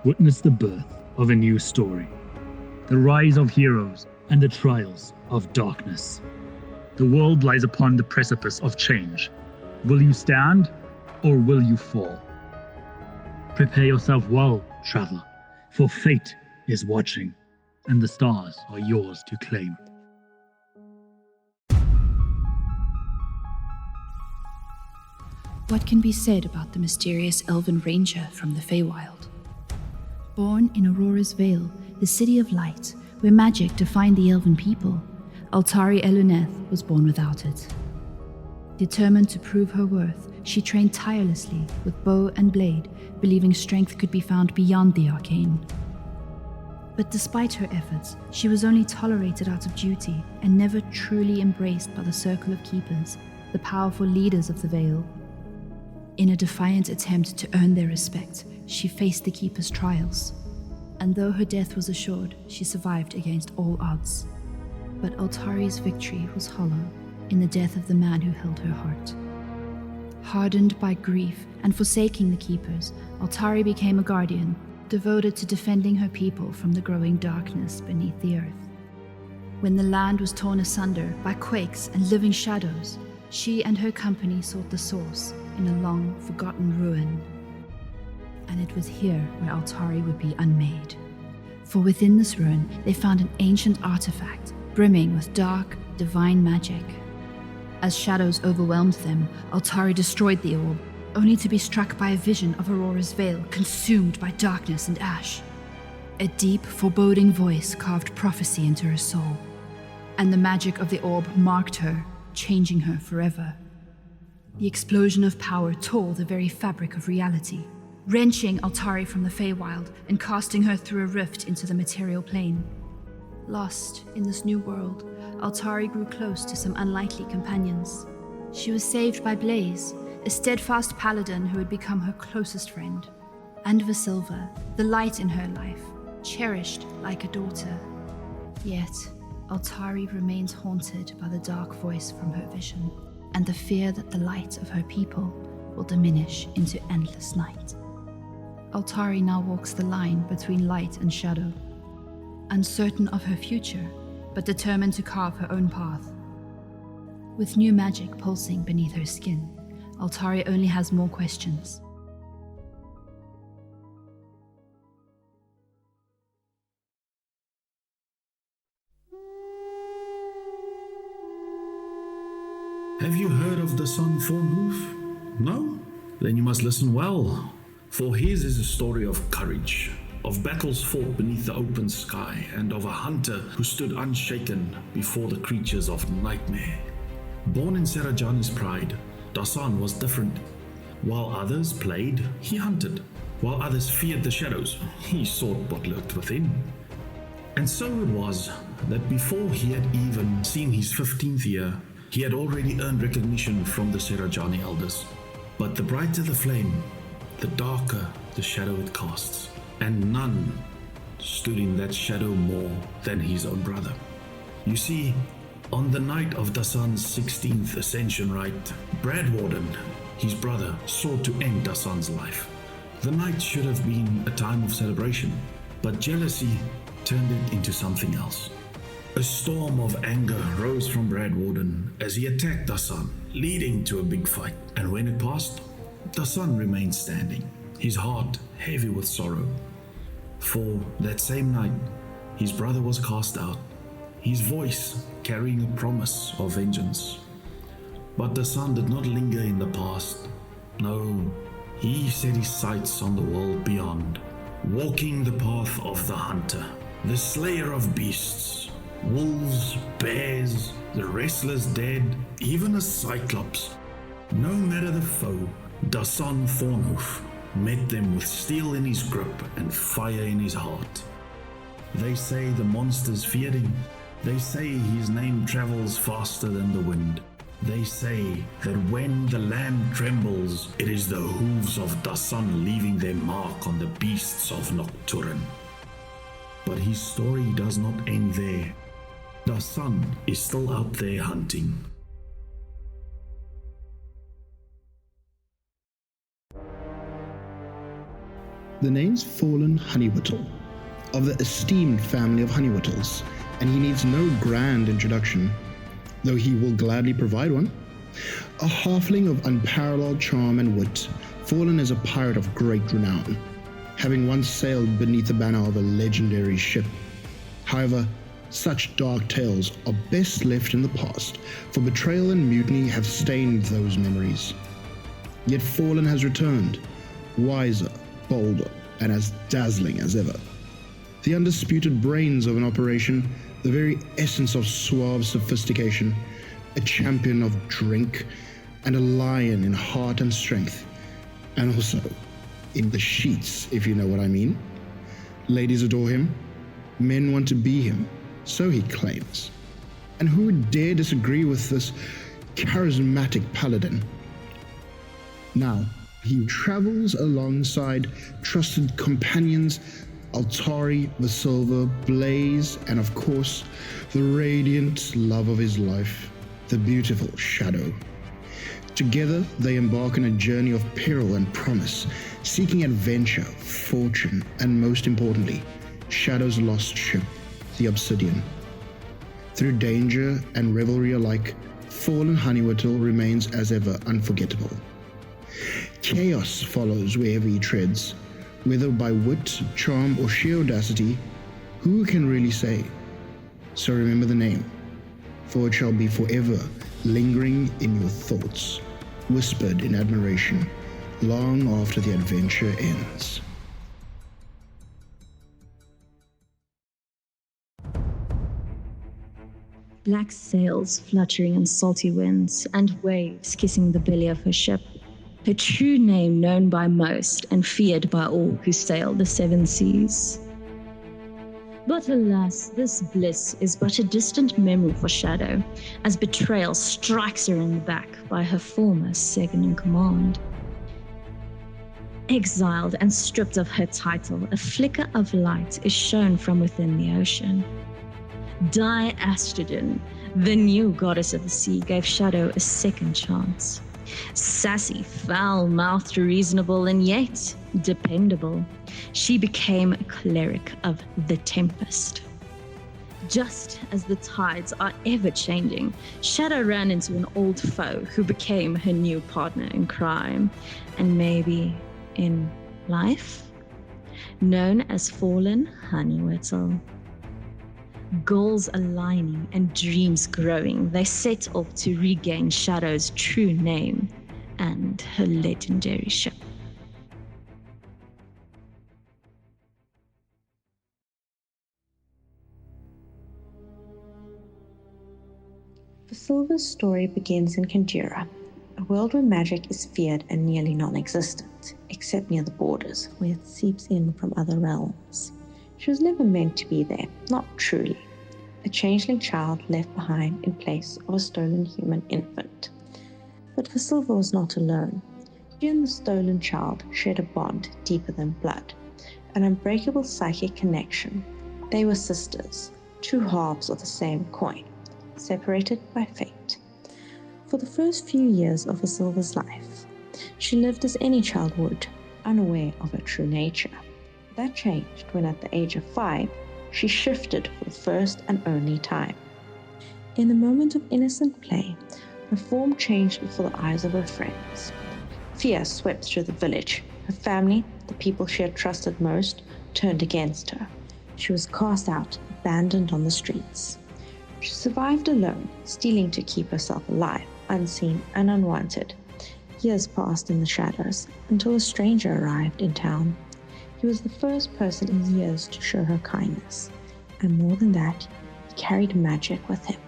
witness the birth of a new story, the rise of heroes and the trials of darkness. The world lies upon the precipice of change. Will you stand or will you fall? Prepare yourself well, traveler, for fate is watching, and the stars are yours to claim. What can be said about the mysterious elven ranger from the Feywild? Born in Aurora's Vale, the city of light, where magic defined the elven people, Altari Elunéth was born without it. Determined to prove her worth, she trained tirelessly with bow and blade, believing strength could be found beyond the arcane. But despite her efforts, she was only tolerated out of duty and never truly embraced by the Circle of Keepers, the powerful leaders of the Vale. In a defiant attempt to earn their respect, she faced the Keeper's trials. And though her death was assured, she survived against all odds. But Altari's victory was hollow in the death of the man who held her heart. Hardened by grief and forsaking the Keepers, Altari became a guardian, devoted to defending her people from the growing darkness beneath the earth. When the land was torn asunder by quakes and living shadows, she and her company sought the source in a long forgotten ruin. And it was here where Altari would be unmade. For within this ruin, they found an ancient artifact, brimming with dark, divine magic. As shadows overwhelmed them, Altari destroyed the orb, only to be struck by a vision of Aurora's Vale consumed by darkness and ash. A deep, foreboding voice carved prophecy into her soul, and the magic of the orb marked her, changing her forever. The explosion of power tore the very fabric of reality, wrenching Altari from the Feywild and casting her through a rift into the material plane. Lost in this new world, Altari grew close to some unlikely companions. She was saved by Blaze, a steadfast paladin who had become her closest friend, and Visilva, the light in her life, cherished like a daughter. Yet, Altari remains haunted by the dark voice from her vision, and the fear that the light of her people will diminish into endless night. Altari now walks the line between light and shadow, uncertain of her future, but determined to carve her own path. With new magic pulsing beneath her skin, Altari only has more questions. Have you heard of Dasan Thornhoof? No? Then you must listen well, for his is a story of courage, of battles fought beneath the open sky, and of a hunter who stood unshaken before the creatures of nightmare. Born in Serajani's pride, Dasan was different. While others played, he hunted. While others feared the shadows, he sought what lurked within. And so it was that before he had even seen his 15th year, he had already earned recognition from the Serajani elders. But the brighter the flame, the darker the shadow it casts, and none stood in that shadow more than his own brother. You see, on the night of Dasan's 16th ascension rite, Bradwarden, his brother, sought to end Dasan's life. The night should have been a time of celebration, but jealousy turned it into something else. A storm of anger rose from Bradwarden as he attacked Dasan, leading to a big fight. And when it passed, Dasan remained standing, his heart heavy with sorrow. For that same night, his brother was cast out, his voice carrying a promise of vengeance. But Dasan did not linger in the past. No, he set his sights on the world beyond, walking the path of the hunter, the slayer of beasts, wolves, bears, the restless dead, even a cyclops. No matter the foe, Dasan Thornhoof met them with steel in his grip and fire in his heart. They say the monsters feared him. They say his name travels faster than the wind. They say that when the land trembles, it is the hooves of Dasan leaving their mark on the beasts of Nocturne. But his story does not end there. Dasan is still out there hunting. The name's Forlan Honeywittle, of the esteemed family of Honeywittles, and he needs no grand introduction, though he will gladly provide one. A halfling of unparalleled charm and wit, Forlan is a pirate of great renown, having once sailed beneath the banner of a legendary ship. However, such dark tales are best left in the past, for betrayal and mutiny have stained those memories. Yet Forlan has returned, wiser, bolder, and as dazzling as ever. The undisputed brains of an operation, the very essence of suave sophistication, a champion of drink, and a lion in heart and strength, and also in the sheets, if you know what I mean. Ladies adore him, men want to be him, so he claims. And who would dare disagree with this charismatic paladin? Now, he travels alongside trusted companions Altari, Visilva, Blaze, and of course, the radiant love of his life, the beautiful Shadow. Together, they embark on a journey of peril and promise, seeking adventure, fortune, and most importantly, Shadow's lost ship, the Obsidian. Through danger and revelry alike, Forlan Honeywittle remains as ever unforgettable. Chaos follows wherever he treads, whether by wit, charm, or sheer audacity, who can really say? So remember the name, for it shall be forever lingering in your thoughts, whispered in admiration, long after the adventure ends. Black sails fluttering in salty winds, and waves kissing the belly of her ship. Her true name known by most and feared by all who sail the seven seas. But alas, this bliss is but a distant memory for Shadow, as betrayal strikes her in the back by her former second-in-command. Exiled and stripped of her title, a flicker of light is shown from within the ocean. Astridon, the new goddess of the sea, gave Shadow a second chance. Sassy, foul-mouthed, reasonable, and yet dependable, she became a cleric of the Tempest. Just as the tides are ever-changing, Shadow ran into an old foe who became her new partner in crime, and maybe in life, known as Forlan Honeywittle. Goals aligning and dreams growing, they set off to regain Shadow's true name and her legendary ship. Visilva's story begins in Kandura, a world where magic is feared and nearly non-existent, except near the borders, where it seeps in from other realms. She was never meant to be there, not truly. A changeling child left behind in place of a stolen human infant. But Visilva was not alone. She and the stolen child shared a bond deeper than blood, an unbreakable psychic connection. They were sisters, two halves of the same coin, separated by fate. For the first few years of Visilva's life, she lived as any child would, unaware of her true nature. That changed when at the age of 5, she shifted for the first and only time. In a moment of innocent play, her form changed before the eyes of her friends. Fear swept through the village. Her family, the people she had trusted most, turned against her. She was cast out, abandoned on the streets. She survived alone, stealing to keep herself alive, unseen and unwanted. Years passed in the shadows, until a stranger arrived in town. He was the first person in years to show her kindness, and more than that, he carried magic with him.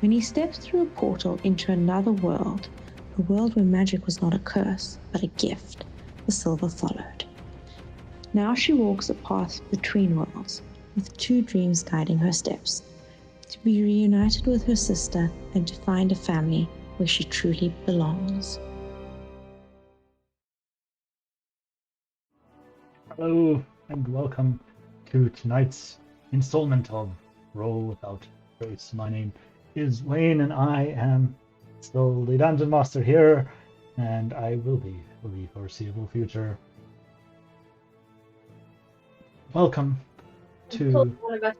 When he stepped through a portal into another world, a world where magic was not a curse, but a gift, Visilva followed. Now she walks a path between worlds, with 2 dreams guiding her steps: to be reunited with her sister and to find a family where she truly belongs. Hello and welcome to tonight's installment of Roll Without Trace. My name is Wayne and I am still the Dungeon Master here, and I will be for the foreseeable future. welcome to. One of us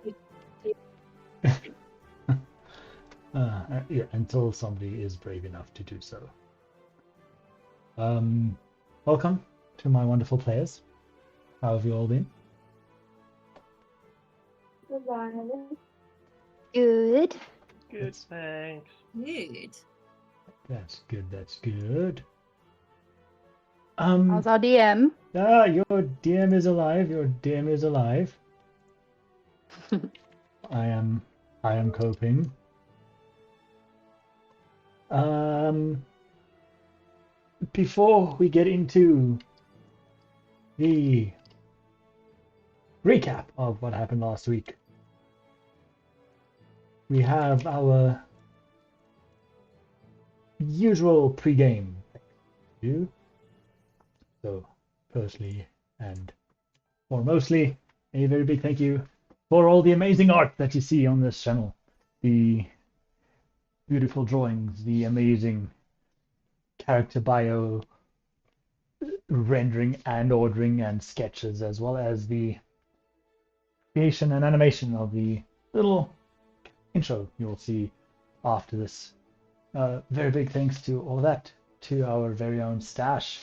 Yeah, until somebody is brave enough to do so. Welcome to my wonderful players. How have you all been? Good. Good, thanks. Good. That's good. That's good. How's our DM? Your DM is alive. Your DM is alive. I am coping. Before we get into the recap of what happened last week, we have our usual pre-game do. So, firstly and foremostly, a very big thank you for all the amazing art that you see on this channel. The beautiful drawings, the amazing character bio rendering and ordering and sketches, as well as the creation and animation of the little intro you will see after this. Very big thanks to all that, to our very own Stash,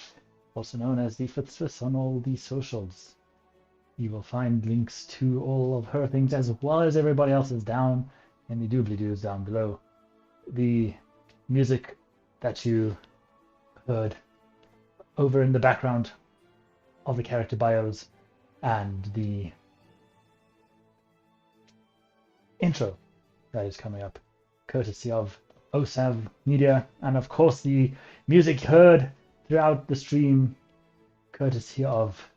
also known as the Fifth Swiss on all the socials. You will find links to all of her things as well as everybody else's down in the doobly-doos down below. The music that you heard over in the background of the character bios and the intro that is coming up, courtesy of OSAV Media, and of course the music heard throughout the stream, courtesy of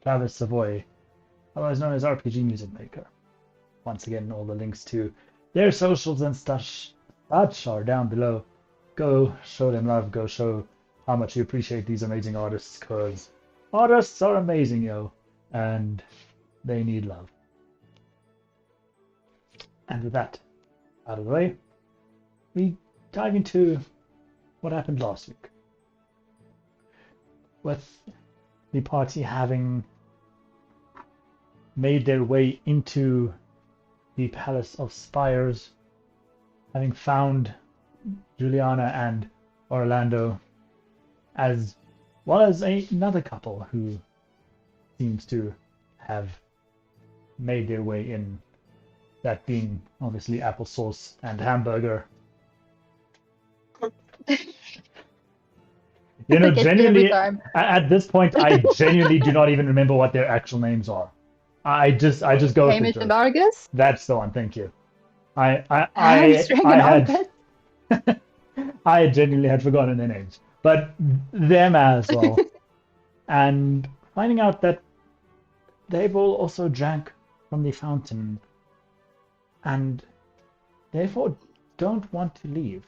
Travis Savoy, otherwise known as RPG Music Maker. Once again, all the links to their socials and such are down below. Go show them love, go show how much you appreciate these amazing artists, because artists are amazing, yo, and they need love. And with that out of the way, we dive into what happened last week. With the party having made their way into the Palace of Spires, having found Juliana and Orlando, as well as another couple who seems to have made their way in, that being obviously applesauce and hamburger. You know, genuinely, at this point, I genuinely do not even remember what their actual names are. I just go with Hamish the and joke. Argus? That's the one. Thank you. I Argus. I genuinely had forgotten their names, but them as well. And finding out that they've all also drank from the fountain, and therefore don't want to leave.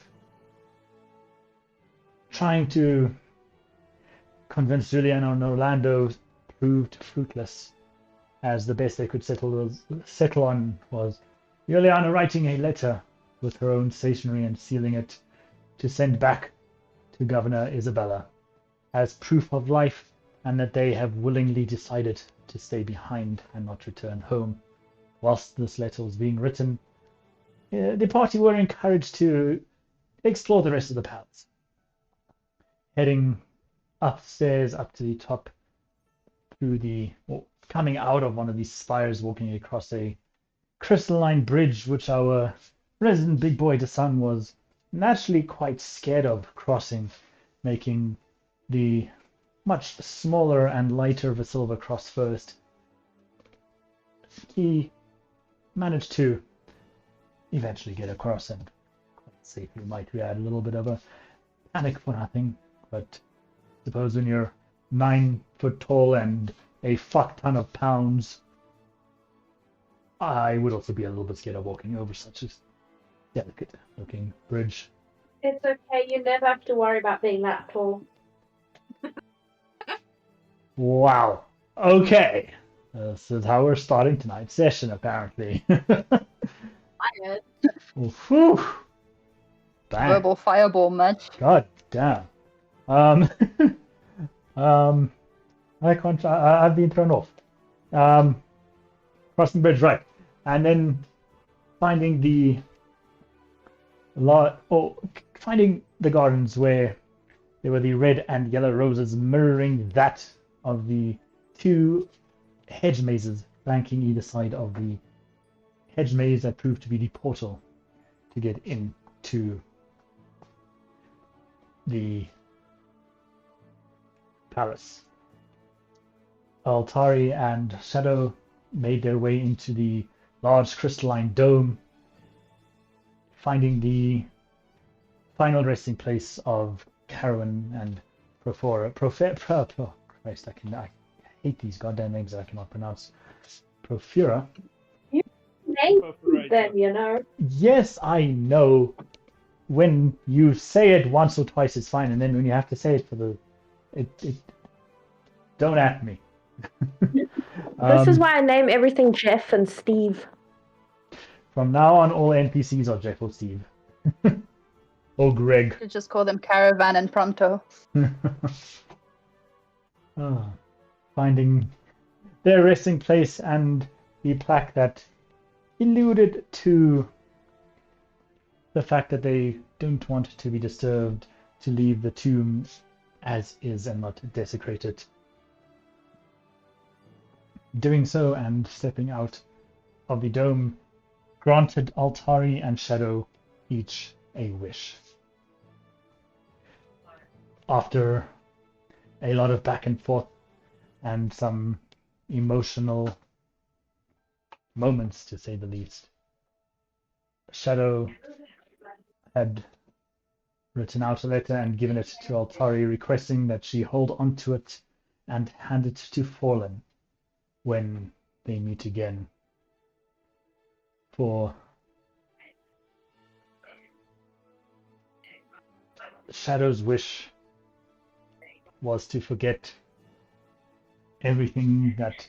Trying to convince Juliana and Orlando proved fruitless, as the best they could settle on was Juliana writing a letter with her own stationery and sealing it to send back to Governor Isabella as proof of life, and that they have willingly decided to stay behind and not return home. Whilst this letter was being written, the party were encouraged to explore the rest of the palace, heading upstairs up to the top through coming out of one of these spires, walking across a crystalline bridge, which our resident big boy Dasan was naturally quite scared of crossing, making the much smaller and lighter Visilva cross first. He managed to eventually get across, and quite safely, might we add. A little bit of a panic for nothing, but I suppose when you're 9 foot tall and a fuck ton of pounds, I would also be a little bit scared of walking over such a delicate looking bridge. It's okay, you never have to worry about being that tall. Wow. Okay. This is how we're starting tonight's session, apparently. Fired. Whew. Bang. Verbal fireball match. God damn. I can't. I've been thrown off. Crossing the bridge, right. And then finding finding the gardens where there were the red and yellow roses mirroring that of the two hedge mazes flanking either side of the hedge maze that proved to be the portal to get into the palace. Altari and Shadow made their way into the large crystalline dome, finding the final resting place of Carwin and Profora. Oh, Christ, I hate these goddamn names that I cannot pronounce. Profura. Name them, you know. Yes, I know. When you say it once or twice, it's fine, and then when you have to say it for the, don't at me. This is why I name everything Jeff and Steve. From now on, all NPCs are Jeff or Steve. Or Greg. You just call them Caravan and Pronto. Finding their resting place and the plaque that alluded to the fact that they don't want to be disturbed, to leave the tomb as is and not desecrate it. Doing so and stepping out of the dome granted Altari and Shadow each a wish. After a lot of back and forth and some emotional moments, to say the least, Shadow had written out a letter and given it to Altari, requesting that she hold onto it and hand it to Forlan when they meet again. For Shadow's wish was to forget everything that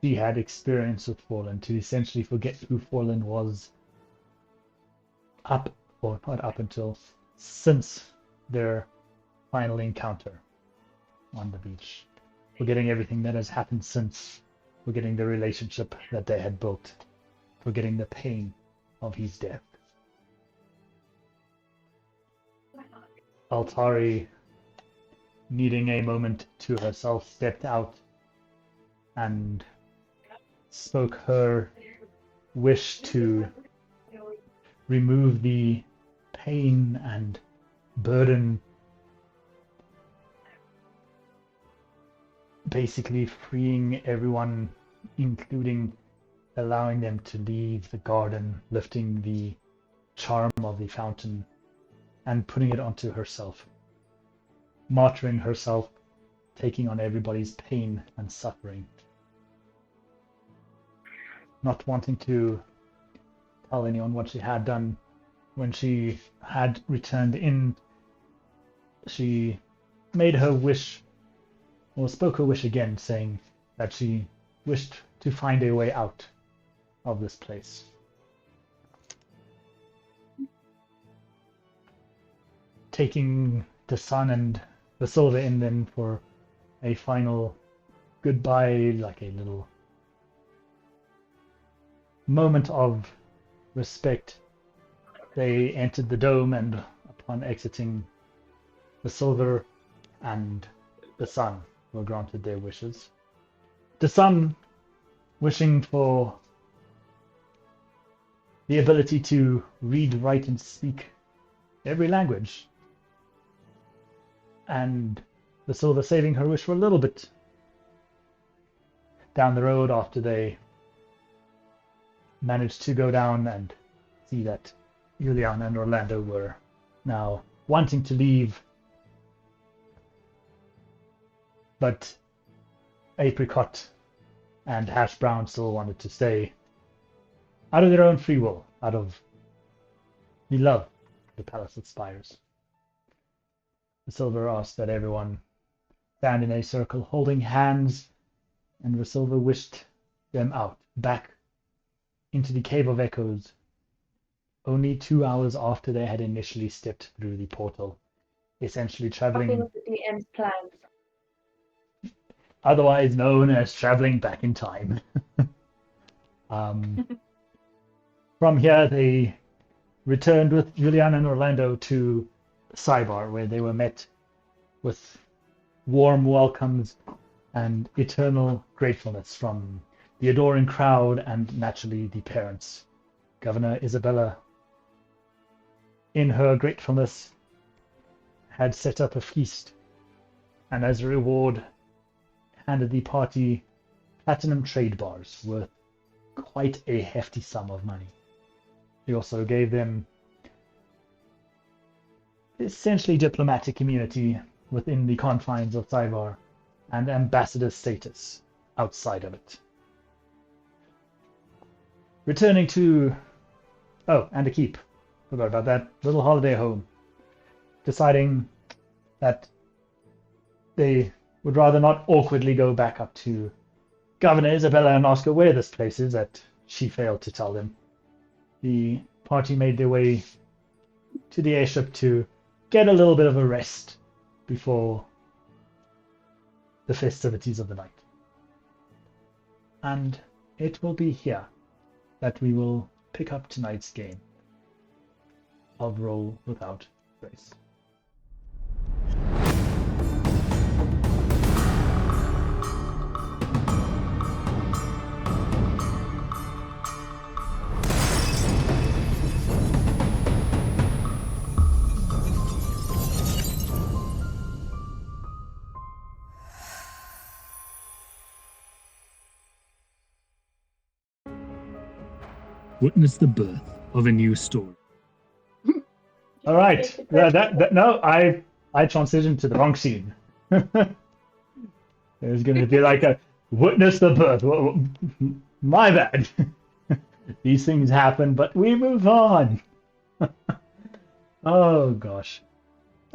she had experienced with Forlan, to essentially forget who Forlan was since their final encounter on the beach. Forgetting everything that has happened since, forgetting the relationship that they had built, forgetting the pain of his death. Altari, needing a moment to herself, stepped out and spoke her wish to remove the pain and burden, basically freeing everyone, including allowing them to leave the garden, lifting the charm of the fountain and putting it onto herself, martyring herself, taking on everybody's pain and suffering. Not wanting to tell anyone what she had done, when she had returned in, she made her wish, or spoke her wish again, saying that she wished to find a way out of this place. Taking Dasan and Visilva in then for a final goodbye, like a little moment of respect, they entered the dome, and upon exiting, Visilva and Dasan were granted their wishes. Dasan wishing for the ability to read, write, and speak every language, and Visilva saving her wish for a little bit down the road after they managed to go down and see that Julian and Orlando were now wanting to leave, but Apricot and Hash Brown still wanted to stay out of their own free will, out of the love the palace inspires. Visilva asked that everyone stand in a circle holding hands, and Visilva wished them out, back into the Cave of Echoes, only 2 hours after they had initially stepped through the portal, essentially traveling, The DM's plans. otherwise known as traveling back in time. From here, they returned with Julian and Orlando to Cybar, where they were met with warm welcomes and eternal gratefulness from the adoring crowd and naturally the parents. Governor Isabella, in her gratefulness, had set up a feast, and as a reward handed the party platinum trade bars worth quite a hefty sum of money. He also gave them essentially diplomatic immunity within the confines of Cybar and ambassador status outside of it. Returning to... Oh, and a keep. Forgot about that. Little holiday home. Deciding that they would rather not awkwardly go back up to Governor Isabella and ask her where this place is that she failed to tell them. The party made their way to the airship to get a little bit of a rest before the festivities of the night. And it will be here that we will pick up tonight's game of Roll Without Trace. Witness the birth of a new story. All right. No, I transitioned to the wrong scene. There's going to be like a witness the birth. My bad. These things happen, but we move on. Oh gosh.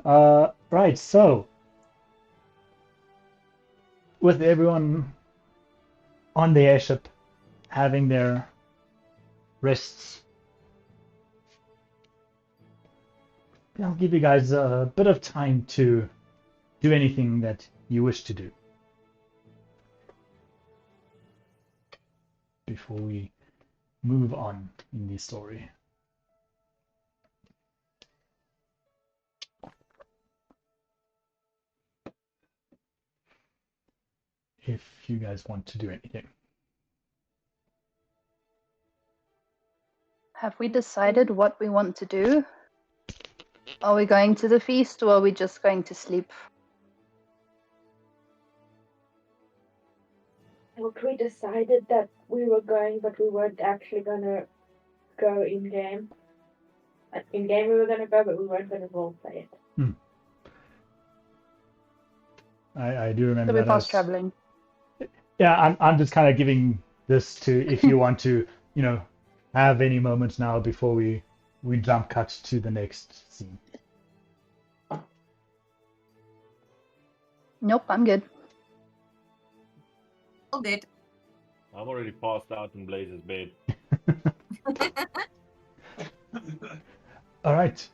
Right. So, with everyone on the airship having their rests, I'll give you guys a bit of time to do anything that you wish to do before we move on in the story. If you guys want to do anything. Have we decided what we want to do? Are we going to the feast or are we just going to sleep? Look, we decided that we were going, but we weren't actually going to go in-game. In-game we were going to go, but we weren't going to roleplay it. I do remember So we that. paused traveling. Yeah, I'm just kind of giving this to, if you want to, have any moments now before we jump cut to the next scene. Nope, I'm good. All good. I'm already passed out in Blaze's bed. All right.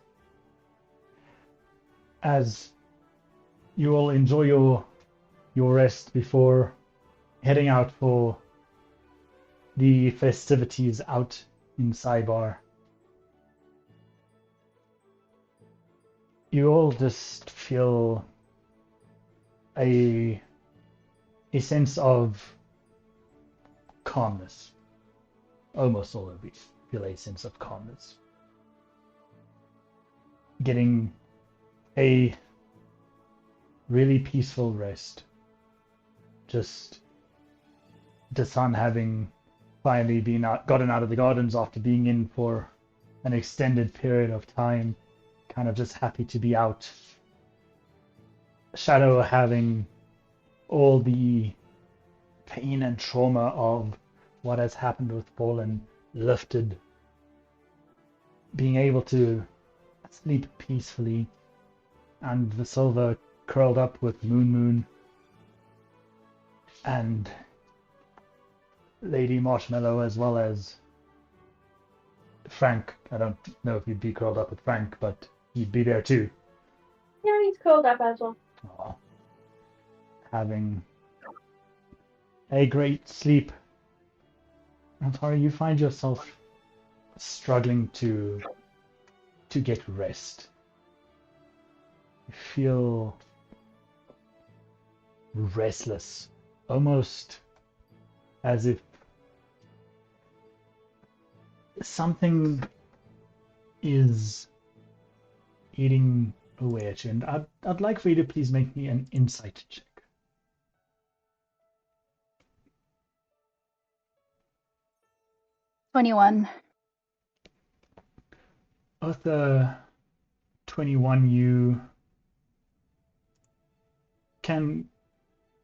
As you all enjoy your rest before heading out for the festivities out in Cybar, you all just feel a sense of calmness. Almost all of you feel a sense of calmness. Getting a really peaceful rest. Just Dasan having finally gotten out of the gardens after being in for an extended period of time, kind of just happy to be out. Shadow having all the pain and trauma of what has happened with Forlan lifted, being able to sleep peacefully, and Visilva curled up with Moon, and Lady Marshmallow, as well as Frank. I don't know if you'd be curled up with Frank, but he'd be there too. Yeah, he's curled up as well. Aww. Having a great sleep Altari, you find yourself struggling to get rest. You feel restless, almost as if something is eating away at you. And I'd like for you to please make me an insight check. 21. With the 21, you can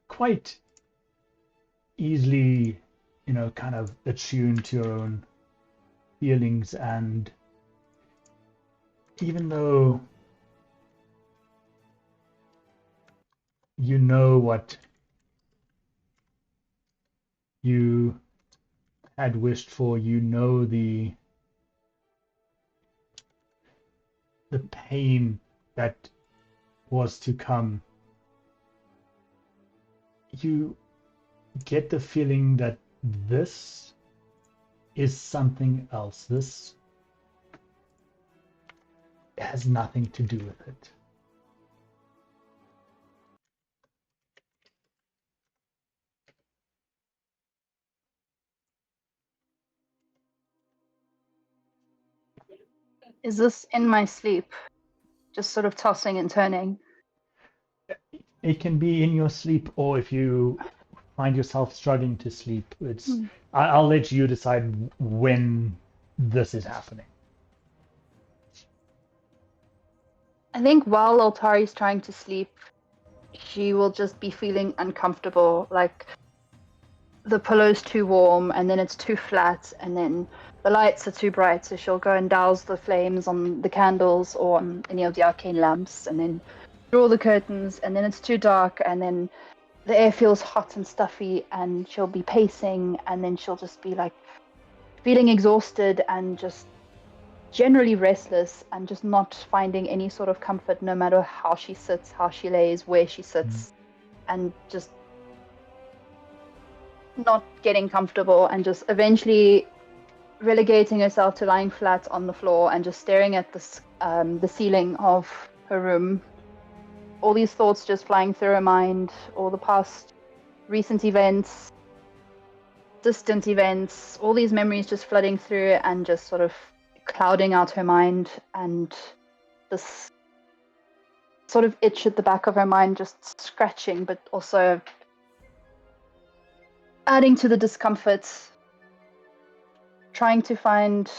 quite easily, kind of attune to your own feelings, and even though you know what you had wished for, you know the pain that was to come, you get the feeling that this is something else. This has nothing to do with it. Is this in my sleep? Just sort of tossing and turning. It can be in your sleep, or if you find yourself struggling to sleep, I'll let you decide when this is happening. I think while Altari's trying to sleep, she will just be feeling uncomfortable, like the pillow's too warm, and then it's too flat, and then the lights are too bright, so she'll go and douse the flames on the candles or on any of the arcane lamps, and then draw the curtains, and then it's too dark, and then the air feels hot and stuffy, and she'll be pacing, and then she'll just be like feeling exhausted and just generally restless and just not finding any sort of comfort, no matter how she sits, how she lays, where she sits, and just not getting comfortable, and just eventually relegating herself to lying flat on the floor and just staring at the ceiling of her room. All these thoughts just flying through her mind, all the past recent events, distant events, all these memories just flooding through and just sort of clouding out her mind, and this sort of itch at the back of her mind just scratching, but also adding to the discomfort, trying to find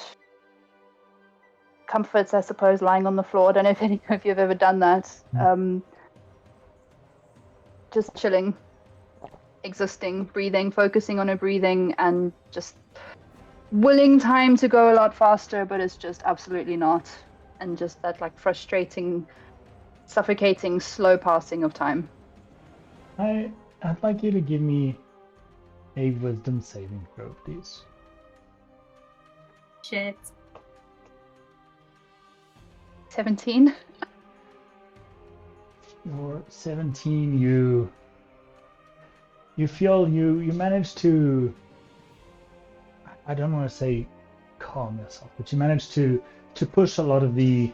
comforts, I suppose, lying on the floor. I don't know if any of you have ever done that. Just chilling, existing, breathing, focusing on her breathing, and just willing time to go a lot faster, but it's just absolutely not. And just that like frustrating, suffocating, slow passing of time. I'd like you to give me a wisdom saving throw, please. Shit. 17. You're 17, you feel you manage to, I don't want to say calm yourself, but you manage to push a lot of the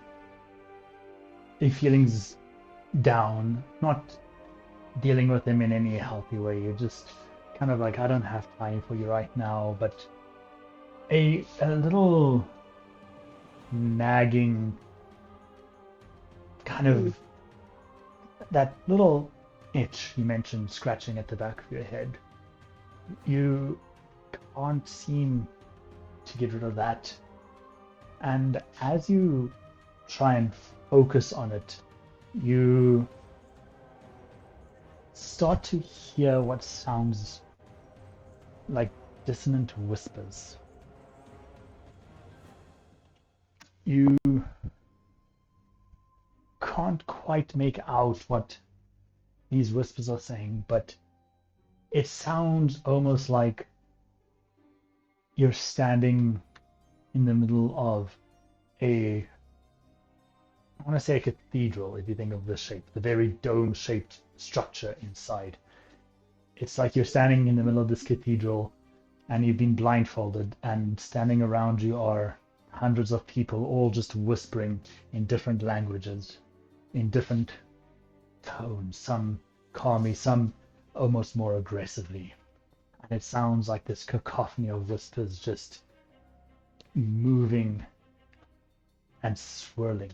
feelings down, not dealing with them in any healthy way. You're just kind of like, I don't have time for you right now, but a little nagging kind of, that little itch you mentioned scratching at the back of your head, you can't seem to get rid of that. And as you try and focus on it, you start to hear what sounds like dissonant whispers. You can't quite make out what these whispers are saying, but it sounds almost like you're standing in the middle of I want to say a cathedral, if you think of the shape, the very dome-shaped structure inside. It's like you're standing in the middle of this cathedral, and you've been blindfolded, and standing around you are hundreds of people, all just whispering in different languages, in different tones, some calmly, some almost more aggressively. And it sounds like this cacophony of whispers just moving and swirling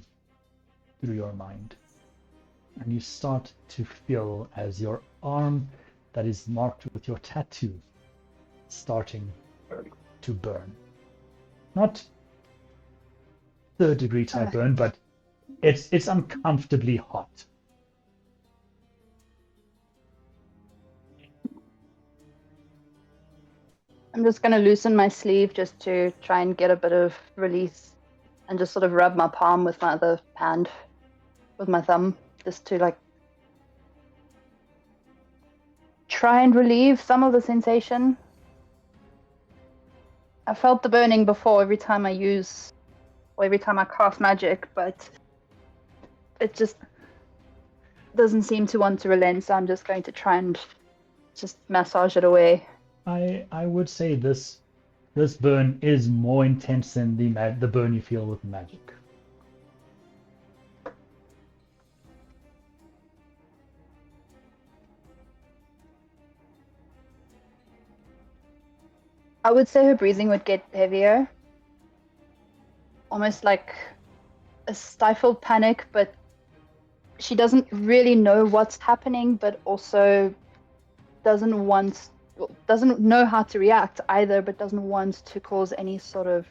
through your mind. And you start to feel as your arm that is marked with your tattoo starting to burn. Not third-degree type burn, but it's uncomfortably hot. I'm just going to loosen my sleeve just to try and get a bit of release, and just sort of rub my palm with my other hand, with my thumb, just to like try and relieve some of the sensation. I felt the burning before every time I use, or every time I cast magic, but it just doesn't seem to want to relent, so I'm just going to try and just massage it away. I would say this burn is more intense than the burn you feel with magic. I would say her breathing would get heavier, almost like a stifled panic, but she doesn't really know what's happening, but also doesn't know how to react either, but doesn't want to cause any sort of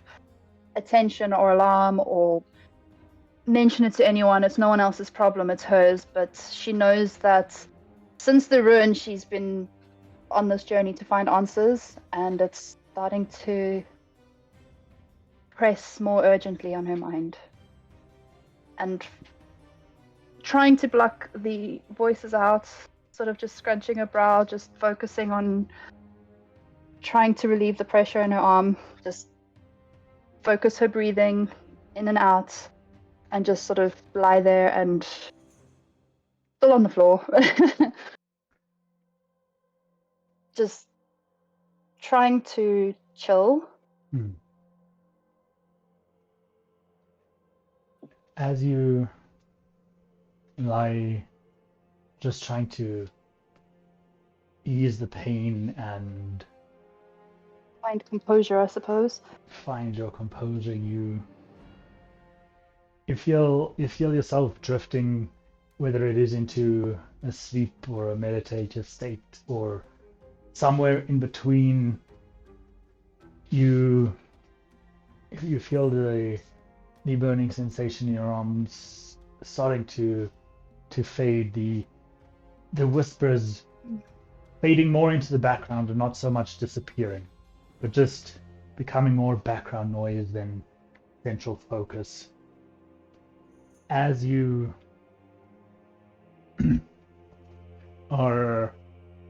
attention or alarm or mention it to anyone. It's no one else's problem, it's hers. But she knows that since the ruin, she's been on this journey to find answers, and it's starting to press more urgently on her mind. And trying to block the voices out, sort of just scrunching her brow, just focusing on trying to relieve the pressure in her arm, just focus her breathing in and out, and just sort of lie there and still on the floor. Just trying to chill. As you lie, just trying to ease the pain and Find composure, I suppose. find your composure, you feel yourself drifting, whether it is into a sleep or a meditative state or somewhere in between. You feel the burning sensation in your arms starting to fade, the whispers fading more into the background and not so much disappearing, but just becoming more background noise than central focus. As you are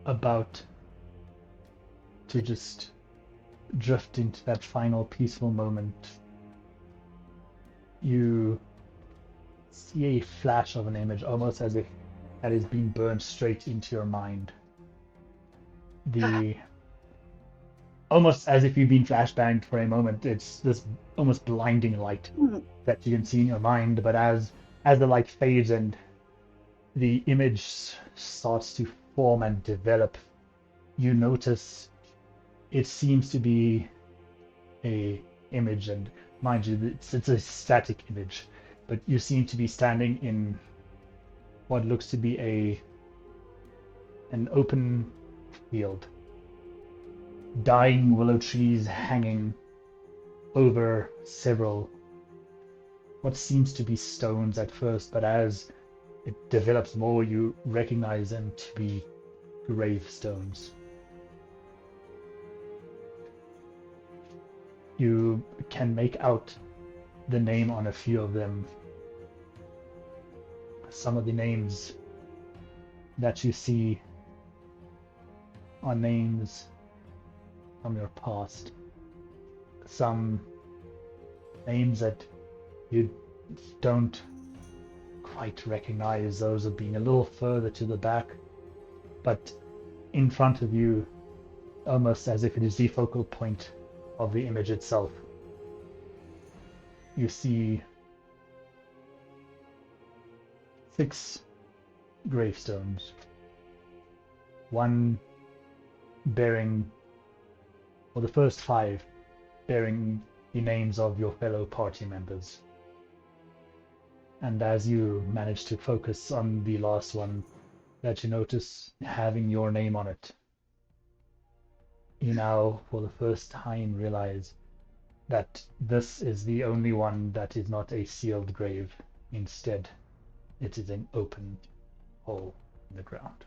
about to just drift into that final peaceful moment, you see a flash of an image, almost as if that is being burned straight into your mind. Almost as if you've been flashbanged for a moment. It's this almost blinding light that you can see in your mind, but as the light fades and the image starts to form and develop, you notice it seems to be a image, and mind you, it's a static image, but you seem to be standing in what looks to be an open field. Dying willow trees hanging over several what seems to be stones at first, but as it develops more, you recognize them to be gravestones. You can make out the name on a few of them. Some of the names that you see are names from your past. Some names that you don't quite recognize, those of being a little further to the back. But in front of you, almost as if it is the focal point of the image itself. You see 6 gravestones, one bearing, or the first 5 bearing the names of your fellow party members. And as you manage to focus on the last one that you notice having your name on it, you now, for the first time, realize that this is the only one that is not a sealed grave. Instead, it is an open hole in the ground.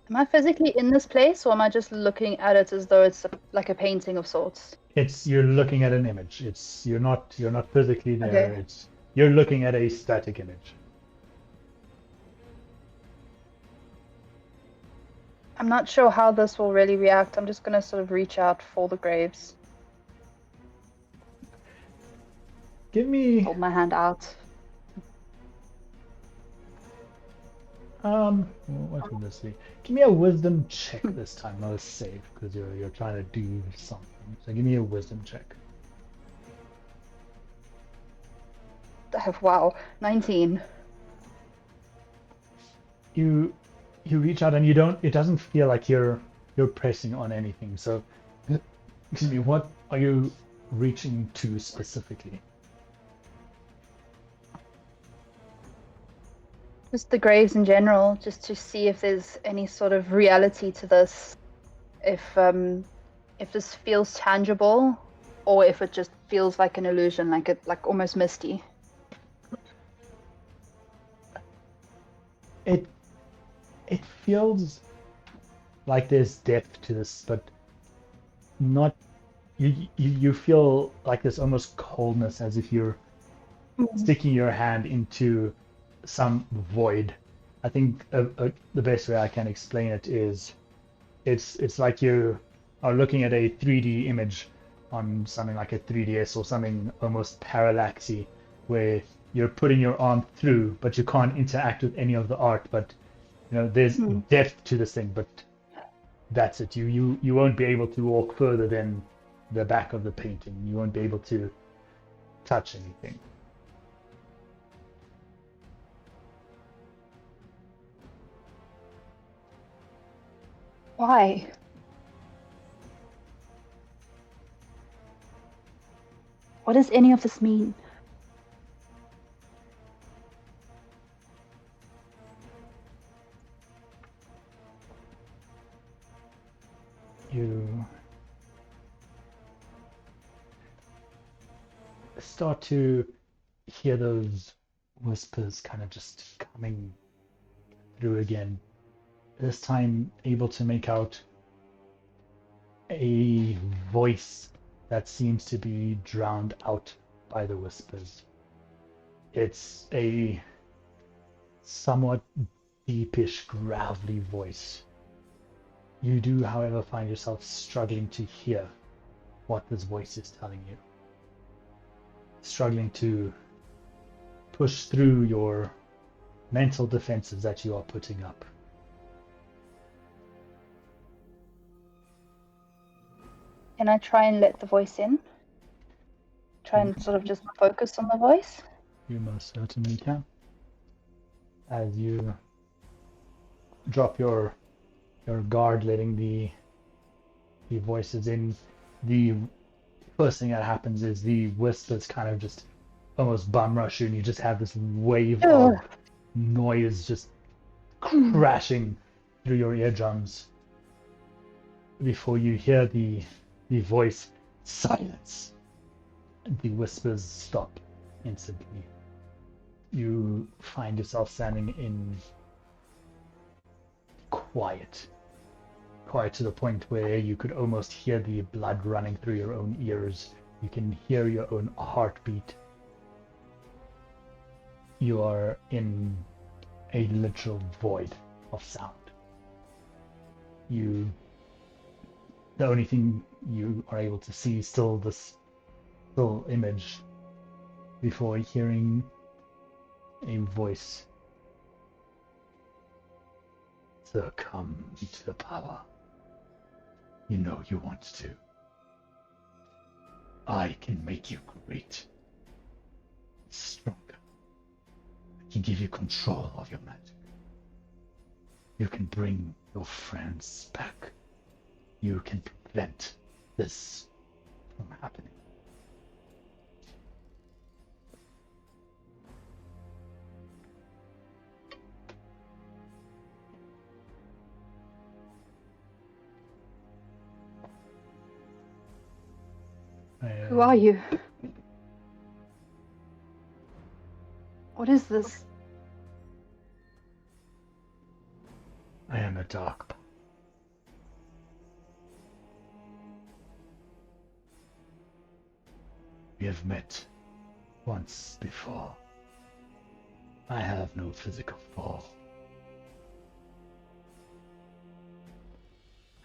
Am I physically in this place, or am I just looking at it as though it's like a painting of sorts? You're looking at an image. You're not physically there. Okay. You're looking at a static image. I'm not sure how this will really react. I'm just going to sort of reach out for the graves. Give me Hold my hand out. what would this be? Give me a wisdom check this time, not a save, because you're trying to do something. So give me a wisdom check. Wow, 19. You reach out and you don't. It doesn't feel like you're pressing on anything. So, excuse me. What are you reaching to specifically? Just the graves in general, just to see if there's any sort of reality to this. If this feels tangible, or if it just feels like an illusion, like almost misty. It feels like there's depth to this, but not. You feel like there's almost coldness, as if you're sticking your hand into some void. I think the best way I can explain it is, it's like you are looking at a 3D image on something like a 3DS or something almost parallaxy, where you're putting your arm through, but you can't interact with any of the art. But there's depth to this thing, but that's it. You won't be able to walk further than the back of the painting. You won't be able to touch anything. Why? What does any of this mean? You start to hear those whispers kind of just coming through again. This time able to make out a voice that seems to be drowned out by the whispers. It's a somewhat deepish, gravelly voice. You do, however, find yourself struggling to hear what this voice is telling you. Struggling to push through your mental defenses that you are putting up. Can I try and let the voice in? Try and sort of just focus on the voice? You most certainly can. As you drop your guard, letting the voices in, the first thing that happens is the whispers kind of just almost bum rush you, and you just have this wave of noise just crashing through your eardrums before you hear the voice, silence. The whispers stop instantly. You find yourself standing in quiet to the point where you could almost hear the blood running through your own ears. You can hear your own heartbeat. You are in a literal void of sound. The only thing you are able to see is still this still image before hearing a voice. Succumb to the power you know you want to. I can make you great, stronger. I can give you control of your magic. You can bring your friends back. You can prevent this from happening. Who are you? What is this? I am a dark. We have met once before. I have no physical form.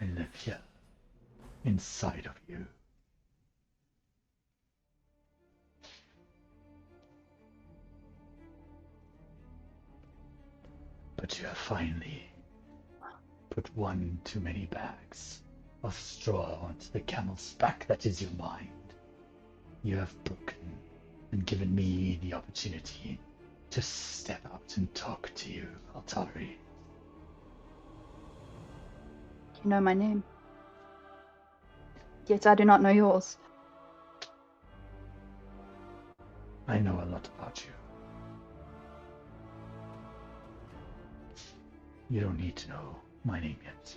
I live here, inside of you. But you have finally put one too many bags of straw onto the camel's back that is your mind. You have broken and given me the opportunity to step out and talk to you, Altari. You know my name. Yet I do not know yours. I know a lot about you. You don't need to know my name yet.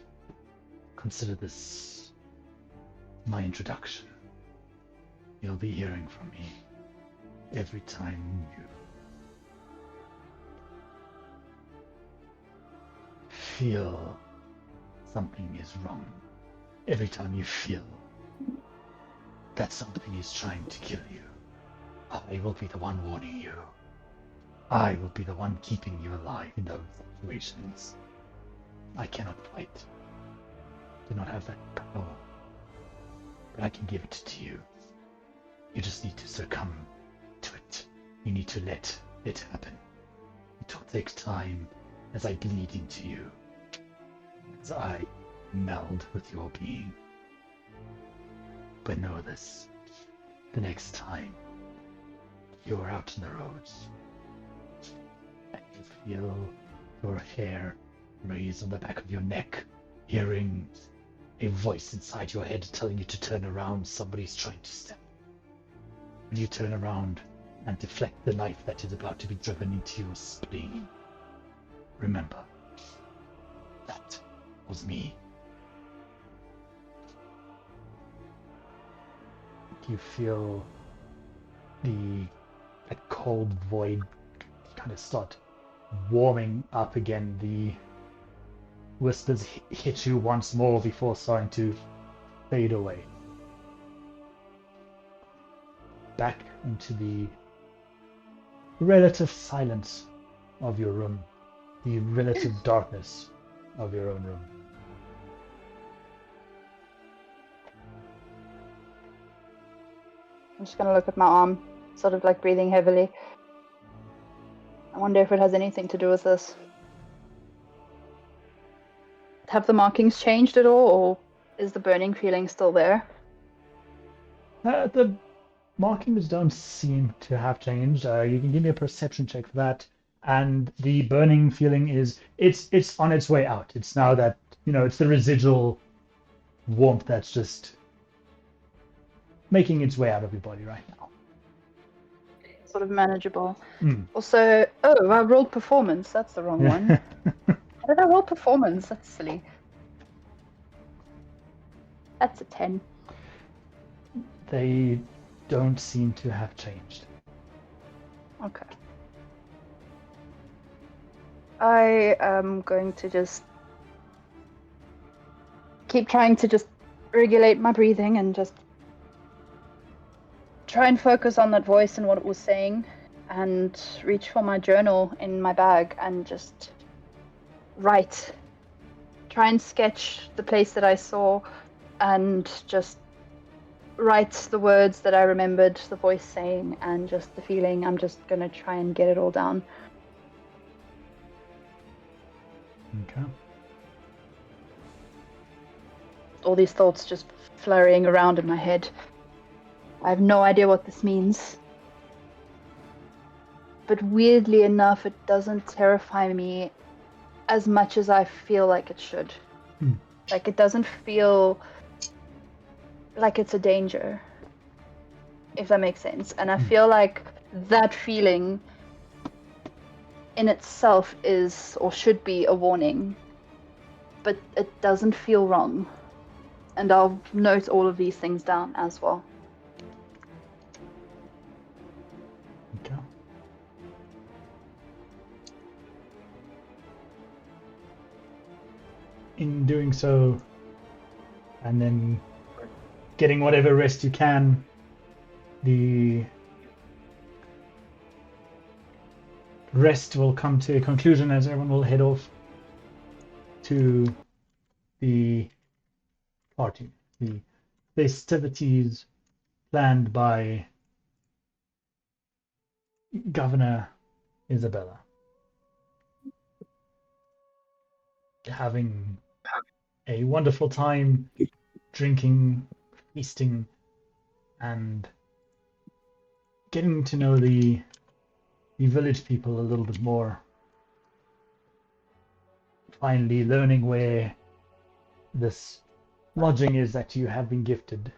Consider this my introduction. You'll be hearing from me every time you feel something is wrong. Every time you feel that something is trying to kill you, I will be the one warning you. I will be the one keeping you alive in those situations. I cannot fight. I do not have that power. But I can give it to you. You just need to succumb to it. You need to let it happen. It will take time as I bleed into you. As I meld with your being. But know this. The next time you're out on the roads and you feel your hair raise on the back of your neck, hearing a voice inside your head telling you to turn around, somebody's trying to step. When you turn around and deflect the knife that is about to be driven into your spleen, remember, that was me. You feel that cold void kind of start warming up again. The whispers hit you once more before starting to fade away. Back into the relative silence of your room, the relative darkness of your own room. I'm just gonna look at my arm, sort of like breathing heavily. I wonder if it has anything to do with this. Have the markings changed at all, or is the burning feeling still there? The markings don't seem to have changed. You can give me a perception check for that. And the burning feeling is, it's on its way out. It's now that, it's the residual warmth that's just making its way out of your body right now. Sort of manageable. Also, I rolled performance. That's the wrong one. How did I roll performance? That's silly. That's a 10. They don't seem to have changed. Okay. I am going to just keep trying to just regulate my breathing and just try and focus on that voice and what it was saying, and reach for my journal in my bag and just write. Try and sketch the place that I saw and just write the words that I remembered the voice saying and just the feeling. I'm just going to try and get it all down. Okay. All these thoughts just flurrying around in my head. I have no idea what this means. But weirdly enough, it doesn't terrify me as much as I feel like it should. Like, it doesn't feel like it's a danger, if that makes sense. And I feel like that feeling in itself is or should be a warning, but it doesn't feel wrong. And I'll note all of these things down as well. Okay. In doing so, and then getting whatever rest you can, the rest will come to a conclusion as everyone will head off to the party, the festivities planned by Governor Isabella. Having a wonderful time, drinking, feasting, and getting to know the village people a little bit more. Finally learning where this lodging is that you have been gifted.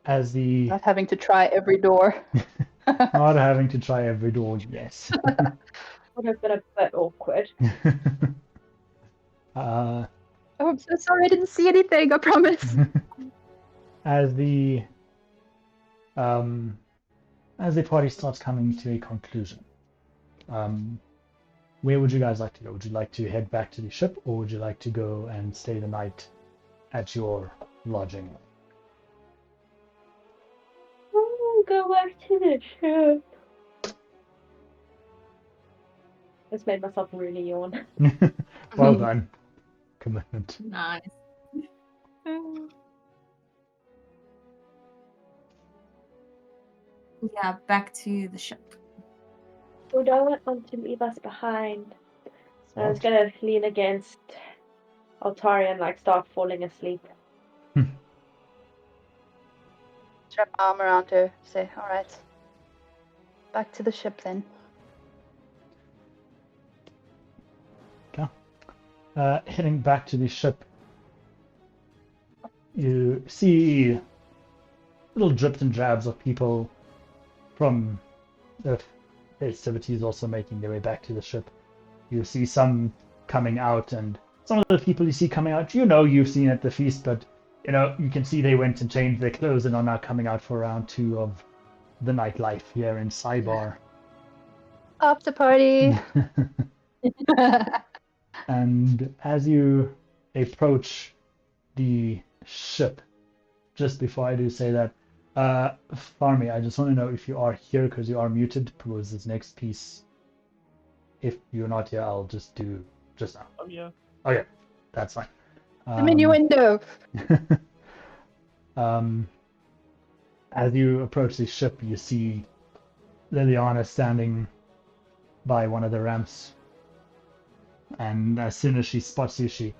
As the Not having to try every door. not having to try every door, yes. Would have been a bit awkward. Oh, I'm so sorry, I didn't see anything, I promise. As the party starts coming to a conclusion, where would you guys like to go? Would you like to head back to the ship, or would you like to go and stay the night at your lodging? Oh, go back to the ship. Just made myself really yawn. Well done. Commitment. Nice. Yeah, back to the ship. We don't want to leave us behind. I was gonna lean against Altari and like start falling asleep. Strap my arm around her, say, alright. Back to the ship then. Heading back to the ship, you see little drips and drabs of people from the festivities also making their way back to the ship. You see some coming out, and some of the people you see coming out, you've seen at the feast, but you can see they went and changed their clothes and are now coming out for round 2 of the nightlife here in Cybar. After party! And as you approach the ship, just before I do say that, Farmy, I just want to know if you are here, because you are muted, because this next piece, if you're not here, I'll just do just now. Oh yeah. Oh yeah, that's fine. I'm in your window! As you approach the ship, you see Liliana standing by one of the ramps. And as soon as she spots you, she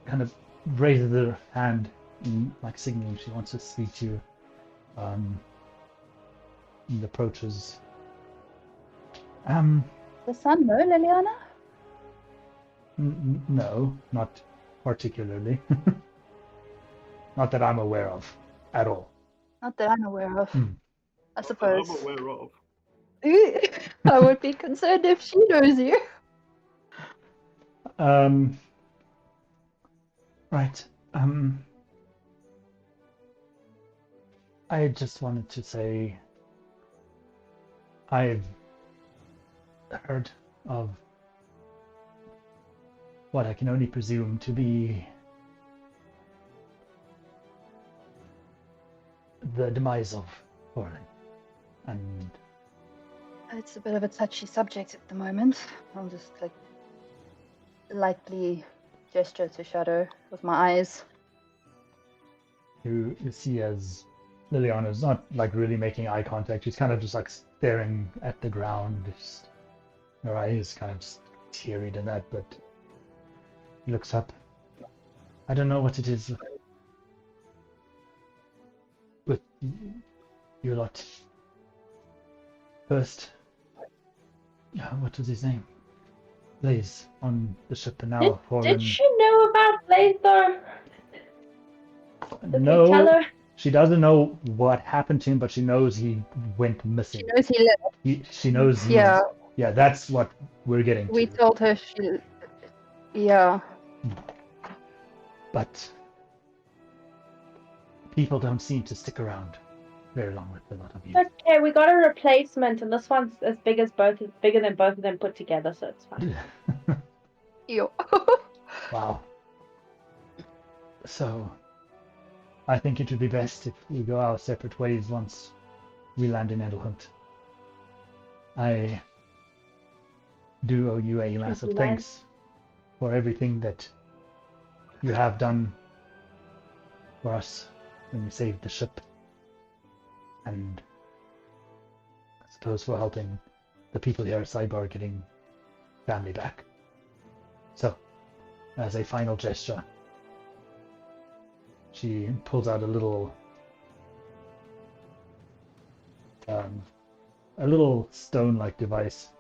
kind of raises her hand, signaling she wants to speak to you. And approaches. The sun, no, Liliana? No, not particularly. Not that I'm aware of, at all. Not that I'm aware of. I suppose. I'm aware of. I would be concerned if she knows you. Right. I just wanted to say I've heard of what I can only presume to be the demise of Forlan. And It's a bit of a touchy subject at the moment. I'll just lightly gesture to Shadow with my eyes. you see as Liliana's not really making eye contact. She's kind of just staring at the ground. Just Her eye is kind of teary to that, but he looks up. I don't know what it is with you lot. First, what was his name? Blaze on the ship, and now Forlan. Did she know about Blaze though? Did we tell No, her? she doesn't know what happened to him, but she knows he went missing. She knows he lived. She knows he. Yeah. Yeah, that's what we're getting We to. told her she. Yeah. But people don't seem to stick around very long with a lot of you. Okay, we got a replacement, and this one's as big as bigger than both of them put together, so it's fine. Ew. Wow. So, I think it would be best if we go our separate ways once we land in Elunéth. I do owe you a massive thanks for everything that you have done for us when you saved the ship, and I suppose for helping the people here at Cybar getting family back. So, as a final gesture, she pulls out a little stone-like device,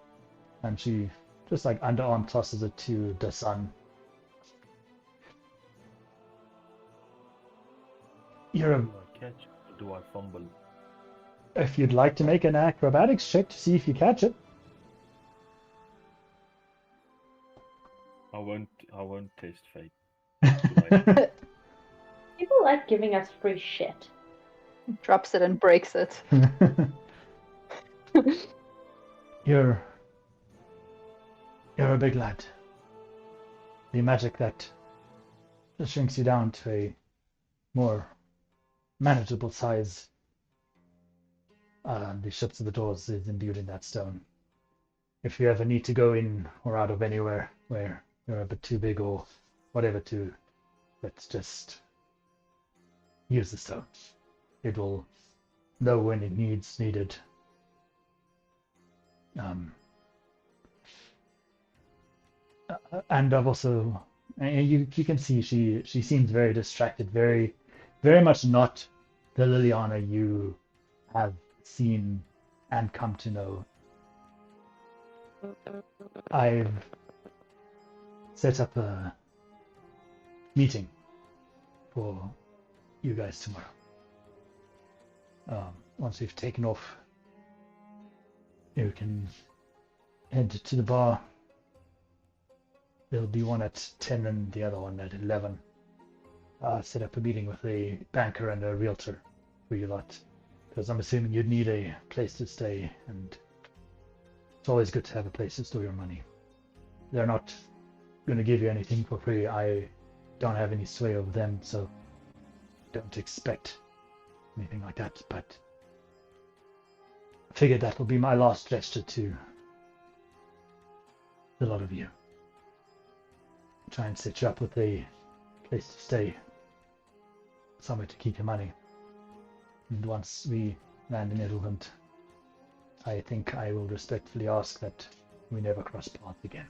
and she just like underarm tosses it to Dasan. You're a, Do I catch or do I fumble? if you'd like to make an acrobatics check to see if you catch it. I won't test fate. People like giving us free shit. Drops it and breaks it. You're a big lad. The magic that just shrinks you down to a more manageable size. The ships of the doors is imbued in that stone. If you ever need to go in or out of anywhere where you're a bit too big or whatever to, let's just use the stone. It will know when it needed. And I've also, and you can see she seems very distracted, very much not the Liliana you have seen and come to know. I've set up a meeting for you guys tomorrow. Once we've taken off, you can head to the bar. There'll be one at 10 and the other one at 11. Set up a meeting with a banker and a realtor for you lot, because I'm assuming you'd need a place to stay, and it's always good to have a place to store your money. They're not going to give you anything for free. I don't have any sway over them, so don't expect anything like that, but I figured that will be my last gesture to a lot of you. Try and set you up with a place to stay, somewhere to keep your money. And once we land in Elunéth, I think I will respectfully ask that we never cross paths again.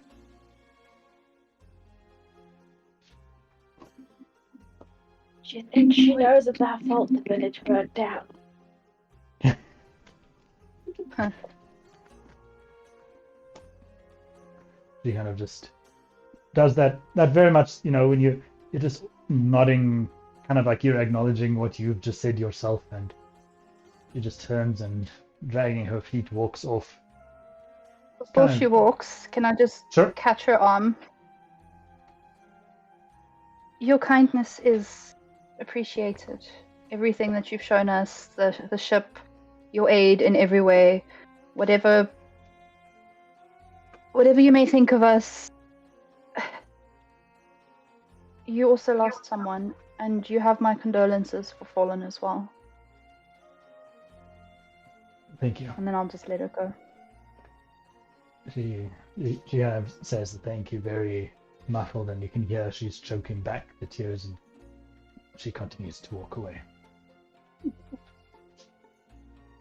Do you think she knows it's our fault the village burnt down? She kind of just does that very much, when you're just nodding, kind of like you're acknowledging what you've just said yourself, and she just turns and, dragging her feet, walks off. Before she walks, can I just catch her arm? Your kindness is appreciated. Everything that you've shown us, the ship, your aid in every way, whatever you may think of us, you also lost someone, and you have my condolences for Forlan as well. Thank you. And then I'll just let her go. She kind of says thank you very muffled, and you can hear she's choking back the tears, and she continues to walk away.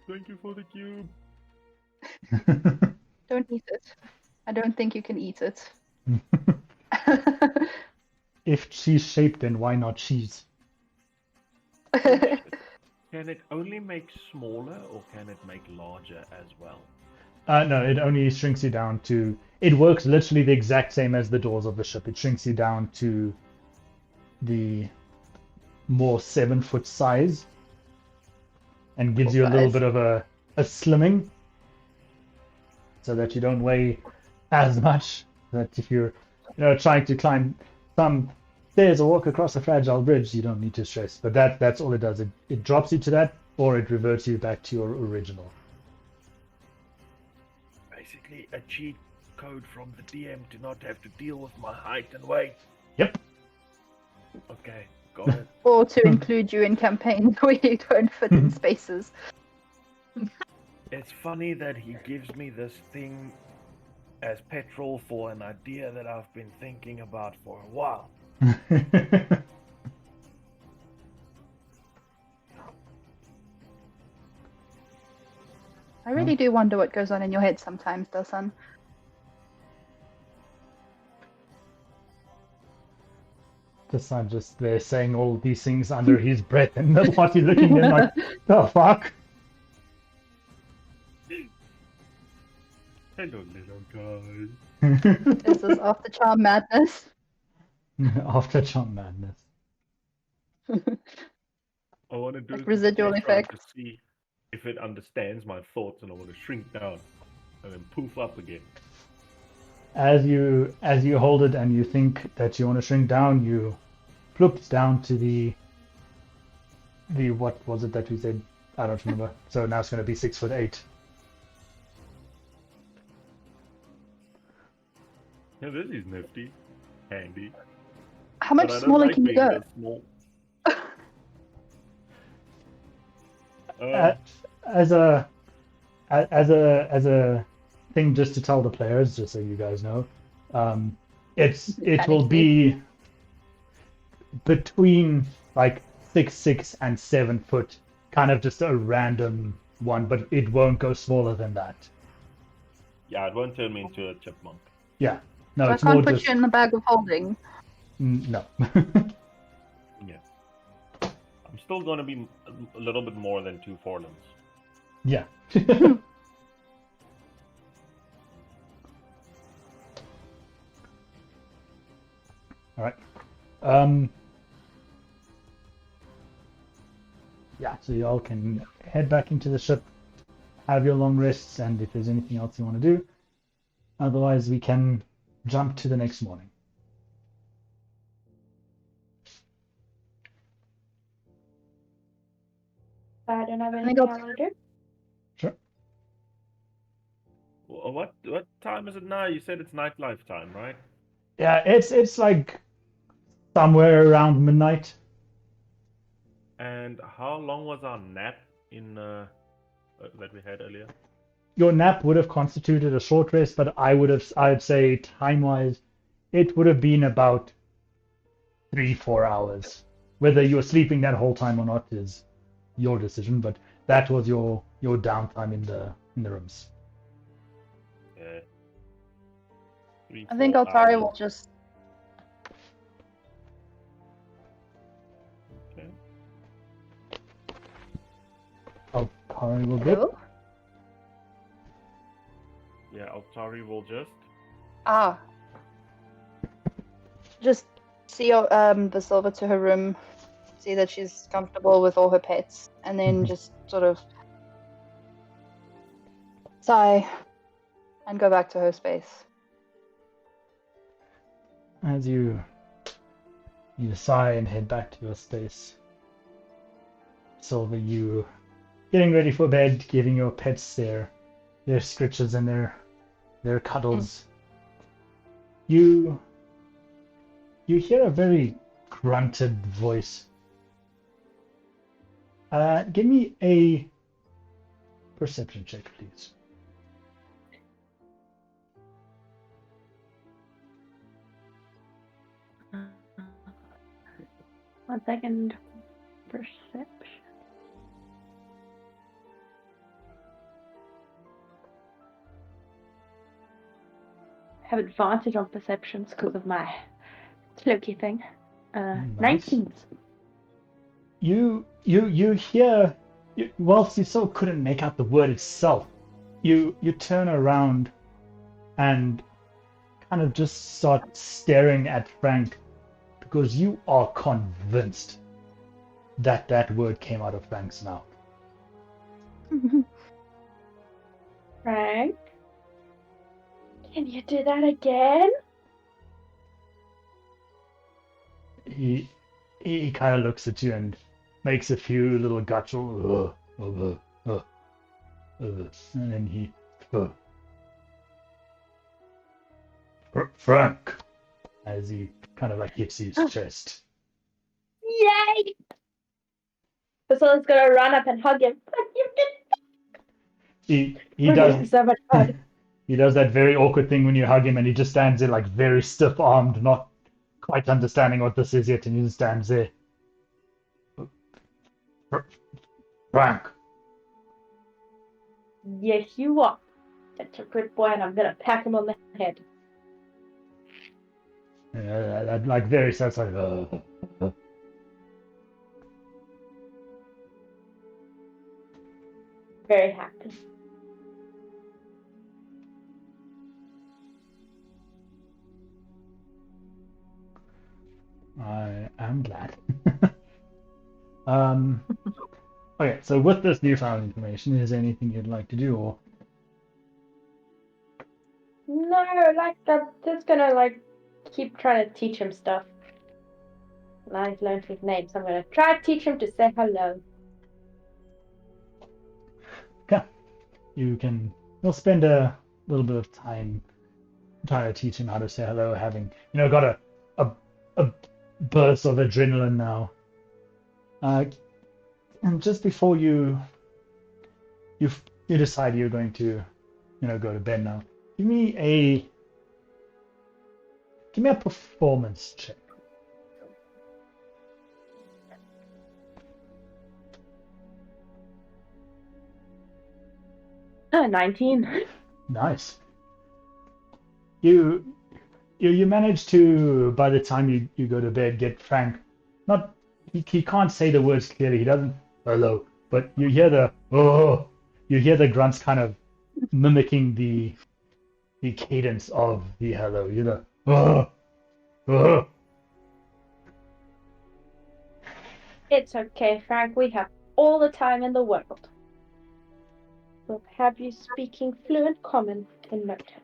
Thank you for the cube. Don't eat it. I don't think you can eat it. If cheese shaped, then why not cheese? Can it only make smaller or can it make larger as well? No, it only shrinks you down to. It works literally the exact same as the doors of the ship. It shrinks you down to the more 7-foot size and gives you a little bit of a slimming so that you don't weigh as much. That if you're trying to climb some stairs or walk across a fragile bridge, you don't need to stress. But that's all it does. It drops you to that, or it reverts you back to your original. Basically, a cheat code from the DM to not have to deal with my height and weight. Yep. Okay, got it. Or to include you in campaigns where you don't fit in spaces. It's funny that he gives me this thing as petrol for an idea that I've been thinking about for a while. I really do wonder what goes on in your head sometimes, Dasan. Dasan just there saying all these things under his breath, and the party looking at him like, the fuck? Hello, little guy. This is after charm madness. After charm madness. I want to do Like it residual next round effects. to see if it understands my thoughts, and I want to shrink down and then poof up again. As you hold it and you think that you want to shrink down, you plop down to the what was it that we said? I don't remember. So now it's going to be 6'8". Yeah, this is nifty, handy. How much But I don't smaller like can you being go? this small. As a thing, just to tell the players, just so you guys know, it will be between like 6'6" and 7 foot, kind of just a random one, but it won't go smaller than that. Yeah, it won't turn me into a chipmunk. Yeah, no, So I it's more can't put just you in the bag of holding. no. Yeah. I'm still going to be a little bit more than 2 Forlans. Yeah. All right. Yeah, so you all can head back into the ship, have your long rests, and if there's anything else you want to do. Otherwise, we can jump to the next morning. I don't have think anything I'll- I want to do. Sure. What time is it now? You said it's nightlife time, right? Yeah, it's like somewhere around midnight. And how long was our nap in that we had earlier? Your nap would have constituted a short rest, but I'd say time-wise, it would have been about 3-4 hours. Whether you're sleeping that whole time or not is your decision, but that was your downtime in the rooms. Yeah. 3, I think 4 Altari hours. will just. Okay. Altari will get. Hello? Yeah, Altari will just. Just see Visilva to her room, see that she's comfortable with all her pets, and then just sort of sigh and go back to her space. As you sigh and head back to your space, Silver, you getting ready for bed, giving your pets their scritches and their cuddles. You hear a very grunted voice. Give me a perception check, please. One second. Perception. have advantage on perceptions because of my cloaky thing. Nice. 19. You hear, whilst you still couldn't make out the word itself, you turn around and kind of just start staring at Frank because you are convinced that that word came out of Frank's mouth. Frank? Can you do that again? He kind of looks at you and makes a few little guttural, and then he, Frank, as he kind of like hits his chest. Yay! Basila's gonna run up and hug him. He We're does getting so much fun. he does that very awkward thing when you hug him, and he just stands there like very stiff-armed, not quite understanding what this is yet, and he just stands there. Frank. Yes, you are. That's a good boy, and I'm gonna pat him on the head. Like very satisfied. Very happy. I am glad. Okay, so with this newfound information, is there anything you'd like to do, or? No, like I'm just gonna keep trying to teach him stuff. Now he's learned his name, so I'm gonna try to teach him to say hello. Okay. You'll spend a little bit of time trying to teach him how to say hello, having, got a burst of adrenaline now. And just before you decide you're going to, go to bed now, give me a performance check. Oh, 19. Nice. You manage to, by the time you go to bed, get Frank. He can't say the words clearly. He doesn't hello, but you hear the grunts kind of mimicking the cadence of the hello. You know. It's okay, Frank. We have all the time in the world. We'll have you speaking fluent common in no time.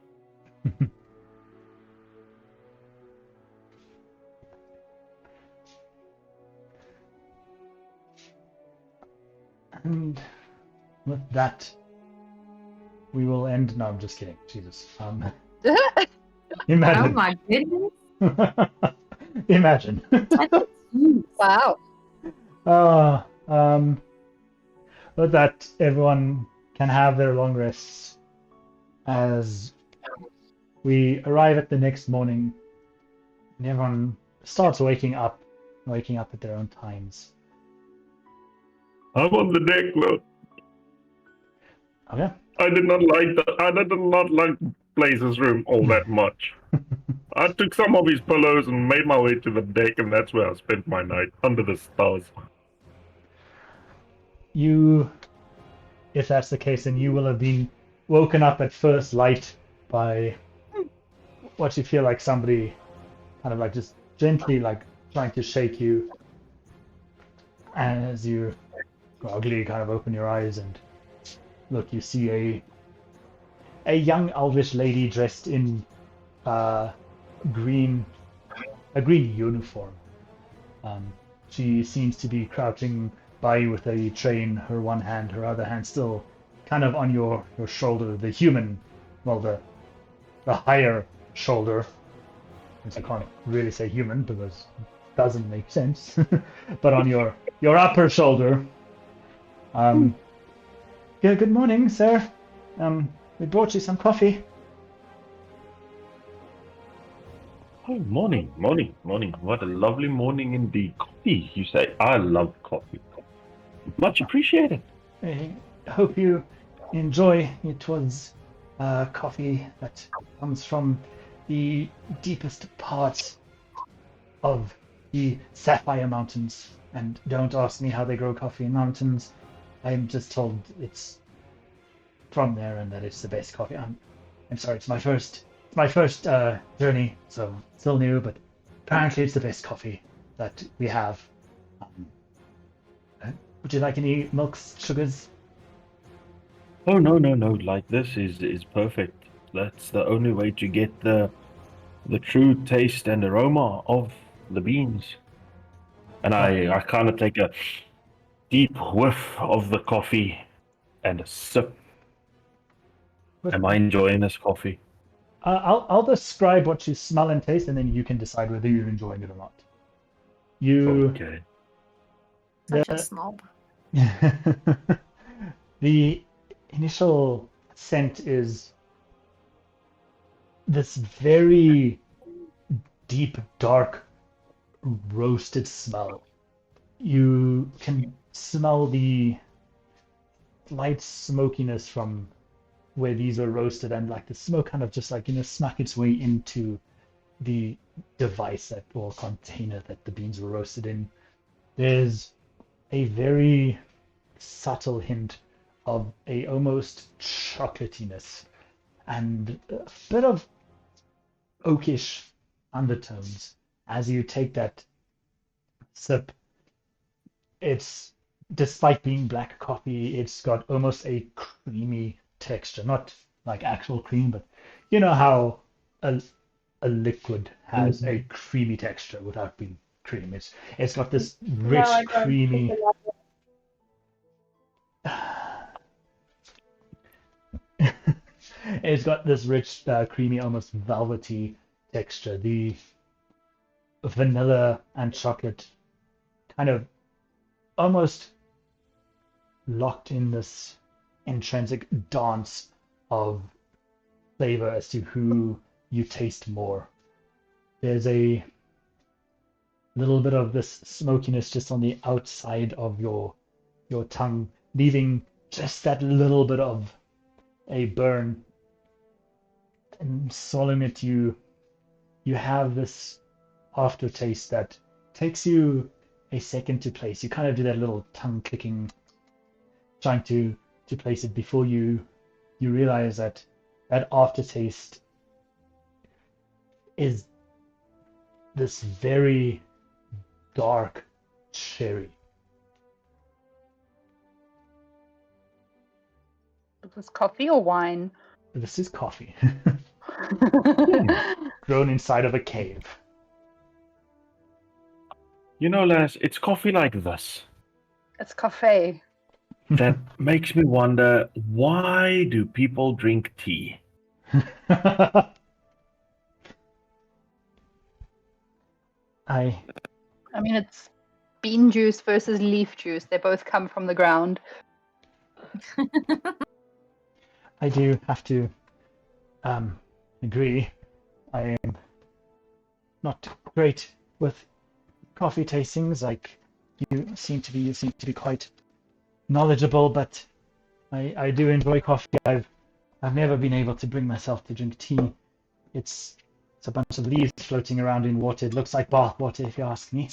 And with that, we will end. No, I'm just kidding. Jesus. Imagine. Oh my goodness. Imagine. Wow. With that, everyone can have their long rests as we arrive at the next morning, and everyone starts waking up at their own times. I'm on the deck, look. Okay. I did not like Blaze's room all that much. I took some of his pillows and made my way to the deck, and that's where I spent my night, under the stars. If that's the case, then you will have been woken up at first light by what you feel like somebody kind of just gently trying to shake you. And as you groggily kind of open your eyes and look, you see a young elvish lady dressed in a green uniform. She seems to be crouching by you with a tray in her one hand, her other hand still kind of on your shoulder, the human, well, the higher shoulder. I can't really say human because it doesn't make sense, but on your upper shoulder. Good morning, sir. We brought you some coffee. Oh, morning. What a lovely morning indeed. Coffee, you say? I love coffee. Much appreciated. I hope you enjoy. It was coffee that comes from the deepest parts of the Sapphire Mountains. And don't ask me how they grow coffee in mountains. I'm just told it's from there and that it's the best coffee. I'm sorry, it's my first journey, so still new, but apparently it's the best coffee that we have. Would you like any milks, sugars? Oh no. Like this is perfect. That's the only way to get the true taste and aroma of the beans. And I kind of take a deep whiff of the coffee and a sip. Am I enjoying this coffee? I'll describe what you smell and taste, and then you can decide whether you're enjoying it or not. Okay. Such a snob. The initial scent is this very deep, dark, roasted smell. You can smell the light smokiness from where these are roasted, and like the smoke kind of just like, snuck its way into the device or container that the beans were roasted in. There's a very subtle hint of a almost chocolatiness and a bit of oakish undertones as you take that sip. It's, despite being black coffee, it's got almost a creamy texture, not like actual cream, but you know how a liquid has a creamy texture without being cream. It's got this rich, creamy. It's got this rich, creamy, almost velvety texture. The vanilla and chocolate kind of almost locked in this intrinsic dance of flavor as to who you taste more. There's a little bit of this smokiness just on the outside of your tongue, leaving just that little bit of a burn. And swallowing it, you have this aftertaste that takes you a second to place. You kind of do that little tongue clicking, trying to place it before you realize that aftertaste is this very dark cherry. Is this coffee or wine? This is coffee. Grown inside of a cave. lass, it's coffee like this It's coffee. that makes me wonder, why do people drink tea? I mean, it's bean juice versus leaf juice. They both come from the ground. I do have to agree. I am not great with coffee tastings. Like you seem to be quite knowledgeable, but I do enjoy coffee. I've never been able to bring myself to drink tea. It's a bunch of leaves floating around in water. It looks like bath water, if you ask me.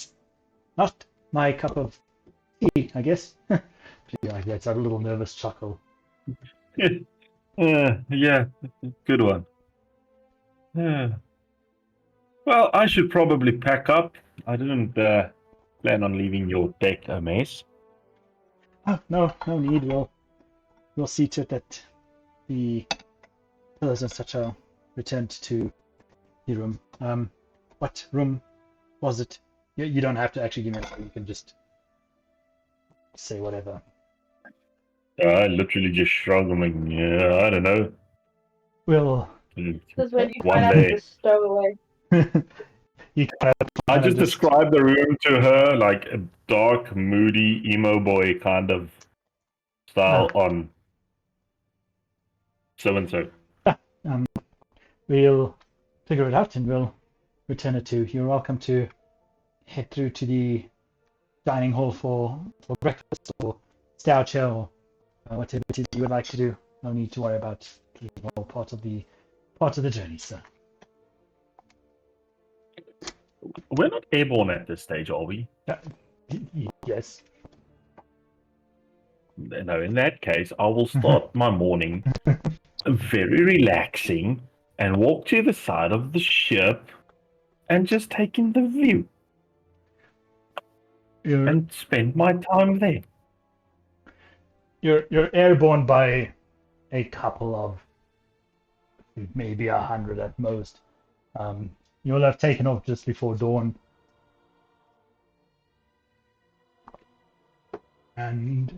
Not my cup of tea, I guess. Like that's a little nervous chuckle. Yeah, good one. Well, I should probably pack up. I didn't plan on leaving your deck a mess. Oh, no need. We'll see to it that the pillars and such are returned to the room. What room was it? You don't have to actually give me an answer. You can just say whatever. I literally just shrug. I'm like, yeah, I don't know. Well, This is when you One find out day. to just stow away. I just described the room to her like a dark, moody, emo boy kind of style on so-and-so. We'll figure it out and we'll return it to you. You're welcome to head through to the dining hall for breakfast or stay out here or whatever it is you would like to do. No need to worry about all part of the journey, sir. We're not airborne at this stage, are we? Yes. No, in that case, I will start my morning very relaxing and walk to the side of the ship and just take in the view and spend my time there. You're airborne by a couple of, maybe 100 at most. You'll have taken off just before dawn. And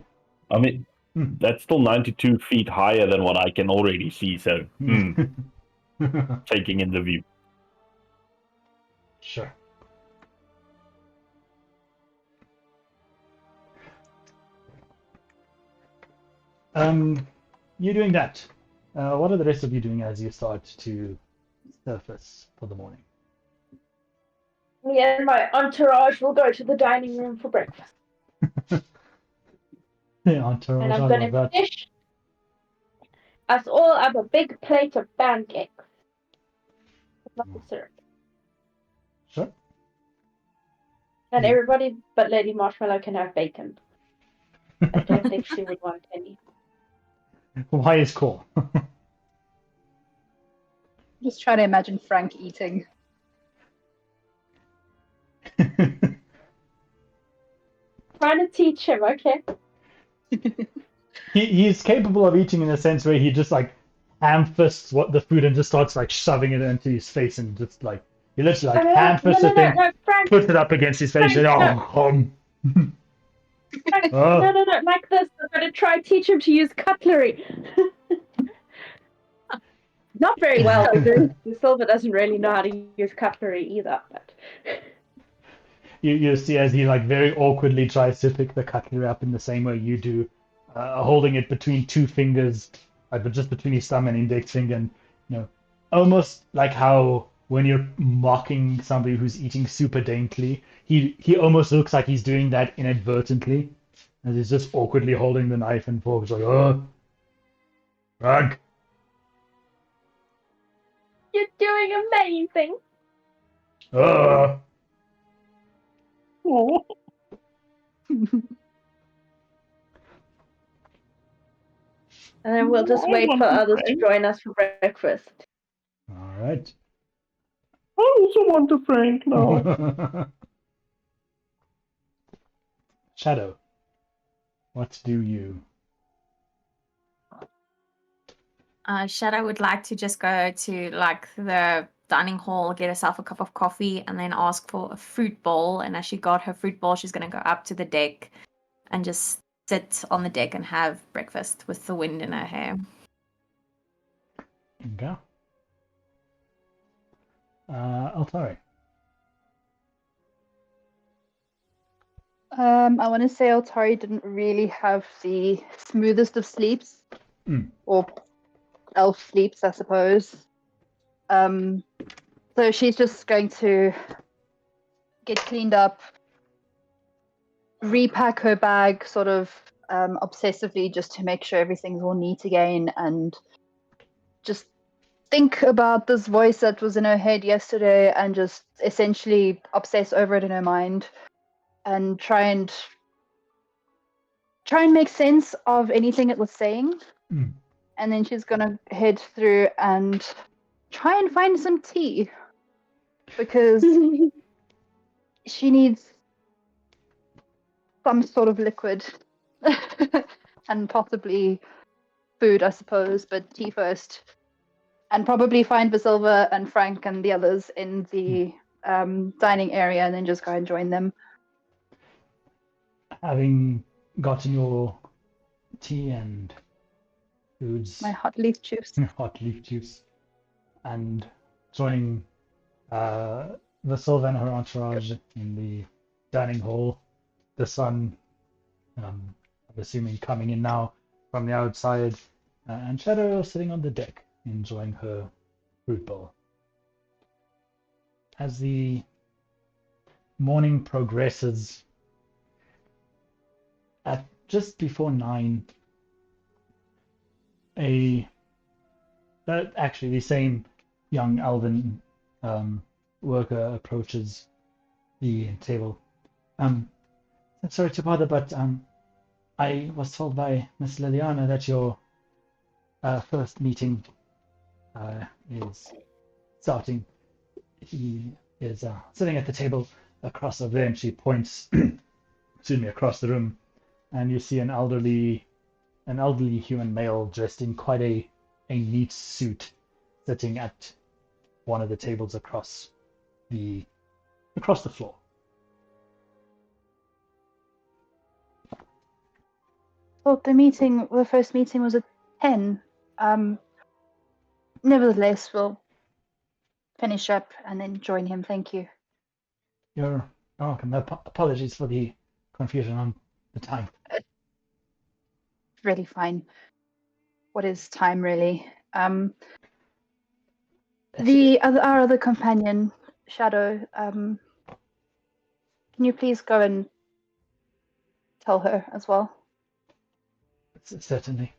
I mean, that's still 92 feet higher than what I can already see, so taking in the view. Sure. You doing that. What are the rest of you doing as you start to surface for the morning? Me and my entourage will go to the dining room for breakfast. The entourage, And I I'm love going to that. dish us all up a big plate of pancakes. With lots of syrup. Sure. And everybody but Lady Marshmallow can have bacon. I don't think she would want any. Why is cool? Just trying to imagine Frank eating. Trying to teach him, okay? He's capable of eating in a sense where he just like ham fists the food and just starts like shoving it into his face and just like he literally like ham fists the thing, Frank, puts it up against his face and Frank, Oh. no, like this. I'm going to try teach him to use cutlery. Not very well, because Visilva doesn't really know how to use cutlery either. But You see as he like very awkwardly tries to pick the cutlery up in the same way you do, holding it between two fingers, but just between his thumb and index finger, and almost like how when you're mocking somebody who's eating super daintily, he almost looks like he's doing that inadvertently, as he's just awkwardly holding the knife and fork. It's like, oh, Frank. you're doing amazing. Oh. And then we'll just wait for others to join us for breakfast. All right. I also want a Frank now. Shadow, what do you? Shadow would like to just go to like the dining hall, get herself a cup of coffee, and then ask for a fruit bowl. And as she got her fruit bowl, she's going to go up to the deck and just sit on the deck and have breakfast with the wind in her hair. Okay. Altari. I want to say Altari didn't really have the smoothest of sleeps, or elf sleeps, I suppose. So she's just going to get cleaned up, repack her bag sort of obsessively just to make sure everything's all neat again, and just think about this voice that was in her head yesterday and just essentially obsess over it in her mind and try and make sense of anything it was saying. And then she's gonna head through and try and find some tea because she needs some sort of liquid and possibly food, I suppose, but tea first. And probably find Visilva and Frank and the others in the dining area and then just go and join them. Having gotten your tea and foods, My hot leaf juice. hot leaf juice, and joining Visilva and her entourage in the dining hall, the sun, I'm assuming, coming in now from the outside, and Shadow sitting on the deck enjoying her fruit bowl. As the morning progresses, at just before 9, actually the same young elven worker approaches the table. Sorry to bother, but I was told by Miss Liliana that your first meeting is starting. He is sitting at the table across over there, and she points, excuse me, across the room, and you see an elderly human male dressed in quite a neat suit, sitting at one of the tables across the floor. Well, the first meeting was at 10. Nevertheless, we'll finish up and then join him. Thank you. You're welcome. Apologies for the confusion on the time. Really fine. What is time, really? Our other companion, Shadow, can you please go and tell her as well? Certainly.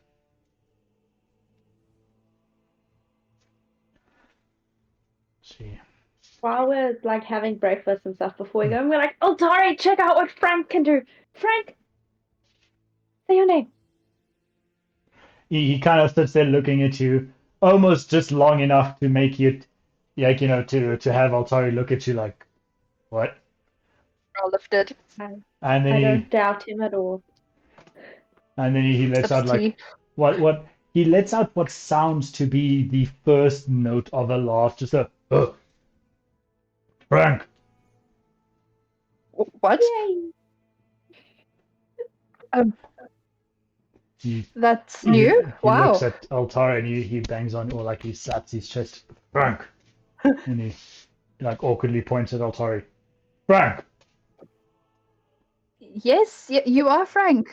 While we're like having breakfast and stuff before we go, we're like, Altari, check out what Frank can do. Frank, say your name. He kind of sits there looking at you, almost just long enough to make you, like, you know, to have Altari look at you like, what? All lifted. And I then don't doubt him at all. And then he lets out like what he lets out what sounds to be the first note of a laugh, just a Frank. What? That's new. He Wow. looks at Altari and he bangs on, or like he slaps his chest. Frank. And he like awkwardly points at Altari. Frank. Yes, you are Frank.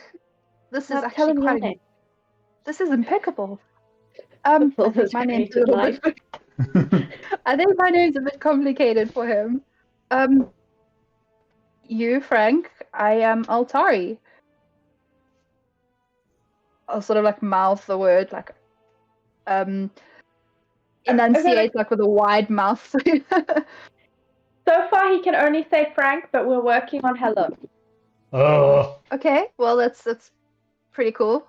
This is actually quite. This is impeccable. I think my name's a little bit. I think my name's a bit complicated for him. You, Frank. I am Altari. I'll sort of like mouth the word, like enunciate like with a wide mouth. So far, he can only say Frank, but we're working on hello. Oh. Okay, well that's pretty cool.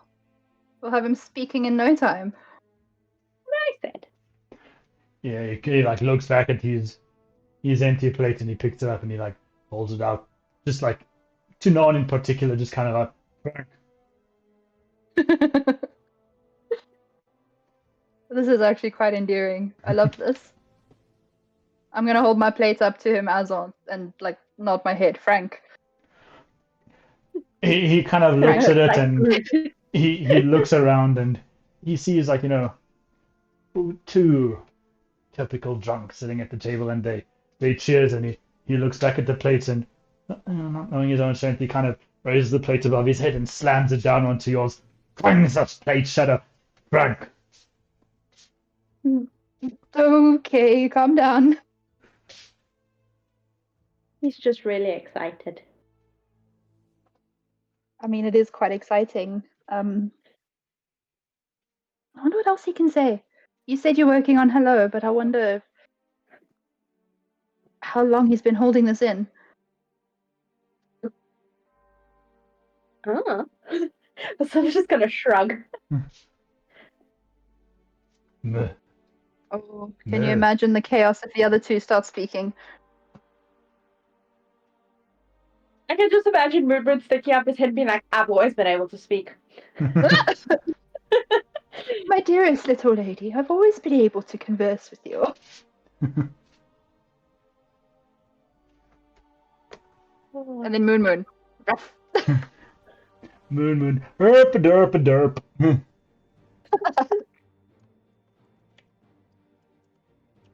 We'll have him speaking in no time. What I said. Yeah, he like looks back at his empty plate and he picks it up and he like holds it out, just like to no one in particular, just kind of like Frank. This is actually quite endearing. I love this. I'm gonna hold my plate up to him as on and like nod my head, Frank. He kind of looks at it and he looks around and he sees like, you know, two typical drunks sitting at the table and they cheers and he looks back at the plates and not knowing his own strength, he kind of raises the plate above his head and slams it down onto yours. Clangs that plate, Shadow. Frank. Okay, calm down. He's just really excited. I mean, it is quite exciting. I wonder what else he can say. You said you're working on hello, but I wonder how long he's been holding this in. Oh. So I'm just gonna shrug. Oh, can you imagine the chaos if the other two start speaking? I can just imagine Moonbird sticking up his head and being like, I've always been able to speak. My dearest little lady, I've always been able to converse with you. And then Moon. Moon. Derp.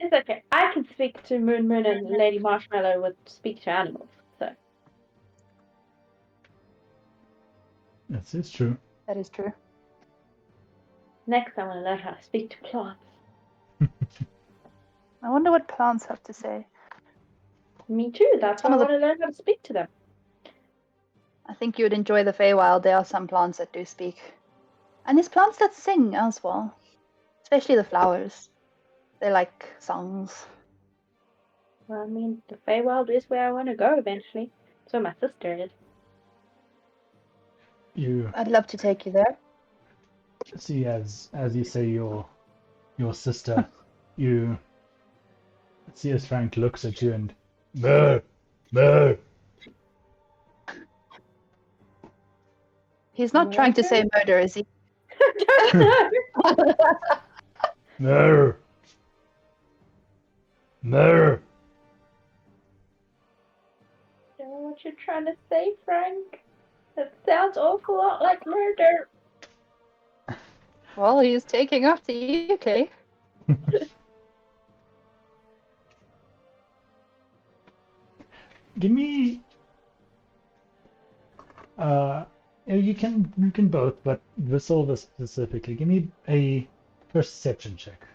It's okay. I can speak to Moon and Lady Marshmallow would speak to animals, so. That is true. That is true. Next, I want to learn how to speak to plants. I wonder what plants have to say. Me too. That's why I want to learn how to speak to them. I think you would enjoy the Feywild. There are some plants that do speak. And there's plants that sing as well. Especially the flowers. They like songs. Well, I mean, the Feywild is where I want to go eventually. That's where my sister is. You I'd love to take you there. see, as you say, your sister, you see as Frank looks at you and no, no. He's not trying to say murder, is he? No. No. I don't know what you're trying to say, Frank. That sounds awful lot like murder. Well, he's taking after you, okay? Give me you can both, but Visilva specifically. Give me a perception check.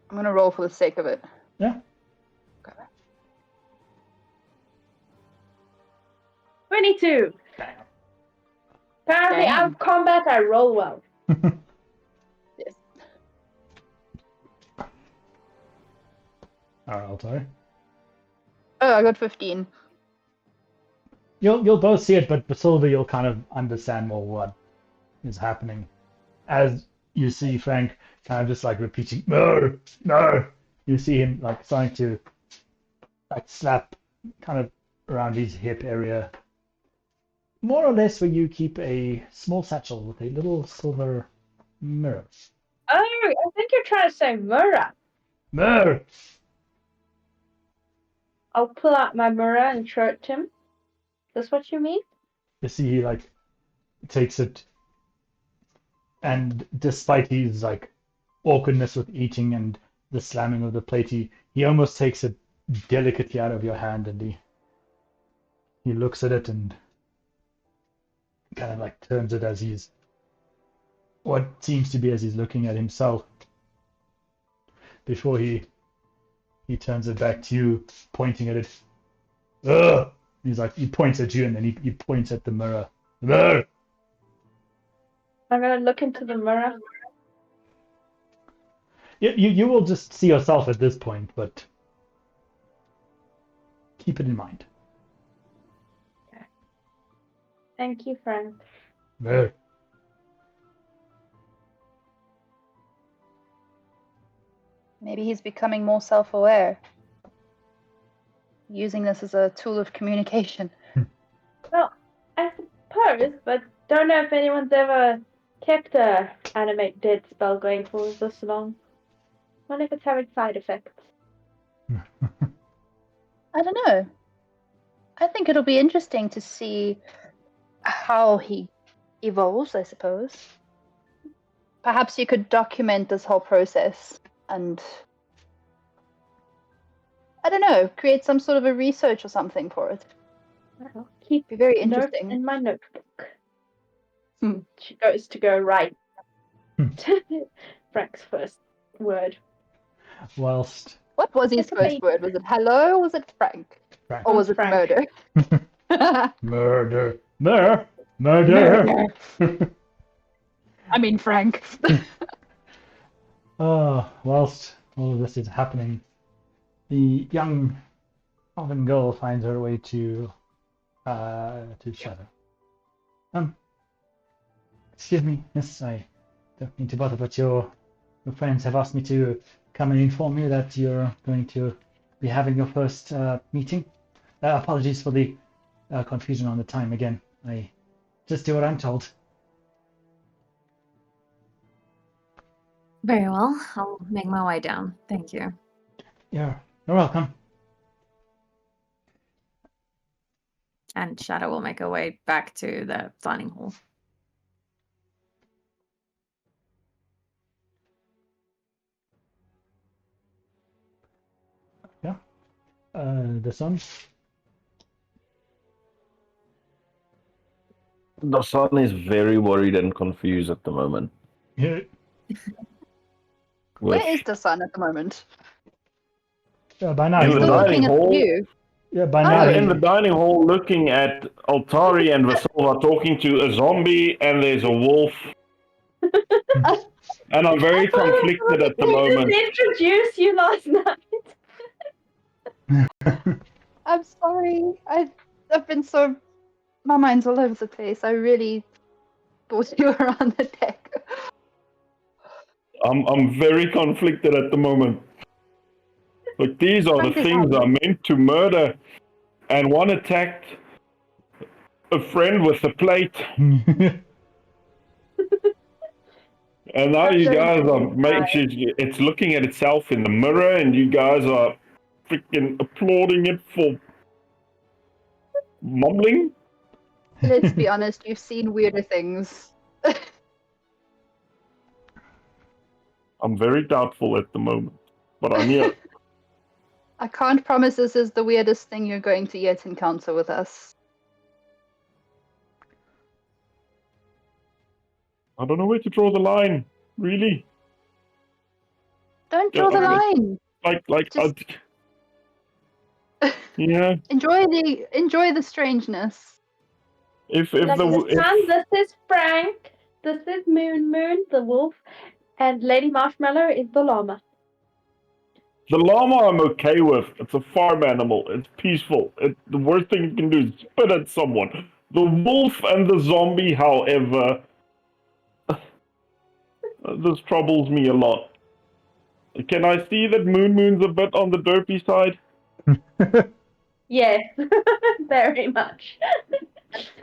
I'm gonna roll for the sake of it. Yeah. Okay. 22. Apparently, Damn. out of combat, I roll well. Yes. Alright, Altari. Oh, I got 15. You'll both see it, but Visilva, you'll kind of understand more what is happening. As you see Frank kind of just like repeating, no, no. You see him like starting to like slap kind of around his hip area. More or less where you keep a small satchel with a little silver mirror. Oh, I think you're trying to say mirror. Mirror! I'll pull out my mirror and show it to him. Is this what you mean? You see he like takes it, and despite his like awkwardness with eating and the slamming of the plate, he almost takes it delicately out of your hand, and he looks at it and kind of like turns it as he's what seems to be as he's looking at himself before he turns it back to you, pointing at it. Ugh! He's like, he points at you and then he points at the mirror. No! I'm gonna look into the mirror. You will just see yourself at this point, but keep it in mind. Okay. Thank you, Frank. No. Maybe he's becoming more self-aware. Using this as a tool of communication. Well, I suppose, but don't know if anyone's ever kept a animate dead spell going for this long. Wonder if it's having side effects. I don't know. I think it'll be interesting to see how he evolves, I suppose. Perhaps you could document this whole process and, I don't know, create some sort of a research or something for it. I'll keep Be very notes interesting. in my notebook. She goes to go write Frank's first word. Whilst What was his It's a first baby. word? Was it hello or was it Frank? Frank. Or was it Frank. murder? Murder. Murder. I mean Frank. Whilst all of this is happening, the young elven girl finds her way to Shadow. Excuse me, miss, I don't mean to bother, but your friends have asked me to come and inform you that you're going to be having your first meeting. Apologies for the confusion on the time again. I just do what I'm told. Very well. I'll make my way down. Thank you. You're welcome. And Shadow will make her way back to the dining hall. Yeah. Dasan. Dasan is very worried and confused at the moment. Yeah. Where is Dasan at the moment? By now In he's the Still looking dining at hall. you. Yeah, by now Oh. In the dining hall, looking at Altari and Visilva talking to a zombie, and there's a wolf. And I'm very conflicted at the We moment. just introduced you last night. I'm sorry. I've been so. My mind's all over the place. I really thought you were on the deck. I'm very conflicted at the moment. Like, these are the Frank is things happy. I'm meant to murder, and one attacked a friend with a plate, and now you Very guys are nice. it's looking at itself in the mirror, and you guys are freaking applauding it for mumbling. Let's be honest, you've seen weirder things. I'm very doubtful at the moment, but I'm here. I can't promise this is the weirdest thing you're going to yet encounter with us. I don't know where to draw the line, really. Don't draw the line. Just... yeah. Enjoy the strangeness. This is Frank. This is Moon the wolf, and Lady Marshmallow is the llama. The llama I'm okay with. It's a farm animal. It's peaceful. The worst thing you can do is spit at someone. The wolf and the zombie, however, this troubles me a lot. Can I see that Moon's a bit on the derpy side? Yes, very much.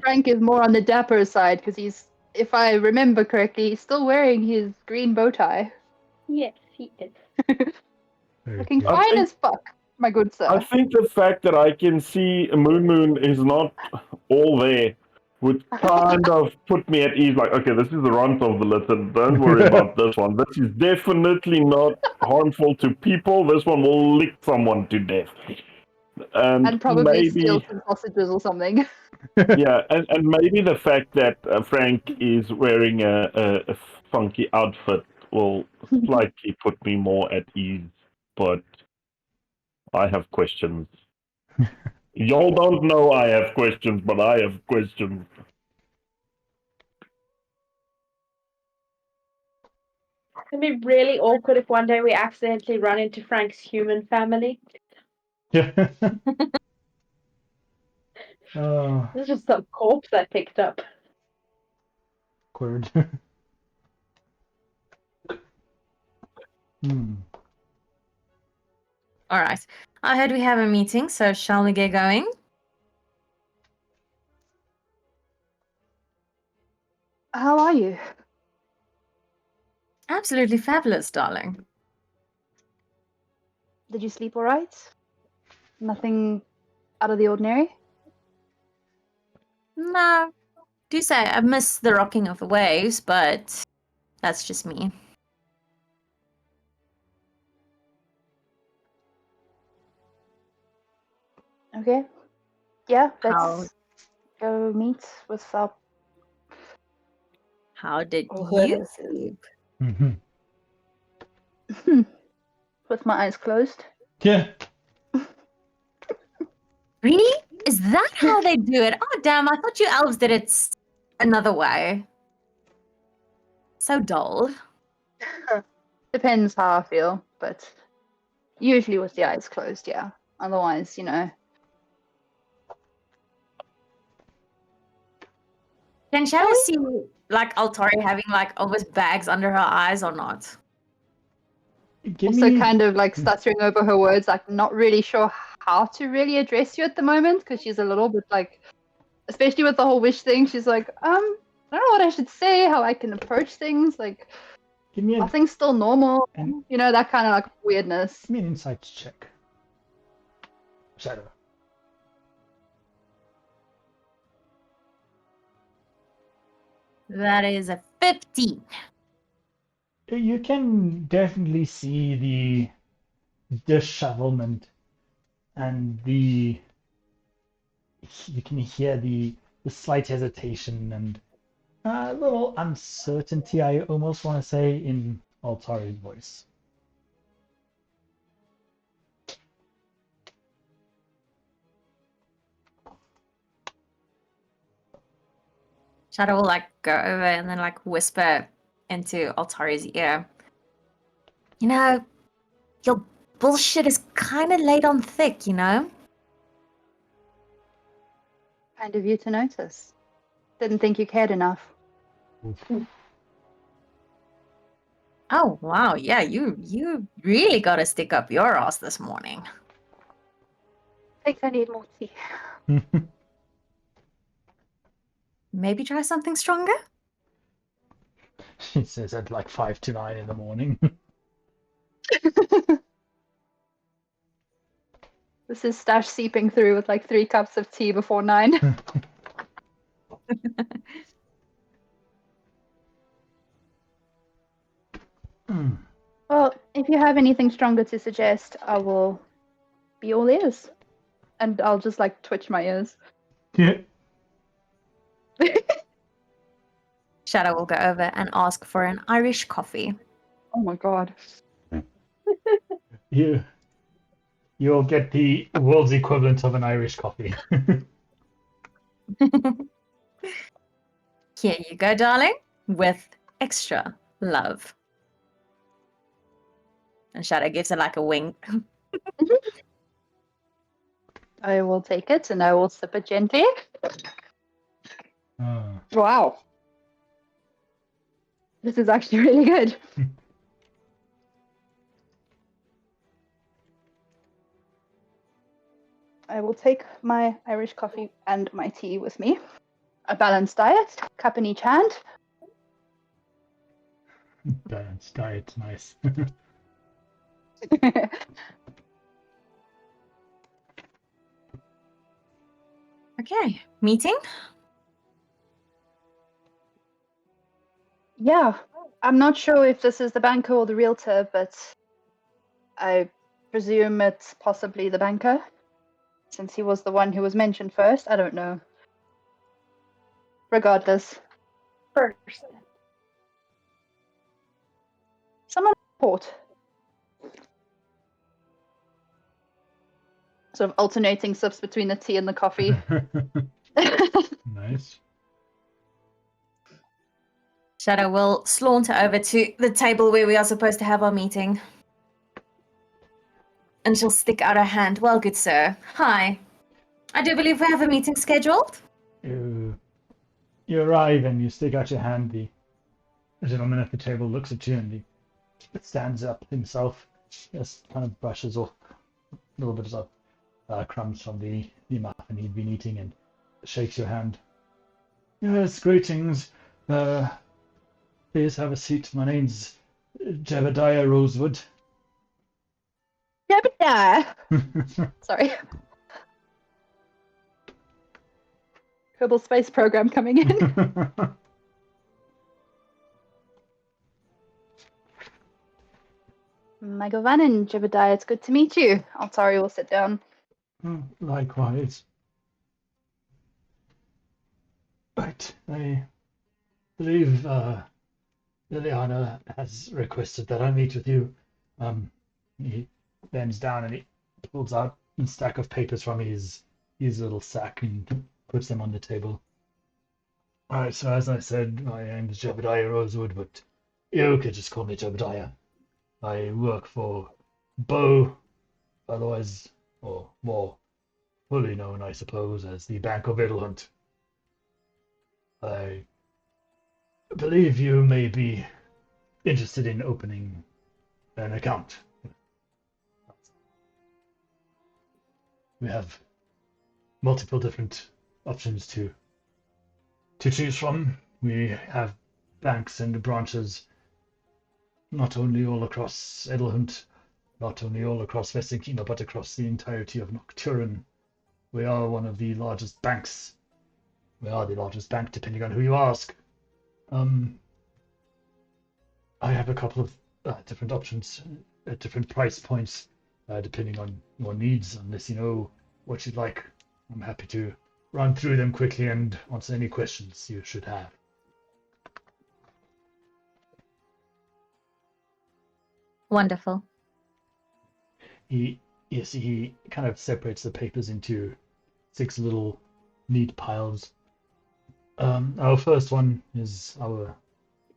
Frank is more on the dapper side because he's, if I remember correctly, he's still wearing his green bow tie. Yes, he is. Looking fine as fuck, my good sir. I think the fact that I can see Moon is not all there would kind of put me at ease. Like, okay, this is the runt of the litter. Don't worry about this one. This is definitely not harmful to people. This one will lick someone to death. And probably maybe steal some sausages or something. yeah, and maybe the fact that Frank is wearing a funky outfit will slightly put me more at ease, but I have questions. Y'all don't know I have questions, but I have questions. It'd be really awkward if one day we accidentally run into Frank's human family. Yeah. This is just some corpse I picked up. Awkward. All right. I heard we have a meeting, so shall we get going? How are you? Absolutely fabulous, darling. Did you sleep all right? Nothing out of the ordinary? No. Do say I miss the rocking of the waves, but that's just me. Okay. Yeah, How- let's go meet with our... How did Oh, you whoever- sleep? With my eyes closed. Yeah. Really? Is that how they do it? Oh, damn, I thought you elves did it another way. So dull. Depends how I feel, but usually with the eyes closed, yeah. Otherwise, you know. Can Shadow see, like, Altari having, like, almost bags under her eyes or not? Also kind of like stuttering over her words, like not really sure how to really address you at the moment because she's a little bit like, especially with the whole wish thing, she's like, I don't know what I should say, how I can approach things, like, are things still normal? You know, that kind of like weirdness. Give me an insight check. Shadow. That is a 15. You can definitely see the dishevelment and you can hear the slight hesitation and a little uncertainty, I almost want to say, in Altari's voice. Shadow will, like, go over and then, like, whisper into Altari's ear. You know, your bullshit is kind of laid on thick, you know? Kind of you to notice. Didn't think you cared enough. Oh, wow. Yeah, you really got to stick up your ass this morning. I think I need more tea. Maybe try something stronger? She says at like 5 to 9 in the morning. This is Stash seeping through with like 3 cups of tea before 9. Well, if you have anything stronger to suggest, I will be all ears. And I'll just like twitch my ears. Yeah. Shadow will go over and ask for an Irish coffee. Oh my god. You'll get the world's equivalent of an Irish coffee. Here you go, darling, with extra love. And Shadow gives her like a wink. I will take it and I will sip it gently. Oh. Wow. This is actually really good. I will take my Irish coffee and my tea with me. A balanced diet, cup in each hand. Balanced diet, nice. Okay, meeting? Yeah, I'm not sure if this is the banker or the realtor, but I presume it's possibly the banker, since he was the one who was mentioned first. I don't know. Regardless. First. Someone report. Sort of alternating sips between the tea and the coffee. Nice. Shadow will saunter over to the table where we are supposed to have our meeting. And she'll stick out her hand. Well, good sir. Hi. I do believe we have a meeting scheduled. You arrive and you stick out your hand. The gentleman at the table looks at you and he stands up himself, just kind of brushes off a little bit of crumbs from the muffin he'd been eating and shakes your hand. Yes, greetings. Please have a seat. My name's Jebediah Rosewood. Jebediah! Sorry. Kerbal Space Program coming in. Magovanen, Jebediah, it's good to meet you. Altari will sit down. Likewise. Right, I believe Liliana has requested that I meet with you. He bends down and he pulls out a stack of papers from his little sack and puts them on the table. Alright, so as I said, my name is Jebediah Rosewood, but you could just call me Jebediah. I work for Bo, otherwise, or more fully known, I suppose, as the Bank of Elunéth. I believe you may be interested in opening an account. We have multiple different options to choose from. We have banks and branches not only all across Elunéth, not only all across Western Kingdom, but across the entirety of Nocturne. We are one of the largest banks. We are the largest bank, depending on who you ask. I have a couple of different options at different price points, depending on your needs. Unless you know what you'd like, I'm happy to run through them quickly and answer any questions you should have. Wonderful. He kind of separates the papers into 6 little neat piles. Our first one is our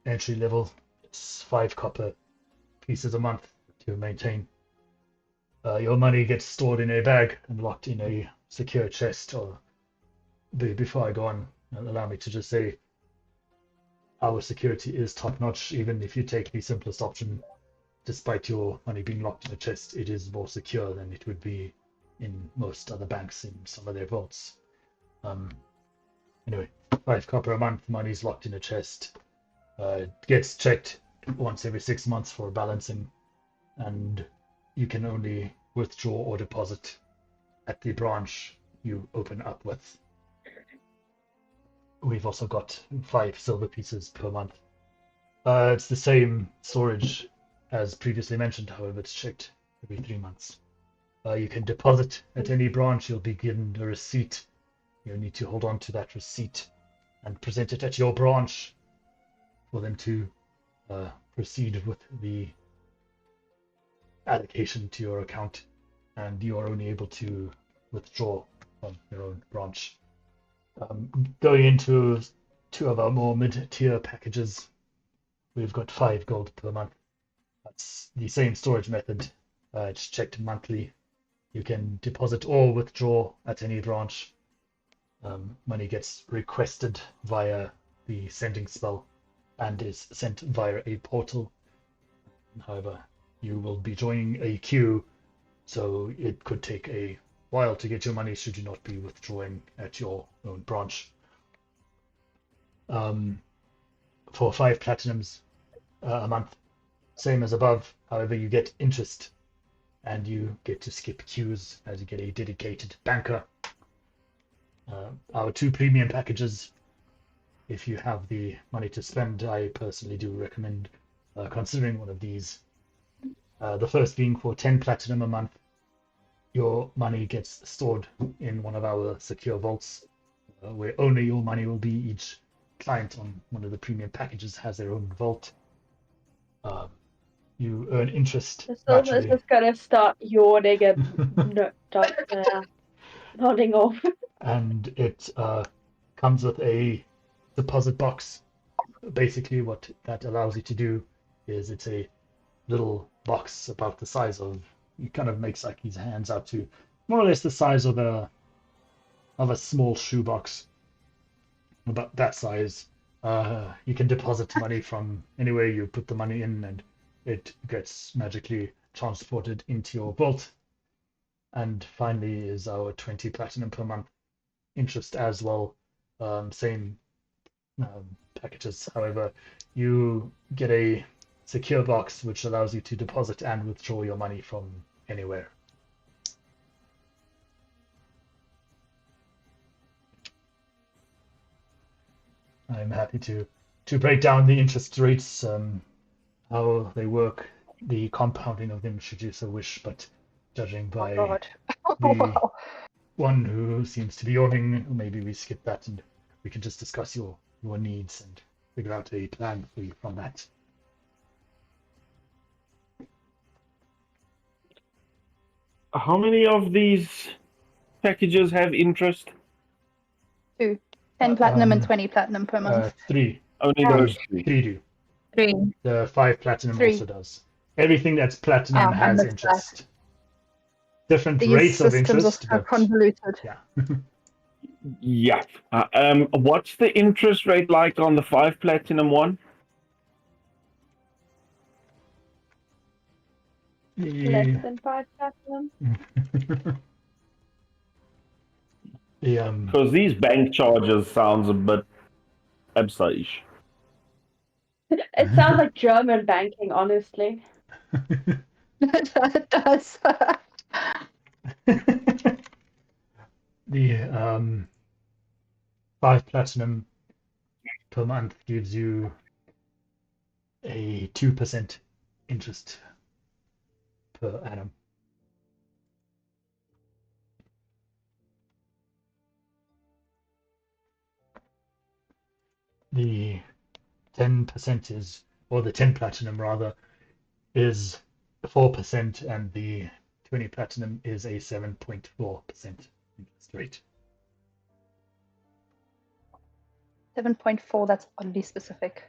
entry level It's 5 copper pieces a month to maintain. Your money gets stored in a bag and locked in a secure chest. Or before I go on, allow me to just say our security is top notch. Even if you take the simplest option, despite your money being locked in a chest, it is more secure than it would be in most other banks in some of their vaults. Anyway, 5 copper a month, money's locked in a chest. It gets checked once every 6 months for balancing, and you can only withdraw or deposit at the branch you open up with. We've also got 5 silver pieces per month. It's the same storage as previously mentioned, however, it's checked every 3 months. You can deposit at any branch. You'll be given a receipt. You'll need to hold on to that receipt and present it at your branch for them to proceed with the allocation to your account, and you are only able to withdraw from your own branch. Going into 2 of our more mid-tier packages, we've got 5 gold per month. That's the same storage method. It's checked monthly. You can deposit or withdraw at any branch. Money gets requested via the sending spell and is sent via a portal. However, you will be joining a queue, so it could take a while to get your money should you not be withdrawing at your own branch. For 5 platinums a month, same as above. However, you get interest and you get to skip queues as you get a dedicated banker. Our 2 premium packages, if you have the money to spend, I personally do recommend considering one of these. The first being for 10 platinum a month. Your money gets stored in one of our secure vaults, where only your money will be. Each client on one of the premium packages has their own vault. You earn interest. The silver's just gonna start yawning and nodding off. And it comes with a deposit box. Basically, what that allows you to do is it's a little box about the size of, he kind of makes like his hands out to more or less the size of a small shoebox, about that size. You can deposit money from anywhere you put the money in, and it gets magically transported into your vault. And finally is our 20 platinum per month interest as well. Same packages. However, you get a secure box which allows you to deposit and withdraw your money from anywhere. I'm happy to break down the interest rates, how they work, the compounding of them should you so wish, but judging by the one who seems to be yawning, maybe we skip that and we can just discuss your needs and figure out a plan for you from that. How many of these packages have interest? 2. 10 platinum and 20 platinum per month. 3. Only those 3. 3 do. 3. The 5 platinum 3. also does. Everything that's platinum has interest. That. Different These rates of systems interest. are convoluted. Yeah. Yeah. What's the interest rate like on the 5 platinum one? Less than 5 platinum. Because these bank charges sounds a bit absurd. It sounds like German banking, honestly. It does. The 5 platinum per month gives you a 2% interest per annum. The 10% is, or the 10 platinum rather, is 4%, and the 20 platinum is a 7.4% interest rate. 7.4, that's oddly specific.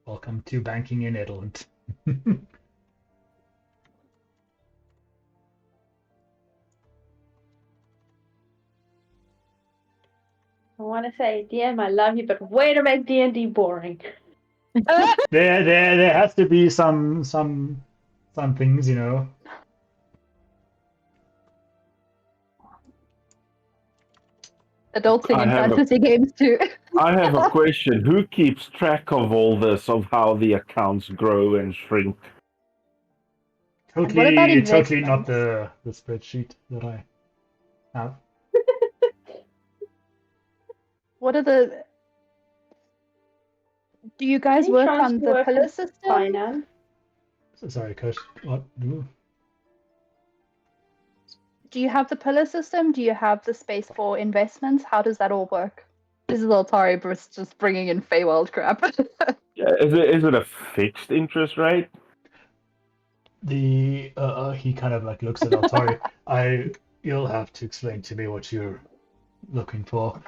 Welcome to banking in Ireland. I want to say, DM, I love you, but way to make D&D boring. There has to be some things, you know. Adulting in fantasy games too. I have a question. Who keeps track of all this, of how the accounts grow and shrink? what about Totally not investments? the spreadsheet that I have. What are the... Do you guys Any work chance on to the work pillar in system? finance? Sorry, Kush. What? Do you have the pillar system? Do you have the space for investments? How does that all work? This is Altari just bringing in Feywild crap. Is it a fixed interest rate? He kind of like looks at Altari. You'll have to explain to me what you're looking for.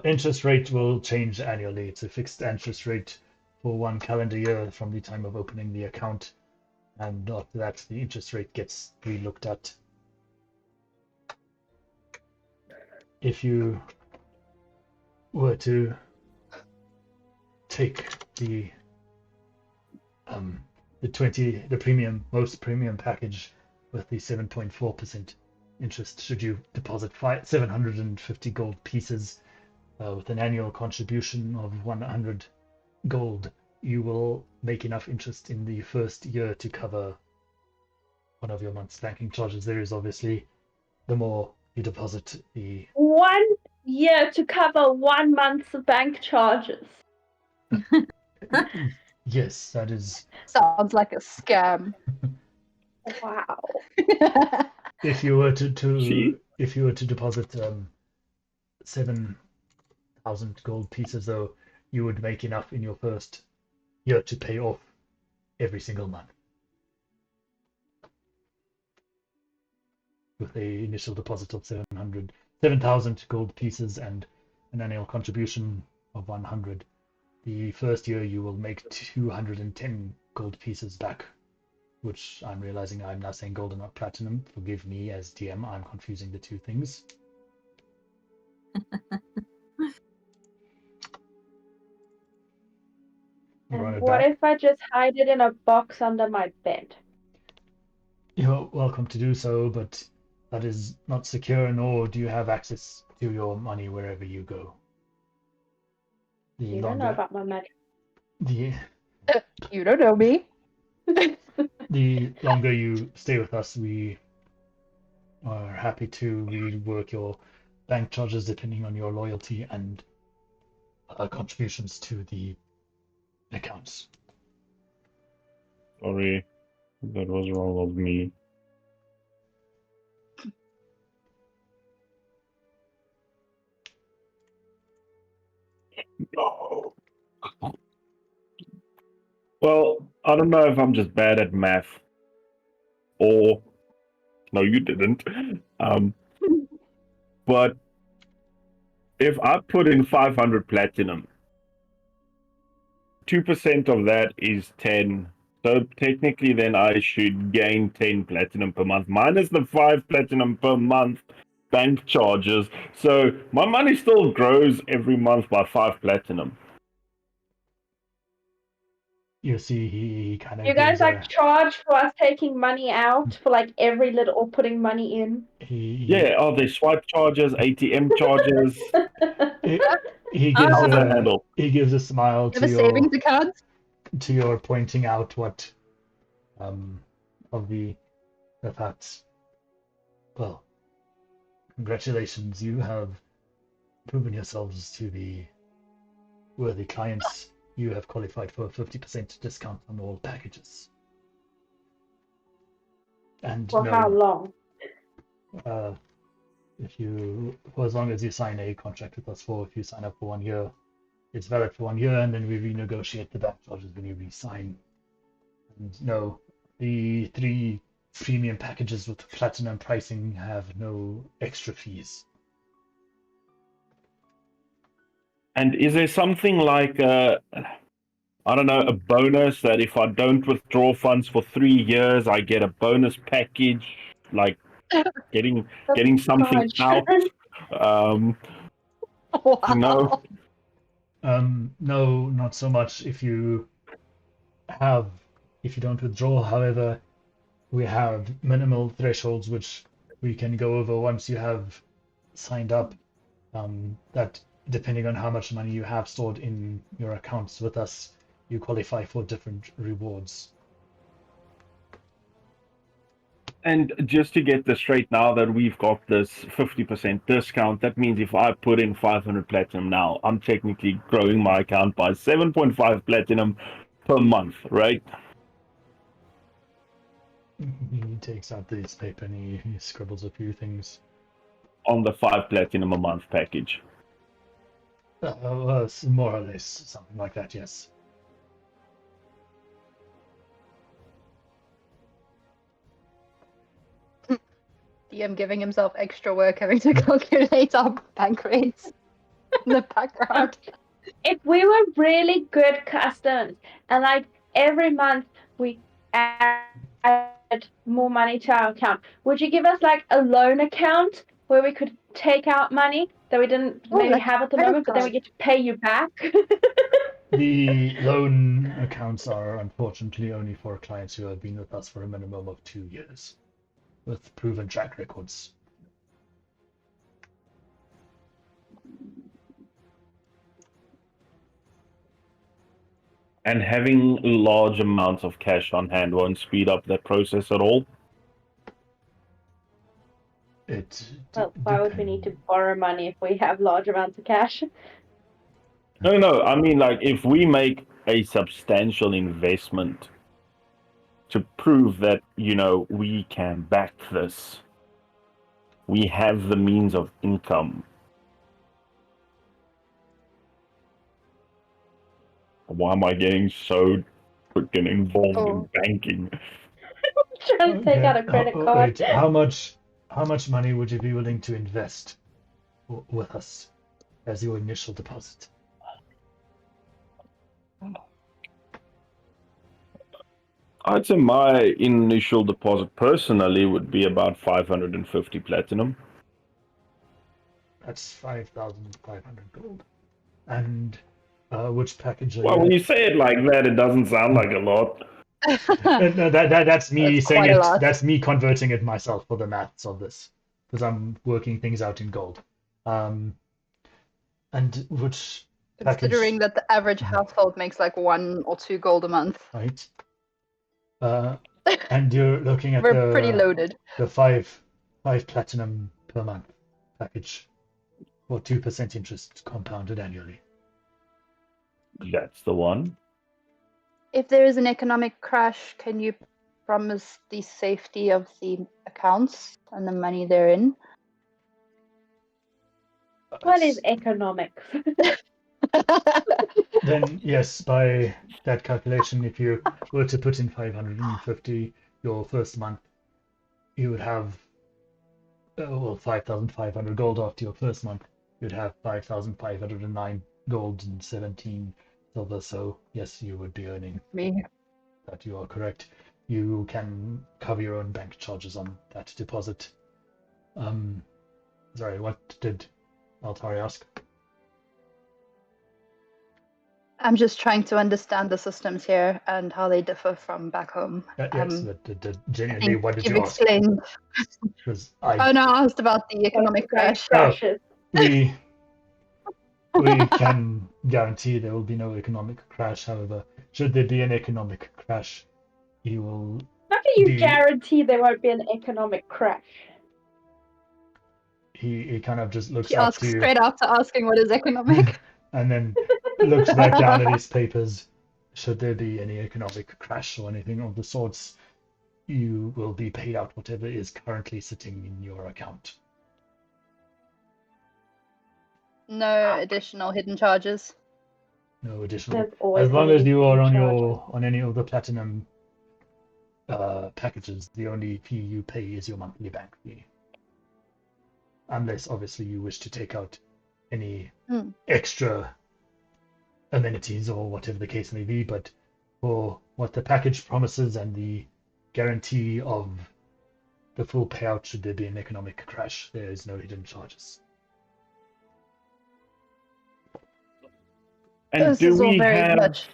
Interest rate will change annually. It's a fixed interest rate for 1 calendar year from the time of opening the account, and after that, the interest rate gets re-looked at. If you were to take the most premium package with the 7.4% interest, should you deposit 750 gold pieces with an annual contribution of 100 gold, you will make enough interest in the first year to cover one of your month's banking charges. There is obviously, the more you deposit, the 1 year to cover 1 month's bank charges. yes, that is. Sounds like a scam. Wow. If you were to deposit 7,000 gold pieces, though, you would make enough in your first year to pay off every single month, with a initial deposit of 7,000 gold pieces and an annual contribution of 100. The first year you will make 210 gold pieces back, which I'm realizing I'm now saying gold and not platinum. Forgive me as DM, I'm confusing the two things. And what if I just hide it in a box under my bed? You're welcome to do so, but that is not secure, nor do you have access to your money wherever you go. You don't know about my magic. You don't know me. The longer you stay with us, we are happy to rework your bank charges depending on your loyalty and contributions to the accounts. Sorry, that was wrong of me. No. Well, I don't know if I'm just bad at math, or no, you didn't. But if I put in 500 platinum, 2% of that is 10. So technically, then I should gain 10 platinum per month, minus the 5 platinum per month bank charges. So my money still grows every month by 5 platinum. You see, he kind of. You guys charge for us taking money out for like every little, or putting money in? Yeah, they swipe charges, ATM charges. He gives a smile to your savings account. To your pointing out what of the facts. Well, congratulations, you have proven yourselves to be worthy clients. You have qualified for a 50% discount on all packages. And for how long? For as long as you sign a contract with us if you sign up for 1 year, it's valid for 1 year, and then we renegotiate the bank charges when you re-sign. And no, the 3 premium packages with platinum pricing have no extra fees. And is there something like I don't know, a bonus that if I don't withdraw funds for 3 years, I get a bonus package, like getting something Gosh. out. Um, you know, No, not so much. If you don't withdraw, however, we have minimal thresholds which we can go over once you have signed up. That depending on how much money you have stored in your accounts with us, you qualify for different rewards. and just to get this straight, now that we've got this 50% discount, that means if I put in 500 platinum now, I'm technically growing my account by 7.5 platinum per month, right? He takes out this paper and he scribbles a few things. On the 5 platinum a month package. More or less, something like that, yes. DM giving himself extra work, having to calculate our bank rates in the background. If we were really good customers and like every month we add more money to our account, would you give us like a loan account where we could take out money that we didn't maybe like have at the credit moment, but then we card. get to pay you back? The loan accounts are unfortunately only for clients who have been with us for a minimum of 2 years, with proven track records. And having large amounts of cash on hand won't speed up that process at all. Well, why would we need to borrow money if we have large amounts of cash? No. I mean, like, if we make a substantial investment to prove that, we can back this, we have the means of income. Why am I getting so freaking involved in banking? Trying to take out a credit card. Wait, how much money would you be willing to invest with us as your initial deposit? I'd say my initial deposit personally would be about 550 platinum. That's 5,500 gold. And which package are Well, you when at? you say it like that, it doesn't sound like a lot. No, that's me That's saying quite a it. lot. That's me converting it myself for the maths of this, because I'm working things out in gold. And which Considering that the average household makes like 1 or 2 gold a month. Right. And you're looking at We're pretty loaded. The five platinum per month package for 2% interest compounded annually. That's the one. If there is an economic crash, can you promise the safety of the accounts and the money therein? What is economics? Then yes, by that calculation, if you were to put in 550 your first month, you would have 5,500 gold after your first month. You'd have 5,509 gold and 17 silver. So yes, you would be earning. Me. That you are correct. You can cover your own bank charges on that deposit. Sorry, what did Altari ask? I'm just trying to understand the systems here and how they differ from back home. Yes, but genuinely, what did you've you ask? explained. I no, I asked about the economic crash. We can guarantee there will be no economic crash. However, should there be an economic crash, you will. How can you guarantee there won't be an economic crash? He kind of just looks He up asks to you. straight after asking what is economic. And then looks back down at his papers. Should there be any economic crash or anything of the sorts, you will be paid out whatever is currently sitting in your account. No additional hidden charges. No additional. As long as you are on any of the platinum packages, the only fee you pay is your monthly bank fee. Unless obviously you wish to take out any extra amenities or whatever the case may be, but for what the package promises and the guarantee of the full payout should there be an economic crash, there is no hidden charges. And This do is all we very have much.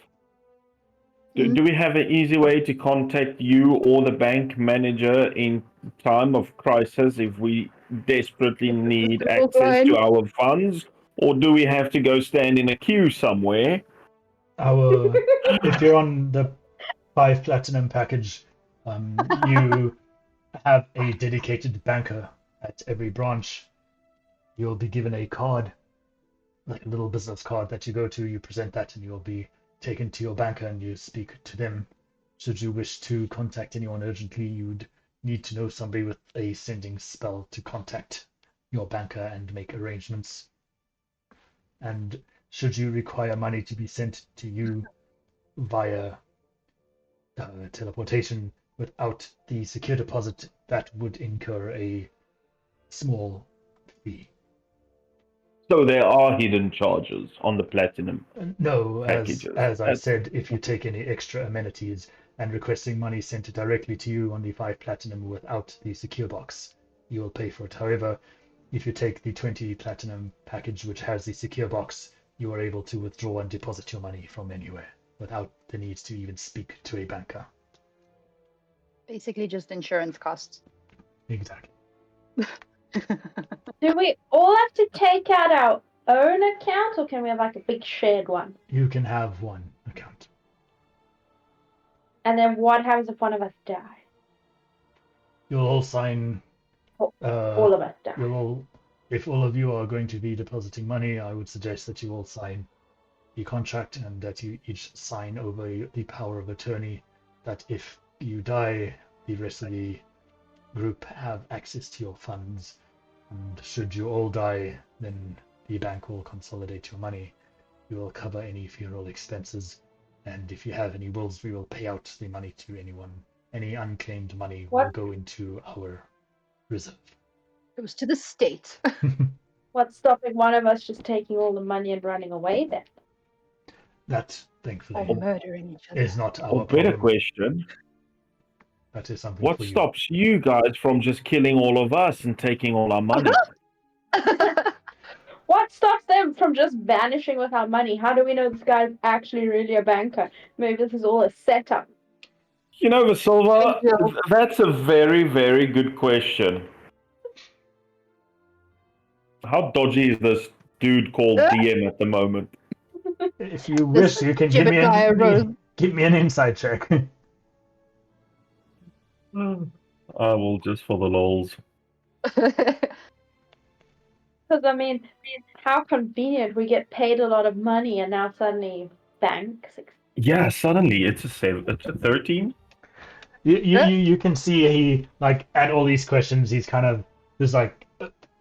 do we have an easy way to contact you or the bank manager in time of crisis if we desperately need All access to fine. our funds, or do we have to go stand in a queue somewhere? If you're on the 5 platinum package, you have a dedicated banker at every branch. You'll be given a card, like a little business card that you go to, you present that, and you'll be taken to your banker and you speak to them. Should you wish to contact anyone urgently, you'd need to know somebody with a sending spell to contact your banker and make arrangements. And should you require money to be sent to you via teleportation without the secure deposit, that would incur a small fee. So there are hidden charges on the platinum No, packages. as I said, if you take any extra amenities and requesting money sent directly to you on the 5 platinum without the secure box, you will pay for it. However, if you take the 20 platinum package, which has the secure box, you are able to withdraw and deposit your money from anywhere without the need to even speak to a banker. Basically just insurance costs. Exactly. Do we all have to take out our own account, or can we have like a big shared one? You can have one account. And then what happens if one of us die? You'll all sign. All of us die. If all of you are going to be depositing money, I would suggest that you all sign the contract and that you each sign over the power of attorney that if you die, the rest of the group have access to your funds. And should you all die, then the bank will consolidate your money. We will cover any funeral expenses. And if you have any wills, we will pay out the money to anyone. Any unclaimed money will go into our reserve. Goes to the state. What's stopping one of us just taking all the money and running away then? That, thankfully, Or murdering each other. is not our Or better problem. question, That is something what for you. stops you guys from just killing all of us and taking all our money? What stops them from just vanishing with our money? How do we know this guy's actually really a banker? Maybe this is all a setup. You know, Visilva, that's a very, very good question. How dodgy is this dude called DM at the moment? If you wish, you can give me an insight check. I will just for the lols. Because, I mean, how convenient. We get paid a lot of money and now suddenly banks. Yeah, suddenly it's a 13. You can see he, like, at all these questions, he's kind of just like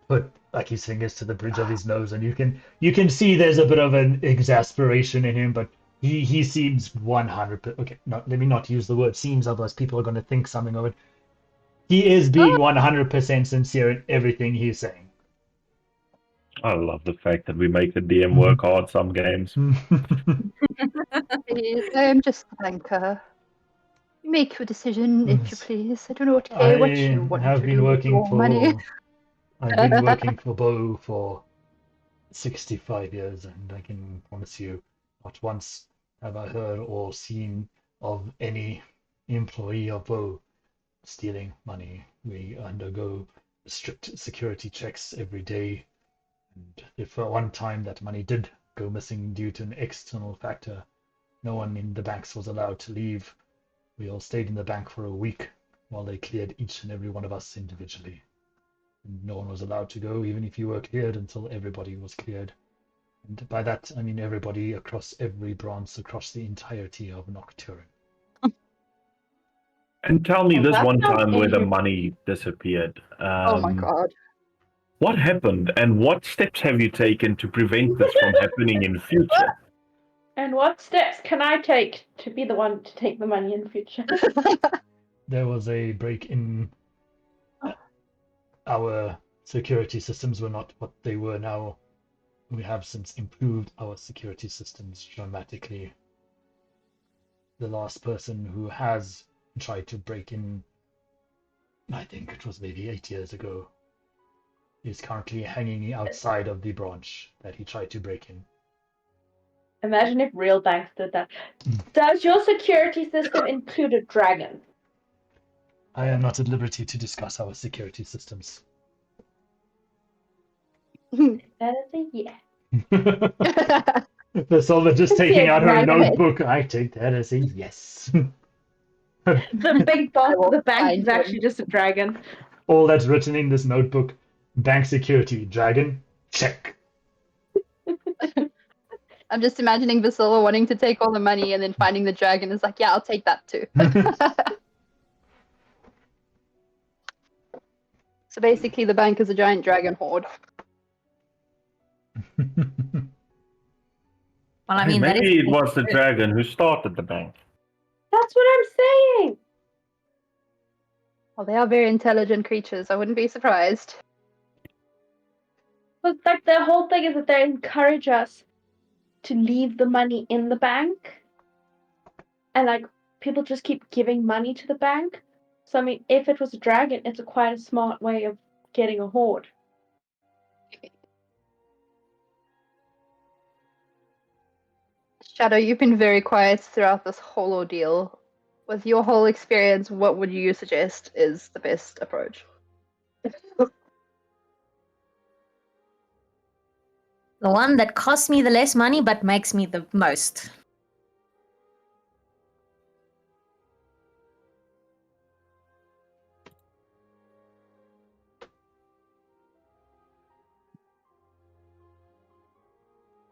put like his fingers to the bridge of his nose, and you can see there's a bit of an exasperation in him, but he seems 100%. Okay, let me not use the word seems, otherwise people are going to think something of it. He is being 100% sincere in everything he's saying. I love the fact that we make the DM work hard some games. I am just a banker. Make your decision, if you please. I do not care what you want to do with your money. I've been working for Bo for 65 years, and I can promise you, not once have I heard or seen of any employee of Bo stealing money. We undergo strict security checks every day, and if at one time that money did go missing due to an external factor, no one in the banks was allowed to leave. We all stayed in the bank for a week while they cleared each and every one of us individually. And no one was allowed to go, even if you were cleared, until everybody was cleared. And by that, I mean everybody across every branch, across the entirety of Nocturne. And tell me this one time where the interesting. money disappeared. Oh my god. What happened, and what steps have you taken to prevent this from happening in future? And what steps can I take to be the one to take the money in the future? There was a break in. Our security systems were not what they were now. We have since improved our security systems dramatically. The last person who has tried to break in, I think it was maybe 8 years ago, is currently hanging outside of the branch that he tried to break in. Imagine if real banks did that. Does your security system include a dragon? I am not at liberty to discuss our security systems. That is a yes. Visilva just taking Yeah, out her dragon. notebook. I take that as a yes. The big boss of the bank find is actually just a dragon. All that's written in this notebook: bank security, dragon, check. I'm just imagining Visilva wanting to take all the money and then finding the dragon is like, yeah, I'll take that too. So basically, the bank is a giant dragon horde. Well, I mean, that is Maybe it was the dragon who started the bank. That's what I'm saying. Well, they are very intelligent creatures. I wouldn't be surprised. But like the whole thing is that they encourage us to leave the money in the bank, and like people just keep giving money to the bank. So I mean, if it was a dragon, it's quite a smart way of getting a horde. Shadow, you've been very quiet throughout this whole ordeal. With your whole experience, what would you suggest is the best approach? the one that costs me the less money but makes me the most.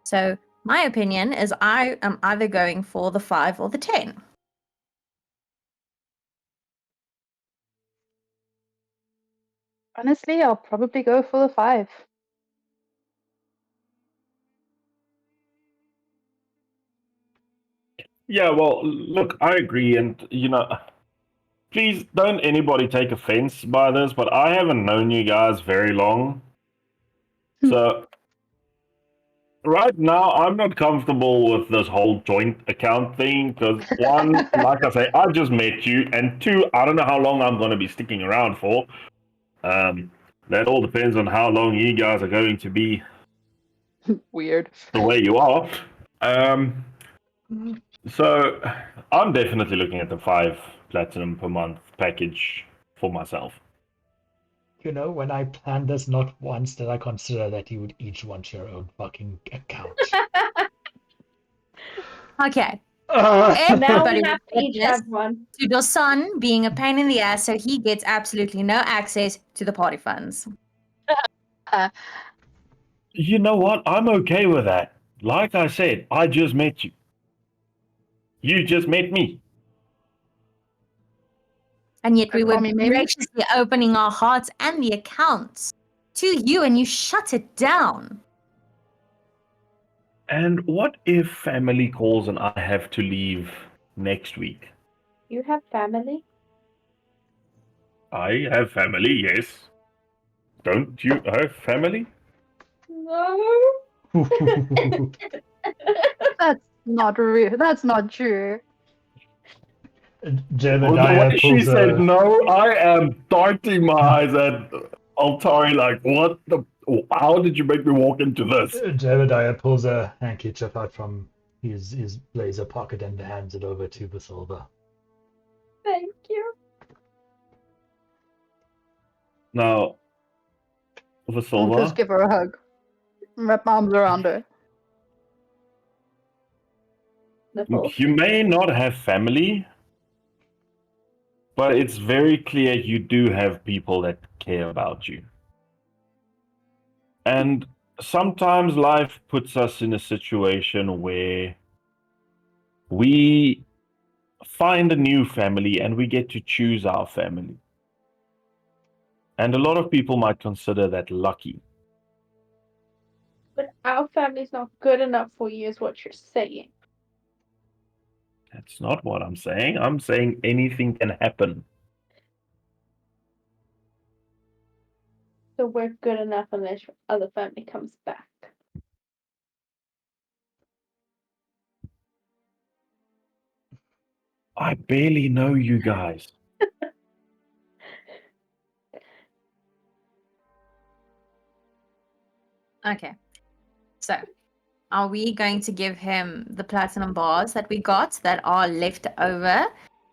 So my opinion is I am either going for the 5 or the 10. Honestly, I'll probably go for the 5. Yeah, well, look, I agree, and please don't anybody take offense by this, but I haven't known you guys very long. So right now I'm not comfortable with this whole joint account thing because one, like I say, I just met you, and two, I don't know how long I'm gonna be sticking around for. That all depends on how long you guys are going to be Weird. the way you are. So I'm definitely looking at the 5 platinum per month package for myself. You know, when I planned this, not once did I consider that you would each want your own fucking account. Okay. Now Everybody we have to each witness have one. to Dasan being a pain in the ass, so he gets absolutely no access to the party funds. You know what? I'm okay with that. Like I said, I just met you. You just met me. And yet we were Farmy, maybe? graciously opening our hearts and the accounts to you, and you shut it down. And what if family calls and I have to leave next week? You have family? I have family, yes. Don't you have family? No. That's not real. That's not true. Jebediah When she pulls said a no, I am darting my eyes at Altari like, what the? How did you make me walk into this? Jebediah pulls a handkerchief out from his blazer pocket and hands it over to Visilva. Thank you. Now, I'll just Visilva, give her a hug. Wrap my arms around her. look, you may not have family, but it's very clear you do have people that care about you. And sometimes life puts us in a situation where we find a new family and we get to choose our family. And a lot of people might consider that lucky. But our family's not good enough for you, is what you're saying. That's not what I'm saying. I'm saying anything can happen. So we're good enough unless your other family comes back. I barely know you guys. Okay. So, are we going to give him the platinum bars that we got that are left over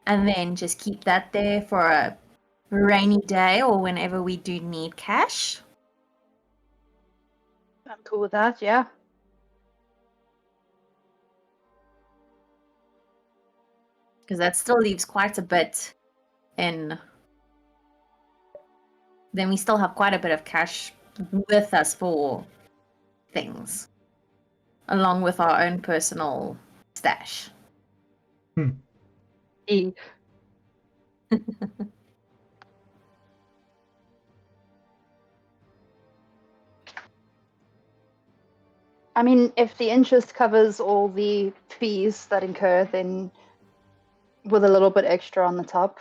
and then just keep that there for a rainy day or whenever we do need cash? I'm cool with that, yeah. Because that still leaves quite a bit in. Then we still have quite a bit of cash with us for things, along with our own personal stash. E. I mean, if the interest covers all the fees that incur, then with a little bit extra on the top,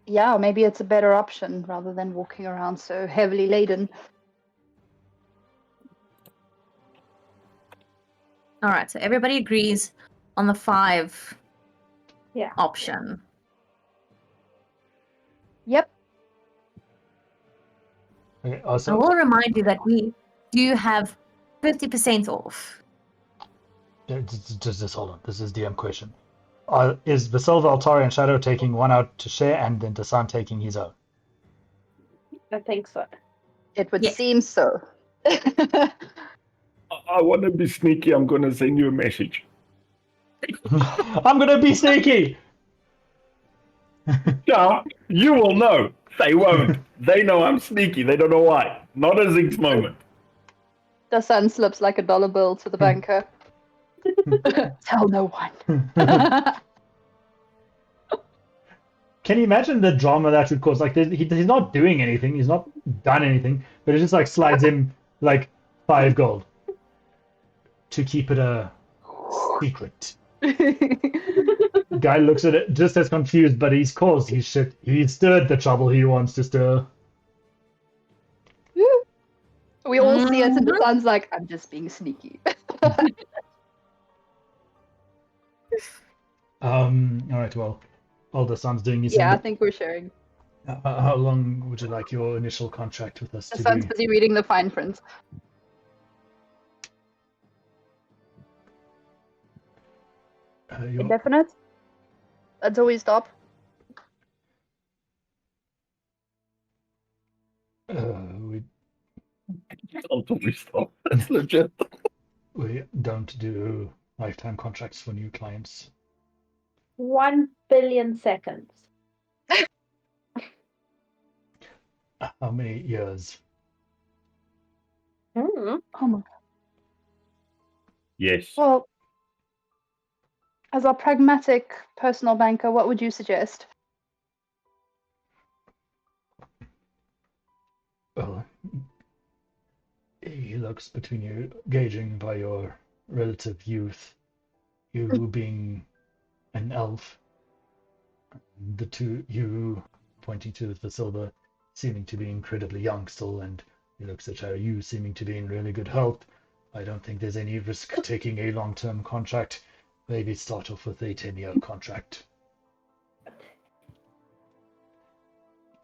yeah, maybe it's a better option rather than walking around so heavily laden. All right, so everybody agrees on the 5 Yeah. option. Yep. Okay, I also, will remind you that we do have 50% off. just hold on. This is DM question. Is Visilva, Altari, and Shadow taking one out to share, and then Dasan taking his own? I think so. It would Yes. seem so. I want to be sneaky. I'm going to send you a message. I'm gonna be sneaky. Yeah, you will know. They won't. They know I'm sneaky. They don't know why. Not a Zinx moment. The sun slips like a dollar bill to the banker. Tell no one. Can you imagine the drama that would cause? Like, he's not doing anything. He's not done anything, but it just like slides him like 5 gold to keep it a secret. Guy looks at it just as confused, but he's caused his shit. He's stirred the trouble he wants to stir. We all see it, and the sun's like, I'm just being sneaky. All right. Well, all the sun's doing his Yeah, I thing. think we're sharing. How long would you like your initial contract with us The to sun's be? busy reading the fine print. Indefinite? Until we stop? We Until we stop. That's legit. we don't do lifetime contracts for new clients. 1 billion seconds. How many years? Mm. Oh my. Yes. Well, as our pragmatic personal banker, what would you suggest? Well, he looks between you, gauging by your relative youth, you being an elf, the two, you pointing to the silver, seeming to be incredibly young still, and he looks at you seeming to be in really good health. I don't think there's any risk taking a long-term contract. Maybe start off with a 10-year contract.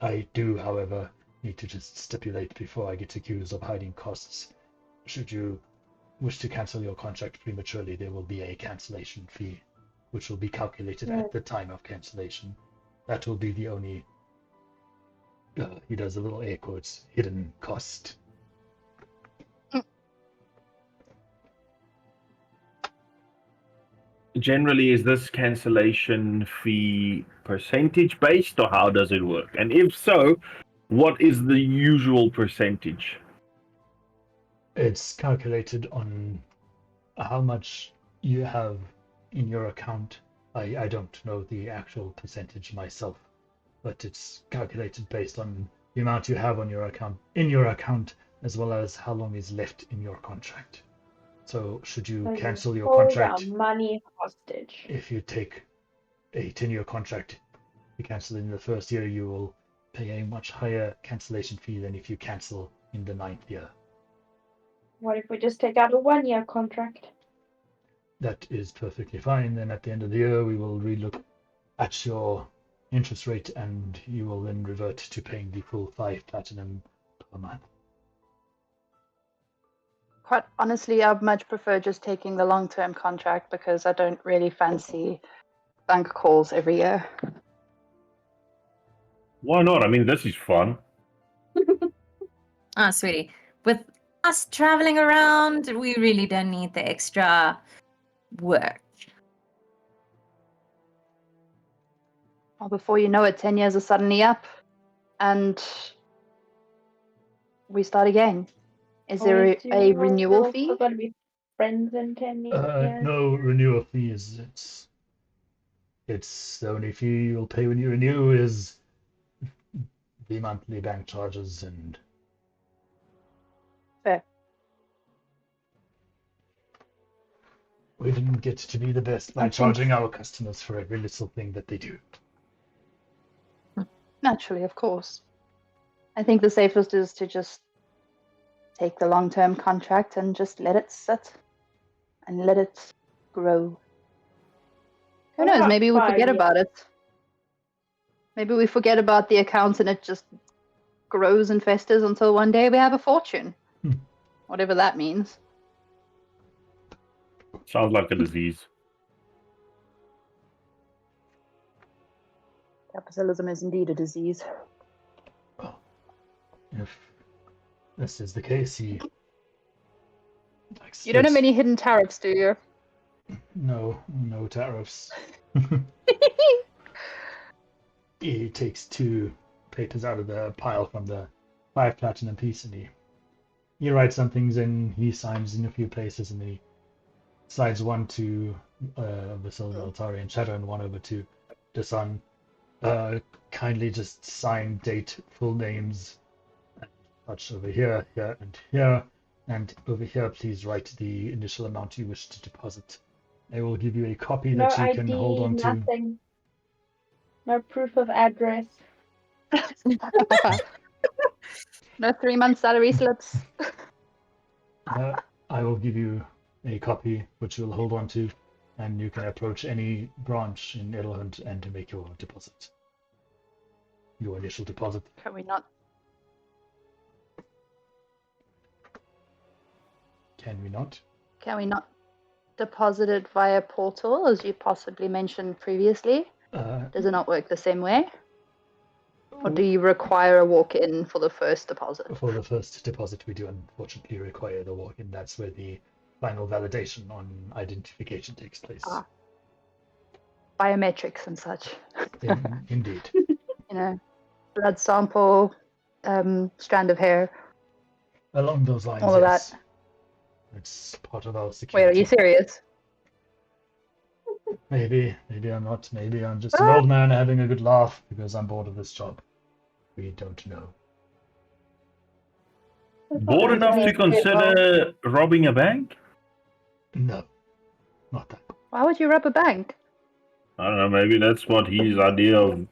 I do, however, need to just stipulate before I get accused of hiding costs. Should you wish to cancel your contract prematurely, there will be a cancellation fee, which will be calculated at the time of cancellation. That will be the only, he does a little air quotes, hidden cost. Generally, is this cancellation fee percentage based, or how does it work? And if so, what is the usual percentage? It's calculated on how much you have in your account. I don't know the actual percentage myself, but it's calculated based on the amount you have on your account, as well as how long is left in your contract. So should you cancel your contract, Hold our money hostage. if you take a 10-year contract, you cancel in the first year, you will pay a much higher cancellation fee than if you cancel in the 9th year. What if we just take out a 1-year contract? That is perfectly fine. Then at the end of the year, we will relook at your interest rate, and you will then revert to paying the full 5 platinum per month. Quite honestly, I'd much prefer just taking the long-term contract because I don't really fancy bank calls every year. Why not? I mean, this is fun. Oh, sweetie. With us traveling around, we really don't need the extra work. Well, before you know it, 10 years are suddenly up, and we start again. Is there a renewal fee? We're going to be friends in 10 years. No renewal fees. It's the only fee you'll pay when you renew is the monthly bank charges and. Fair. We didn't get to be the best by charging our customers for every little thing that they do. Naturally, of course. I think the safest is to just take the long-term contract and just let it sit and let it grow. Who What knows? about Maybe we 5 forget years? about it. Maybe we forget about the account and it just grows and festers until one day we have a fortune. Whatever that means. Sounds like a disease. Capitalism is indeed a disease. Well, if this is the case, he. You don't have any hidden tariffs, do you? No tariffs. He takes 2 papers out of the pile from the 5 platinum piece, and he writes some things in. He signs in a few places, and he slides one to Visilva, Altari, and Shadow, and one over to Dasan. Kindly just sign, date, full names, and such over here, here, and here. And over here, please write the initial amount you wish to deposit. I will give you a copy No that you ID, can hold on to. nothing. No proof of address. No 3-month salary slips. I will give you a copy which you'll hold on to, and you can approach any branch in Elunéth and to make your deposit. Your initial deposit. Can we not? Can we not? Can we not deposit it via portal, as you possibly mentioned previously? Does it not work the same way? Or do you require a walk-in for the first deposit? For the first deposit, we do unfortunately require the walk-in. That's where the final validation on identification takes place. Biometrics and such. Indeed. Blood sample, strand of hair. Along those lines, all of yes. that. It's part of our security. Wait, are you serious? Maybe I'm not. Maybe I'm just an old man having a good laugh because I'm bored of this job. We don't know. Bored enough to consider robbing a bank? No, not that. Why would you rob a bank? I don't know, maybe that's what his idea of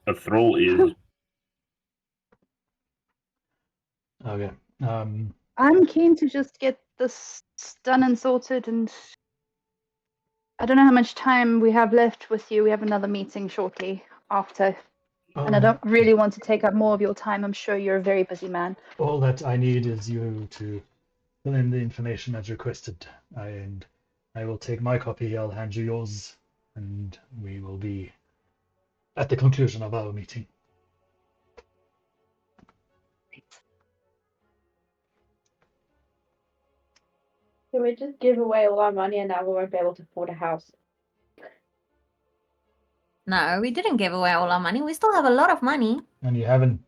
a thrall is. Okay. I'm keen to just get this done and sorted, and I don't know how much time we have left with you. We have another meeting shortly after, and I don't really want to take up more of your time. I'm sure you're a very busy man. All that I need is you to fill in the information as requested, and I will take my copy. I'll hand you yours, and we will be at the conclusion of our meeting. So we just give away all our money and now we won't be able to afford a house. No, we didn't give away all our money. We still have a lot of money. And you haven't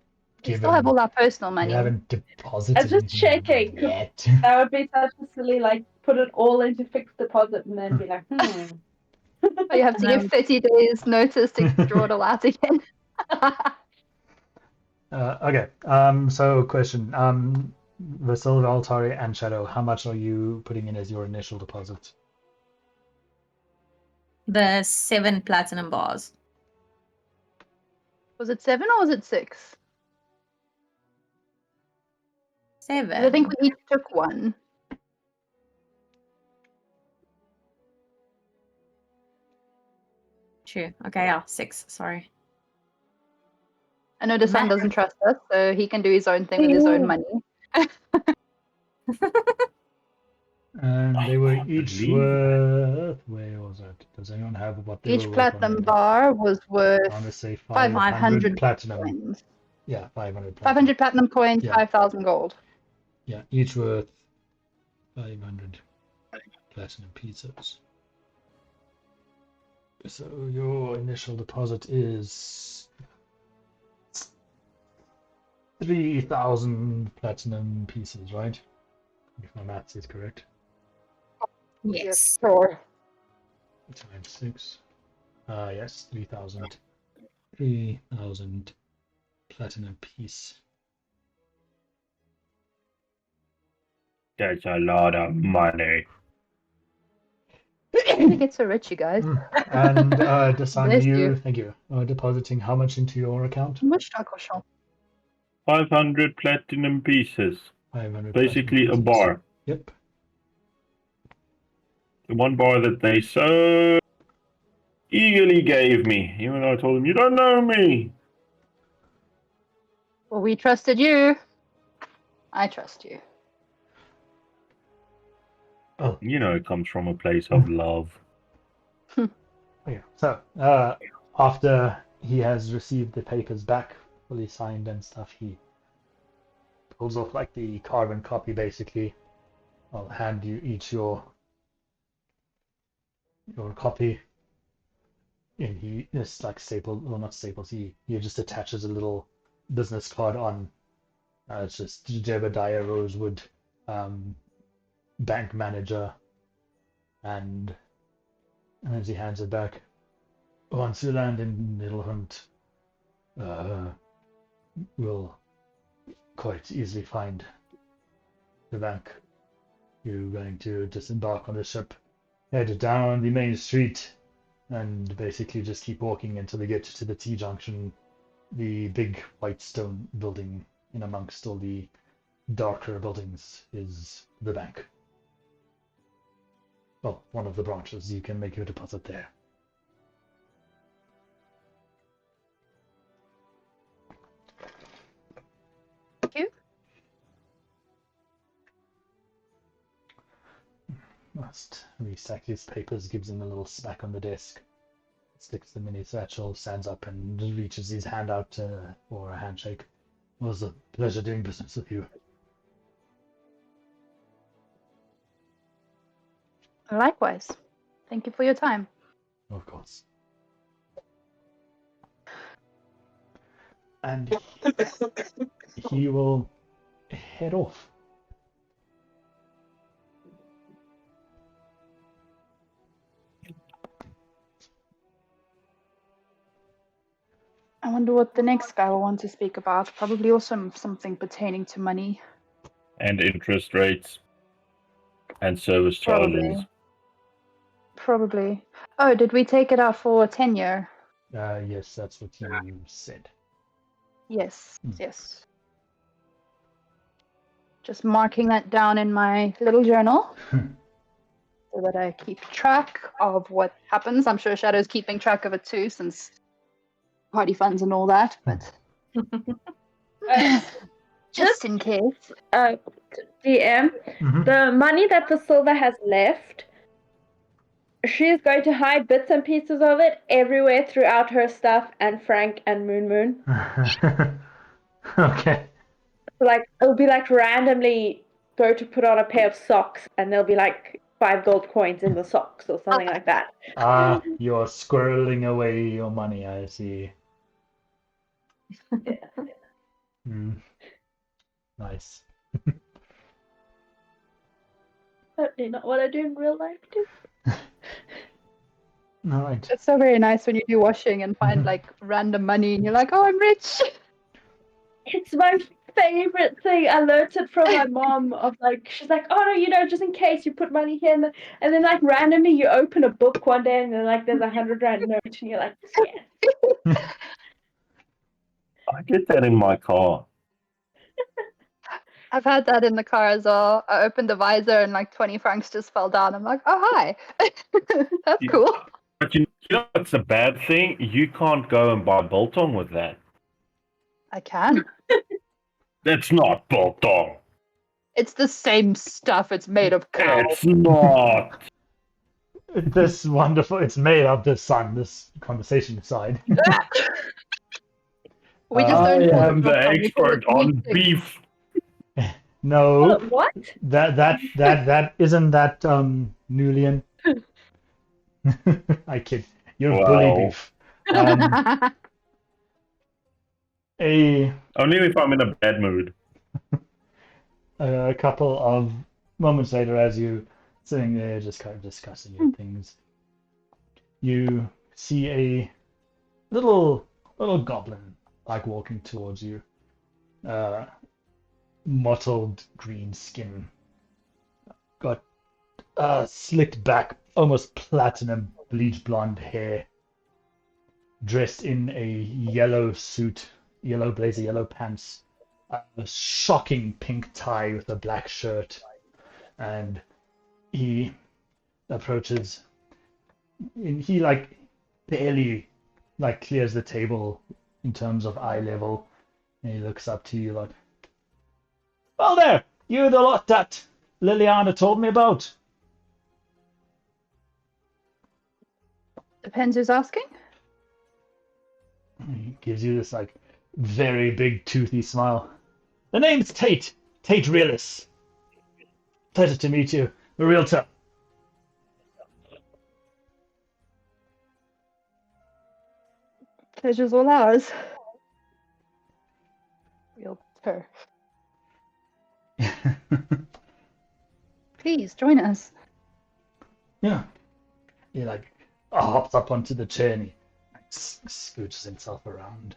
We still have all our personal money. You haven't deposited. I'm just shaking. Yet. That would be such a silly, put it all into fixed deposit and then be like, Oh, you have to give 30 days notice to draw it all out again. Okay. So question. Visilva, Altari, and Shadow, how much are you putting in as your initial deposit? The 7 platinum bars. Was it 7 or was it 6? 7. I think we each took one. True. Okay, yeah, 6. Sorry. I know Dasan doesn't trust us, so he can do his own thing with his own money. And they were can't each believe worth. Where was it? Does anyone have what they Each were worth on platinum there? bar was I worth want to say 500 500 platinum. coins. Yeah, 500 platinum. 500 platinum coins, Yeah. 5,000 gold. Yeah, each worth 500 platinum pieces. So your initial deposit is 3,000 platinum pieces, right? If my maths is correct. Yes. Sure. Times 6. Yes, 3,000. 3,000 platinum piece. That's a lot of money. How did you get so rich, you guys? And Dasan, Bless you, you. thank you, depositing how much into your account? Much cochon. 500 platinum pieces. 500 Basically platinum a pieces. bar. Yep. The one bar that they so eagerly gave me. Even though I told them, you don't know me. Well, we trusted you. I trust you. Oh, You know, it comes from a place of love. yeah. So, after he has received the papers back, fully signed and stuff, he pulls off like the carbon copy, basically. I'll hand you each your copy. And he just like staples, well, not staples, he just attaches a little business card on. It's just Jebediah Rosewood, bank manager, and as he hands it back, once you land in Middlehunt, we'll quite easily find the bank. You're going to disembark on the ship, head down the main street, and basically just keep walking until you get to the T-junction, the big white stone building in amongst all the darker buildings is the bank. Well, one of the branches. You can make your deposit there. Thank you. Must restack his papers, gives him a little smack on the desk, sticks them in his satchel, stands up and reaches his hand out for a handshake. It was a pleasure doing business with you. Likewise. Thank you for your time. Of course. And he will head off. I wonder what the next guy will want to speak about. Probably also something pertaining to money. And interest rates. And service charges. Probably. Oh, did we take it out for tenure? Yes, that's what you said. Yes, yes. Just marking that down in my little journal so that I keep track of what happens. I'm sure Shadow's keeping track of it too, since party funds and all that, but just in case. DM, the money that Visilva has left, she's going to hide bits and pieces of it everywhere throughout her stuff and Frank and Moon. Okay. Like, it'll be like randomly go to put on a pair of socks and there'll be like 5 gold coins in the socks or something like that. You're squirreling away your money, I see. Nice. Certainly not what I do in real life, too. All right. It's so very nice when you do washing and find like random money and you're like, oh, I'm rich. It's my favorite thing. I learned it from my mom. Of like, she's like, oh no, you know, just in case you put money here, and then like randomly you open a book one day and then like there's 100 rand note and you're like, yeah. I get that in my car. I've had that in the car as well. I opened the visor and like 20 francs just fell down. I'm like, oh, hi. That's cool. But you know what's a bad thing? You can't go and buy biltong with that. I can. That's not biltong. It's the same stuff. It's made of cow. It's not. This wonderful. It's made of the sun. This conversation aside. We just I don't call am it the biltong, we call expert it on meat sticks. beef. No, What? that isn't that Nulian. I kid. You're bully Wow. beef. A Only if I'm in a bad mood. a couple of moments later, as you sitting there just kind of discussing your things, you see a little goblin like walking towards you. Mottled green skin, got slicked back, almost platinum bleach blonde hair, dressed in a yellow suit, yellow blazer, yellow pants, a shocking pink tie with a black shirt, and he approaches. And he like barely like clears the table in terms of eye level, and he looks up to you like, "Well there, you the lot that Liliana told me about." Depends who's asking. He gives you this like very big toothy smile. "The name's Tate Realis. Pleasure to meet you. A realtor." Pleasure's all ours. Realtor. Please join us. Yeah. He like hops up onto the chair and he scooches himself around.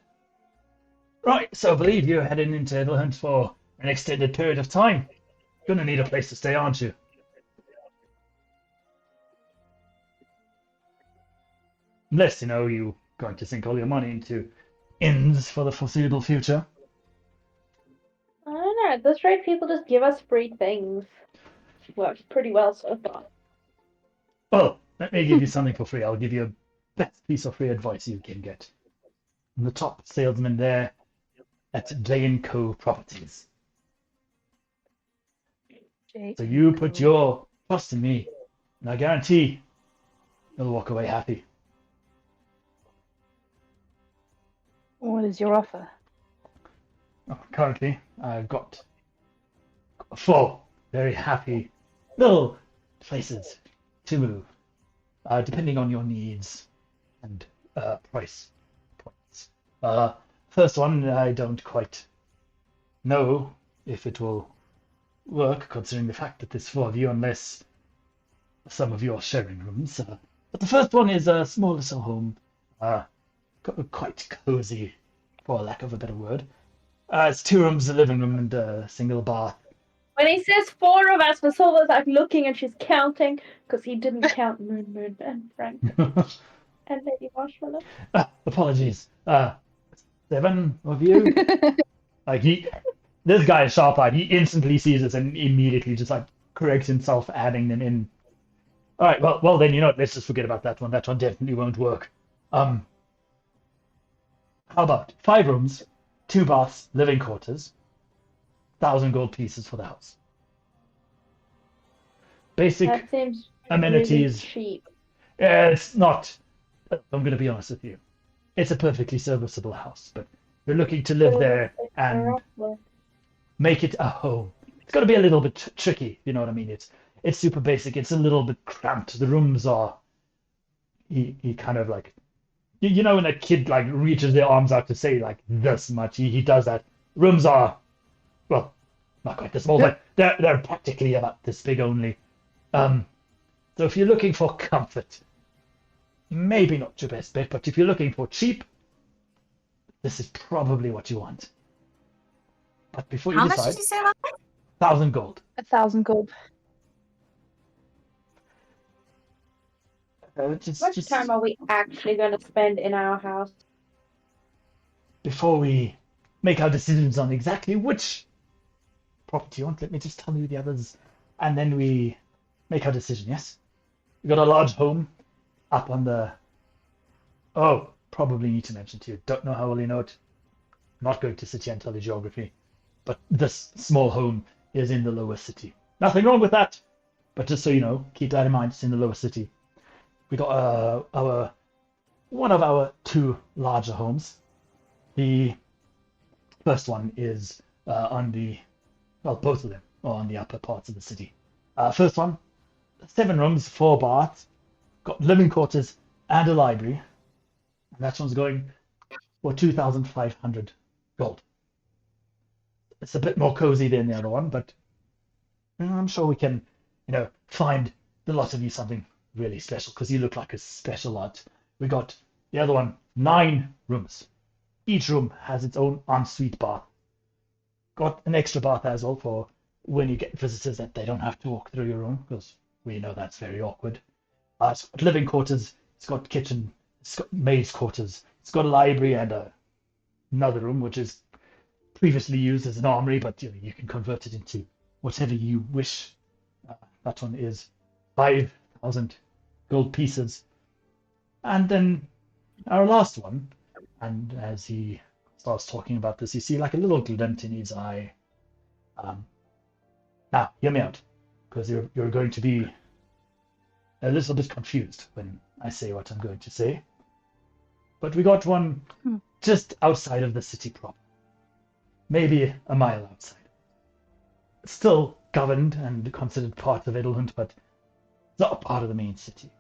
"Right, so I believe you're heading into Elunéth for an extended period of time. Gonna need a place to stay, aren't you?" Unless, you're going to sink all your money into inns for the foreseeable future. I don't know. At this rate, people just give us free things. Works pretty well so far. Well, let me give you something for free. I'll give you a best piece of free advice you can get. I'm the top salesman there at J & Co. Properties. So you put your trust in me, and I guarantee you'll walk away happy. What is your offer? Currently, I've got 4 very happy little places to move, depending on your needs and price points. First one, I don't quite know if it will work, considering the fact that there's 4 of you, unless some of you are sharing rooms. But the first one is a small little home, quite cozy, for lack of a better word. It's 2 rooms, a living room, and a single bath. When he says 4 of us, Visilva's like looking and she's counting because he didn't count Moon and Frank and Lady Marshmallow. Apologies. 7 of you. This guy is sharp-eyed. He instantly sees this and immediately just like corrects himself, adding them in. All right. Well then, let's just forget about that one. That one definitely won't work. How about 5 rooms, 2 baths, living quarters, 1,000 gold pieces for the house. Basic That seems amenities. really cheap. It's not. I'm going to be honest with you. It's a perfectly serviceable house, but you're looking to live there and make it a home. It's got to be a little bit tricky, you know what I mean? It's super basic. It's a little bit cramped. The rooms are. He kind of like, when a kid like reaches their arms out to say like this much, he does that. Rooms are, well, not quite this small, but they're practically about this big only. So if you're looking for comfort, maybe not your best bet, but if you're looking for cheap, this is probably what you want. But before you How decide, much did you say about that? 1,000 gold. 1,000 gold. How much time are we actually going to spend in our house? Before we make our decisions on exactly which property you want, let me just tell you the others, and then we make our decision, yes? We've got a large home, up on the... Oh, probably need to mention to you. Don't know how well you know it. Not going to sit here and tell you geography. But this small home is in the lower city. Nothing wrong with that. But just so you know, keep that in mind. It's in the lower city. We got one of our two larger homes. The first one is on the... Well, both of them are on the upper parts of the city. First one, 7 rooms, 4 baths. Got living quarters and a library. And that one's going for 2,500 gold. It's a bit more cozy than the other one, but I'm sure we can, find the lot of you something really special, because you look like a special lot. We got the other one, 9 rooms. Each room has its own ensuite bath. Got an extra bath as well for when you get visitors that they don't have to walk through your room, because we know that's very awkward. It's got living quarters, it's got kitchen, it's got maid's quarters, it's got a library and another room which is previously used as an armory, but you can convert it into whatever you wish. That one is 5,000 gold pieces. And then our last one, and as he starts talking about this, you see like a little glint in his eye. Now, hear me out, because you're going to be a little bit confused when I say what I'm going to say. But we got one just outside of the city proper. Maybe a mile outside. Still governed and considered part of Elunéth, but not part of the main city.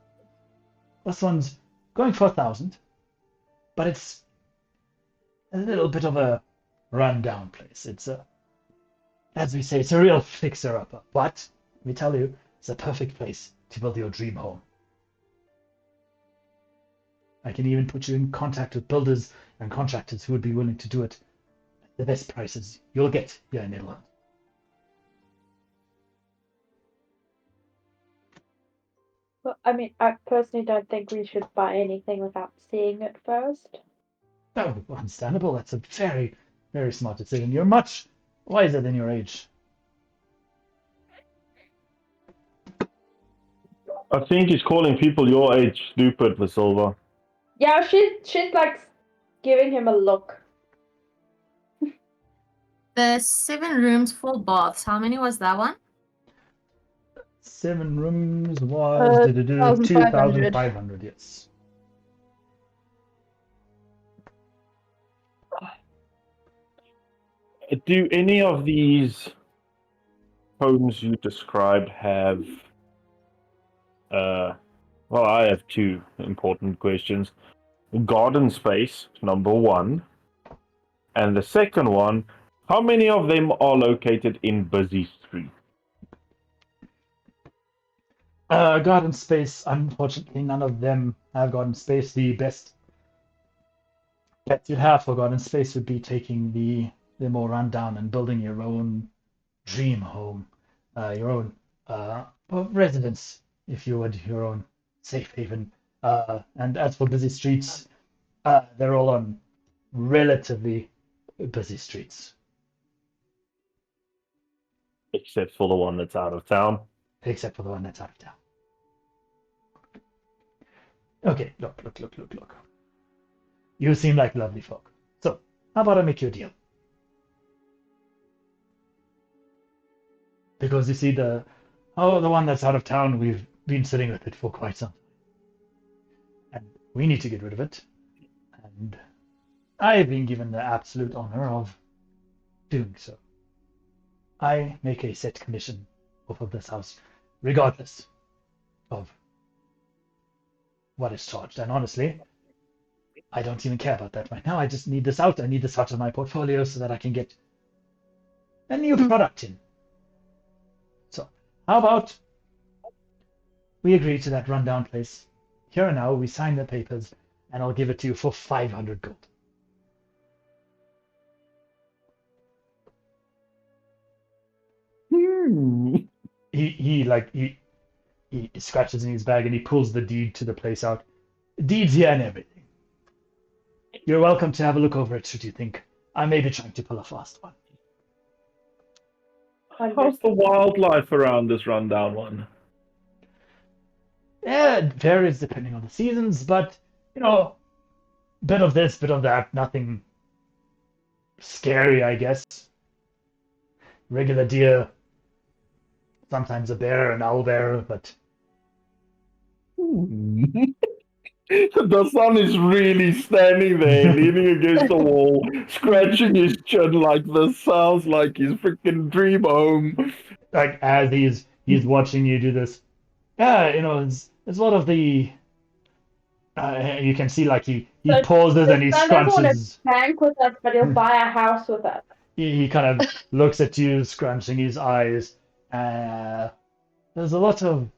This one's going for 1,000, but it's a little bit of a run-down place. It's as we say, it's a real fixer-upper. But let me tell you, it's a perfect place to build your dream home. I can even put you in contact with builders and contractors who would be willing to do it at the best prices you'll get here in Elunéth. Well, I mean, I personally don't think we should buy anything without seeing it first. Oh, understandable. That's a very, very smart decision. You're much wiser than your age. I think he's calling people your age stupid, Visilva. Yeah, she's like giving him a look. The 7 rooms, 4 baths. How many was that one? 7 rooms was 2,500. 2,500, yes. Do any of these homes you described have... well, I have 2 important questions. Garden space, number 1. And the second one, how many of them are located in busy streets? Garden space, unfortunately, none of them have garden space. The best bet you'd have for garden space would be taking the more rundown and building your own dream home, your own residence, if you would, your own safe haven. And as for busy streets, they're all on relatively busy streets. Except for the one that's out of town. Except for the one that's out of town. Okay, look. You seem like lovely folk. So, how about I make you a deal? Because you see, the one that's out of town, we've been sitting with it for quite some time. And we need to get rid of it. And I've been given the absolute honor of doing so. I make a set commission off of this house, regardless of what is charged. And honestly, I don't even care about that right now. I just need this out. I need this out of my portfolio so that I can get a new product in. So, how about we agree to that rundown place? Here and now, we sign the papers, and I'll give it to you for 500 gold. He scratches in his bag and he pulls the deed to the place out. Deeds here and everything. You're welcome to have a look over it should you think I may be trying to pull a fast one. How's the wildlife around this rundown one? Yeah, it varies depending on the seasons, but bit of this, bit of that, nothing scary, I guess. Regular deer, sometimes a bear, an owl bear, but The sun is really standing there, leaning against the wall, scratching his chin like this. Sounds like his freaking dream home. like as he's watching you do this, yeah, it's one of the. You can see like he So pauses the and he son doesn't want to scrunches. bank with us, but he'll buy a house with us. He kind of looks at you, scrunching his eyes. There's a lot of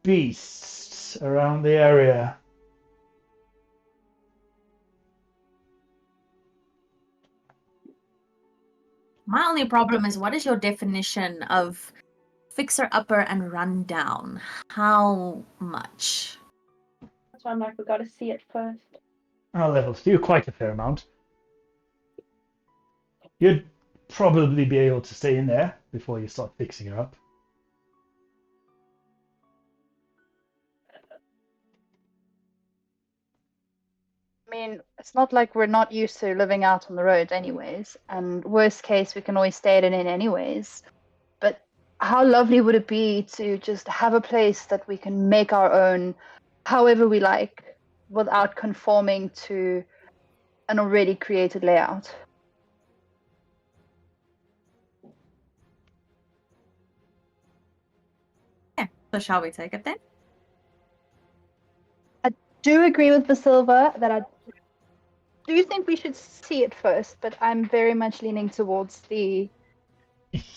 beasts around the area. My only problem is, what is your definition of fixer upper and run down? How much? That's why I'm like, we got to see it first. Our levels do quite a fair amount. You'd probably be able to stay in there before you start fixing her up. I mean, it's not like we're not used to living out on the road anyways, and worst case, we can always stay at an inn anyways. But how lovely would it be to just have a place that we can make our own however we like without conforming to an already created layout? Yeah, so shall we take it then? I do agree with Visilva that I do think we should see it first, but I'm very much leaning towards the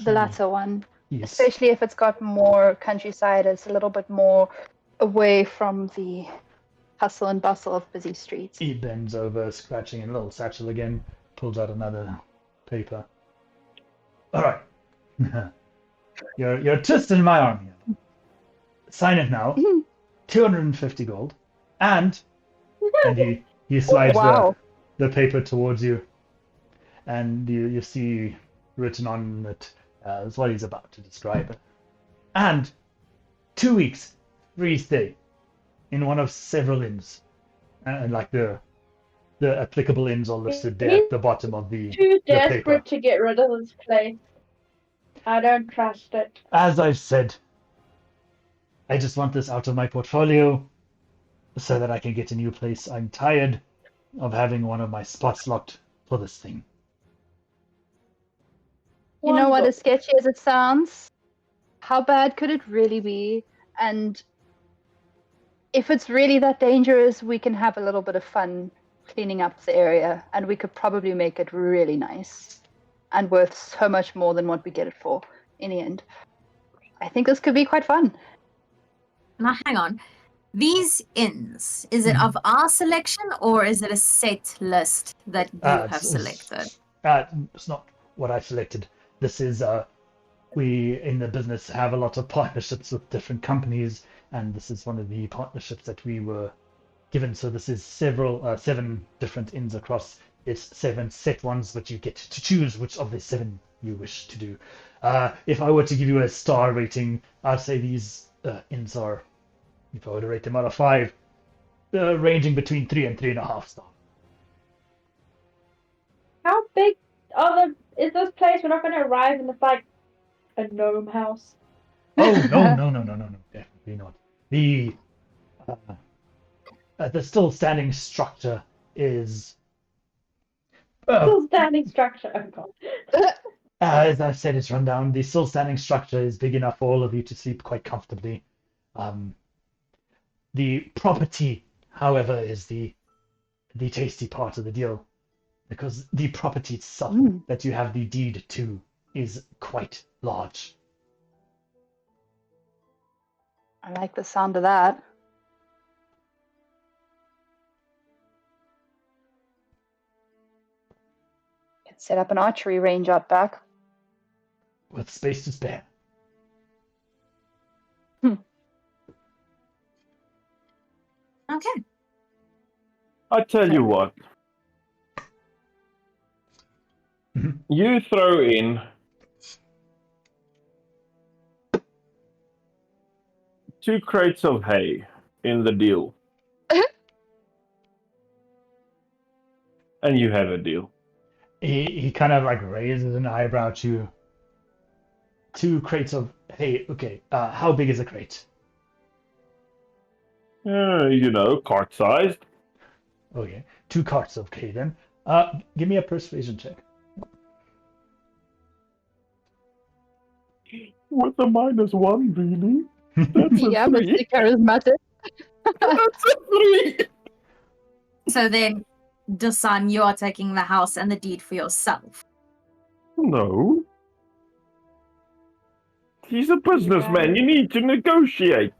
latter one. Yes. Especially if it's got more countryside, it's a little bit more away from the hustle and bustle of busy streets. He bends over, scratching in a little satchel again, pulls out another paper. All right. You're twisting my arm here. Sign it now. 250 gold. And he slides Wow. the paper towards you. And you see written on it is what he's about to describe. And 2 weeks free stay in one of several inns. And like the applicable inns are listed there at the bottom of the Too paper. desperate to get rid of this place. I don't trust it. As I've said, I just want this out of my portfolio so that I can get a new place. I'm tired of having one of my spots locked for this thing. You know what, as sketchy as it sounds, how bad could it really be? And if it's really that dangerous, we can have a little bit of fun cleaning up the area, and we could probably make it really nice and worth so much more than what we get it for in the end. I think this could be quite fun. Now, hang on. These inns, is it of our selection or is it a set list that you have selected? It's not what I selected. This is we in the business have a lot of partnerships with different companies, and this is one of the partnerships that we were given. So this is seven different inns across. It's 7 set ones, but you get to choose which of the 7 you wish to do. If I were to give you a star rating, I'd say these inns are, if I were to rate them out of 5, ranging between 3 and 3.5 stars. How big is this place? We're not going to arrive and it's like a gnome house. Oh, no, definitely not. The still standing structure is... Still standing structure, oh god. As I've said, it's run down. The still standing structure is big enough for all of you to sleep quite comfortably. The property, however, is the tasty part of the deal, because the property itself that you have the deed to is quite large. I like the sound of that. Could set up an archery range out back. With space to spare. Okay. I tell you what. You throw in 2 crates of hay in the deal. And you have a deal. He kind of like raises an eyebrow to 2 crates of hay. Okay, how big is a crate? Cart-sized. Okay, 2 carts of hay then. Give me a persuasion check. With a -1, really? That's a Yeah, 3. Mr. Charismatic. That's a 3. So then, Dasan, you are taking the house and the deed for yourself. No. He's a businessman. You need to negotiate.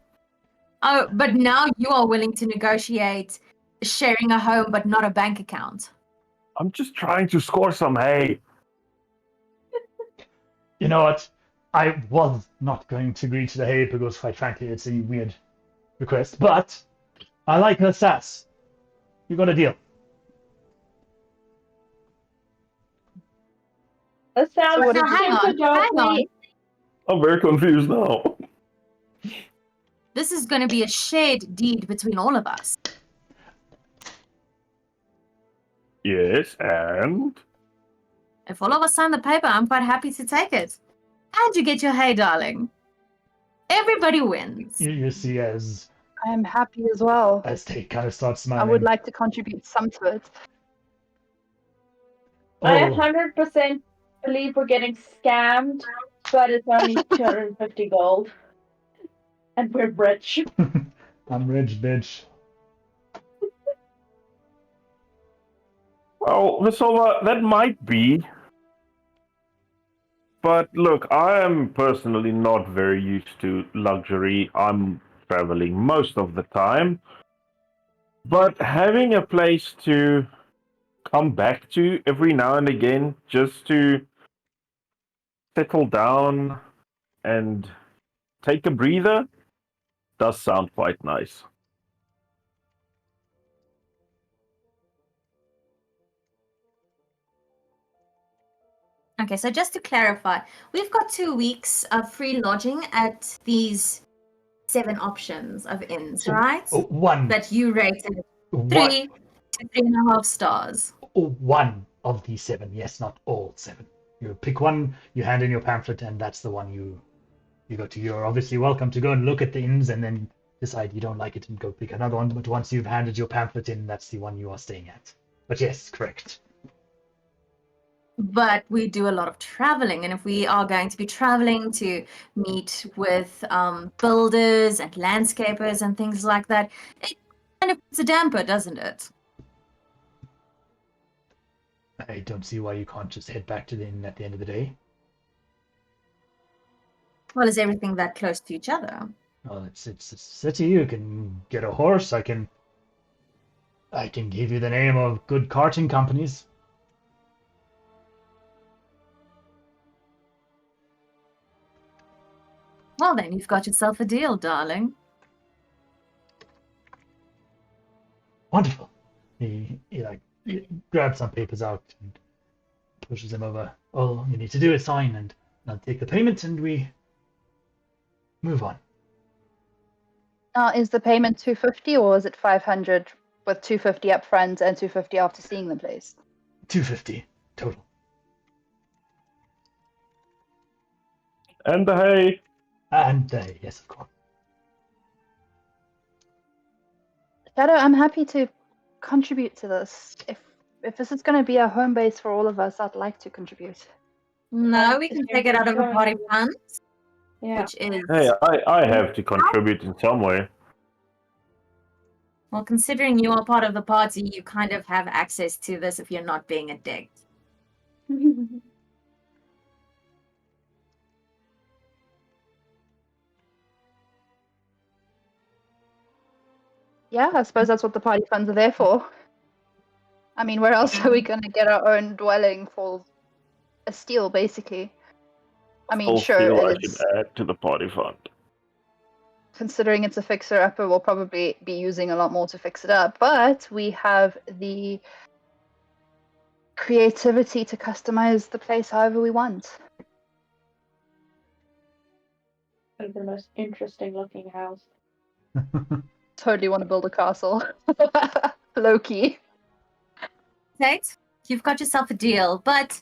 Oh, but now you are willing to negotiate sharing a home but not a bank account. I'm just trying to score some hay. You know what? I was not going to agree to the hay because, quite frankly, it's a weird request. But I like her sass. You got a deal. That sounds So what Now, did you hang on, super hang on. dodgy. I'm very confused now. This is going to be a shared deed between all of us. Yes, and? If all of us sign the paper, I'm quite happy to take it. And you get your hay, darling. Everybody wins. You see as I am happy as well. they kind of start I smiling. would like to contribute some to it. I Oh, 100% believe we're getting scammed, but it's only 250 gold. And we're rich. I'm rich, bitch. Well, Visilva, that might be. But look, I am personally not very used to luxury. I'm traveling most of the time. But having a place to come back to every now and again just to settle down and take a breather does sound quite nice. Okay, so just to clarify, we've got 2 weeks of free lodging at these 7 options of inns, right? One. That you rated One. 3 to 3.5 stars. One of these 7. Yes, not all 7. You pick one, you hand in your pamphlet, and that's the one you go to. You're obviously welcome to go and look at the inns and then decide you don't like it and go pick another one. But once you've handed your pamphlet in, that's the one you are staying at. But yes, correct. But we do a lot of traveling, and if we are going to be traveling to meet with builders and landscapers and things like that, it kind of puts a damper, doesn't it? I don't see why you can't just head back to the inn at the end of the day. Well, is everything that close to each other? Well, it's a city. You can get a horse. I can give you the name of good carting companies. Well, then you've got yourself a deal, darling. Wonderful. He grabs some papers out and pushes them over. All you need to do is sign, and I'll take the payment, and we move on. Is the payment 250 or is it 500 with 250 up front and 250 after seeing the place? 250 total. And the hay. And yes, of course. Shadow, I'm happy to contribute to this. If this is going to be a home base for all of us, I'd like to contribute. No, we can take it out of the party fund, which is... Hey, I have to contribute in some way. Well, considering you are part of the party, you kind of have access to this if you're not being a dick. Yeah, I suppose that's what the party funds are there for. I mean, where else are we going to get our own dwelling for a steal, basically? I mean, Full sure, steal I it's, should add to the party fund. considering it's a fixer-upper, we'll probably be using a lot more to fix it up, but we have the creativity to customize the place however we want. The most interesting looking house. Totally want to build a castle. Low key. Tate, you've got yourself a deal, but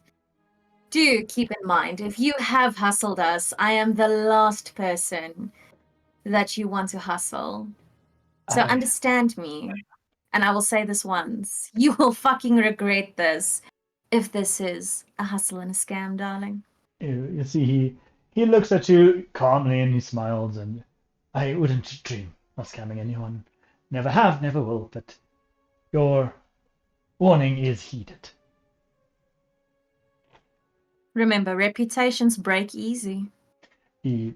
do keep in mind, if you have hustled us, I am the last person that you want to hustle. So I- understand me. And I will say this once. You will fucking regret this if this is a hustle and a scam, darling. You see, he looks at you calmly and he smiles, and I wouldn't dream of scamming anyone. Never have, never will, but your warning is heeded. Remember, reputations break easy. He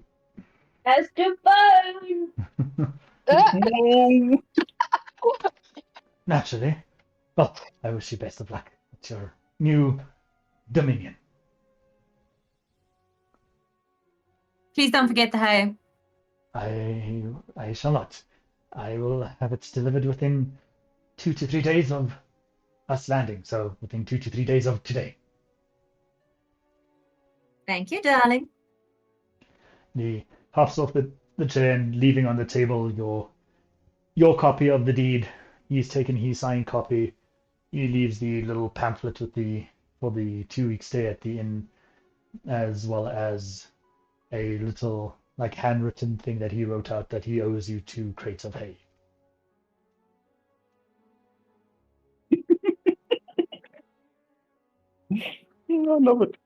As to bone. No. naturally. Well, I wish you best of luck at your new dominion. Please don't forget the hay. I shall not. I will have it delivered within 2 to 3 days of us landing, so within 2 to 3 days of today. Thank you, darling. He hops off the chair and leaving on the table your copy of the deed. He's taken his signed copy. He leaves the little pamphlet with for the 2-week stay at the inn, as well as a little like handwritten thing that he wrote out that he owes you 2 crates of hay. I love it.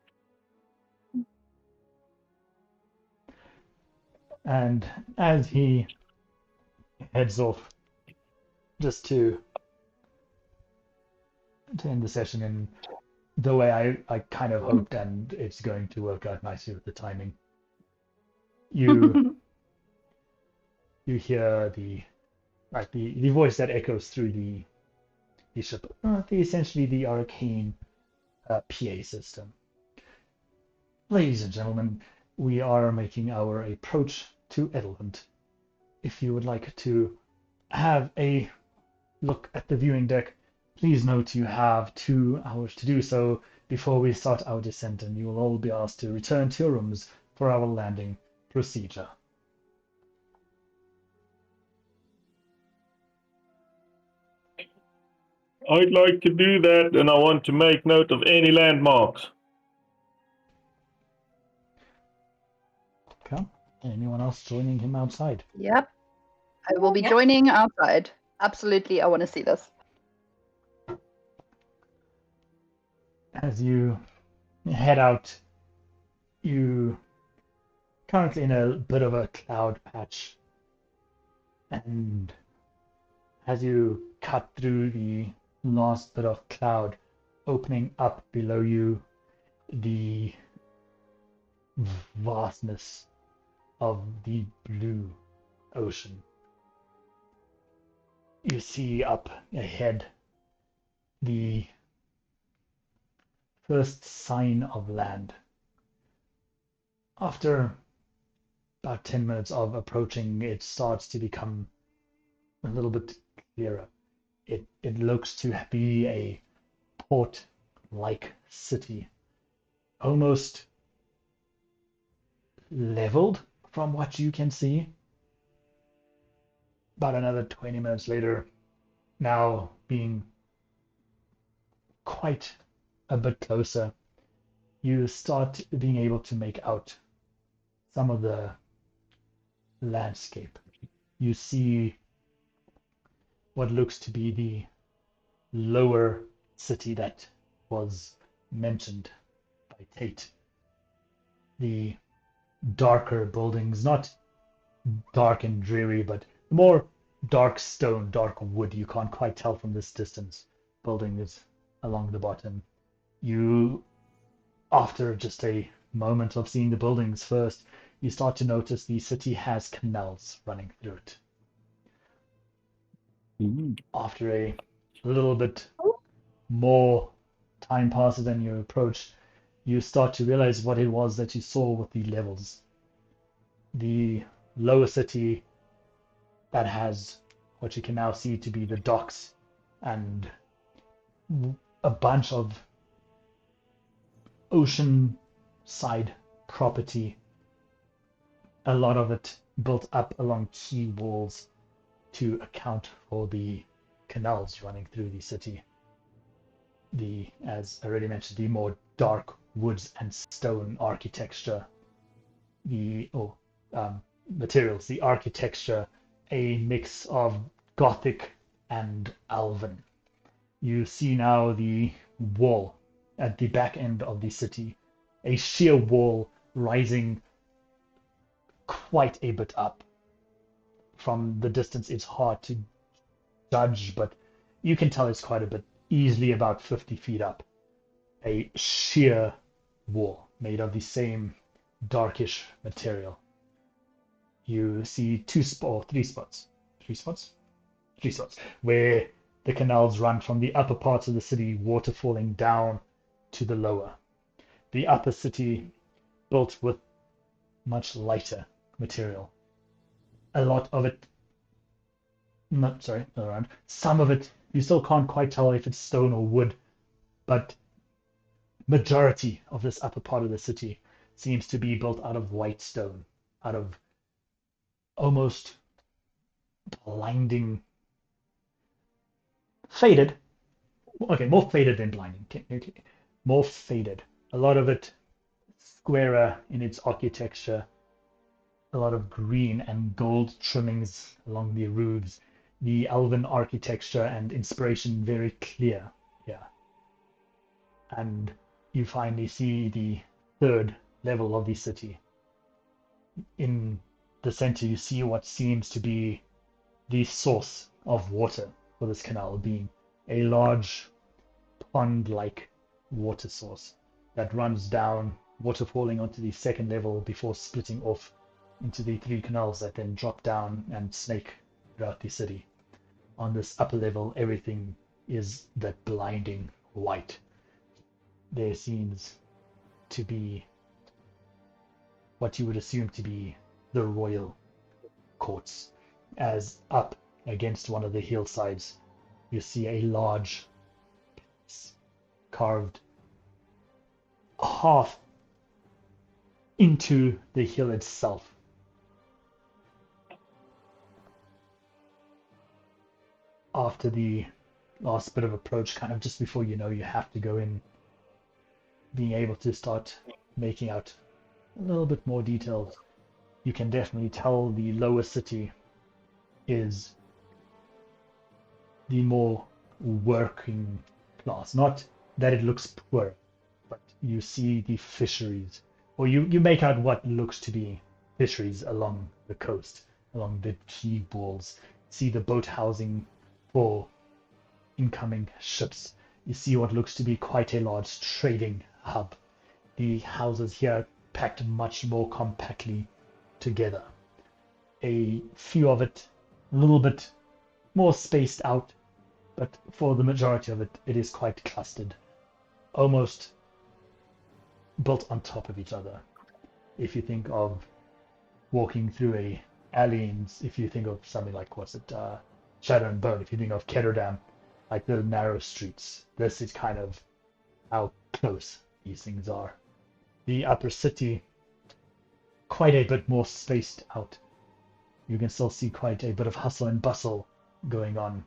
And as he heads off, just to end the session in the way I kind of hoped, and it's going to work out nicely with the timing. You hear the voice that echoes through the ship, essentially the arcane PA system. Ladies and gentlemen, we are making our approach to Elunéth. If you would like to have a look at the viewing deck, please note you have 2 hours to do so before we start our descent, and you will all be asked to return to your rooms for our landing procedure. I'd like to do that, and I want to make note of any landmarks. Okay. Anyone else joining him outside? Yep. I will be joining outside. Absolutely, I want to see this. As you head out, you currently in a bit of a cloud patch, and as you cut through the last bit of cloud, opening up below you, the vastness of the blue ocean. You see up ahead the first sign of land. After about 10 minutes of approaching, it starts to become a little bit clearer. It looks to be a port-like city, almost leveled from what you can see. About another 20 minutes later, now being quite a bit closer, you start being able to make out some of the landscape. You see what looks to be the lower city that was mentioned by Tate. The darker buildings, not dark and dreary, but more dark stone, dark wood. You can't quite tell from this distance. Building is along the bottom. You, after just a moment of seeing the buildings first, you start to notice the city has canals running through it. After a little bit more time passes and you approach, you start to realize what it was that you saw with the levels. The lower city that has what you can now see to be the docks and a bunch of ocean side property, a lot of it built up along key walls to account for the canals running through the city. As I already mentioned, the more dark woods and stone architecture, materials, the architecture, a mix of Gothic and Elven. You see now the wall at the back end of the city, a sheer wall rising quite a bit up. From the distance, it's hard to judge, but you can tell it's quite a bit, easily about 50 feet up. A sheer wall made of the same darkish material. You see three spots where the canals run from the upper parts of the city, water falling down to the lower. The upper city built with much lighter material. A lot of it, some of it, you still can't quite tell if it's stone or wood, but majority of this upper part of the city seems to be built out of white stone, out of almost blinding, faded. Okay, more faded than blinding. Okay. More faded. A lot of it squarer in its architecture. A lot of green and gold trimmings along the roofs. The elven architecture and inspiration very clear here. And you finally see the third level of the city. In the center, you see what seems to be the source of water for this canal, being a large pond-like water source that runs down, water falling onto the second level before splitting off into the three canals that then drop down and snake throughout the city. On this upper level, everything is that blinding white. There seems to be what you would assume to be the royal courts, as up against one of the hillsides you see a large carved half into the hill itself. After the last bit of approach, kind of just before you know you have to go in, being able to start making out a little bit more details, you can definitely tell the lower city is the more working class. Not that it looks poor, but you see the fisheries, or you make out what looks to be fisheries along the coast, along the quay walls. See the boat housing for incoming ships. You see what looks to be quite a large trading hub. The houses here packed much more compactly together. A few of it a little bit more spaced out, but for the majority of it, it is quite clustered, almost built on top of each other. If you think of walking through a alley, and if you think of something like, Shadow and Bone, if you think of Ketterdam, like the narrow streets, this is kind of how close these things are. The upper city, quite a bit more spaced out. You can still see quite a bit of hustle and bustle going on.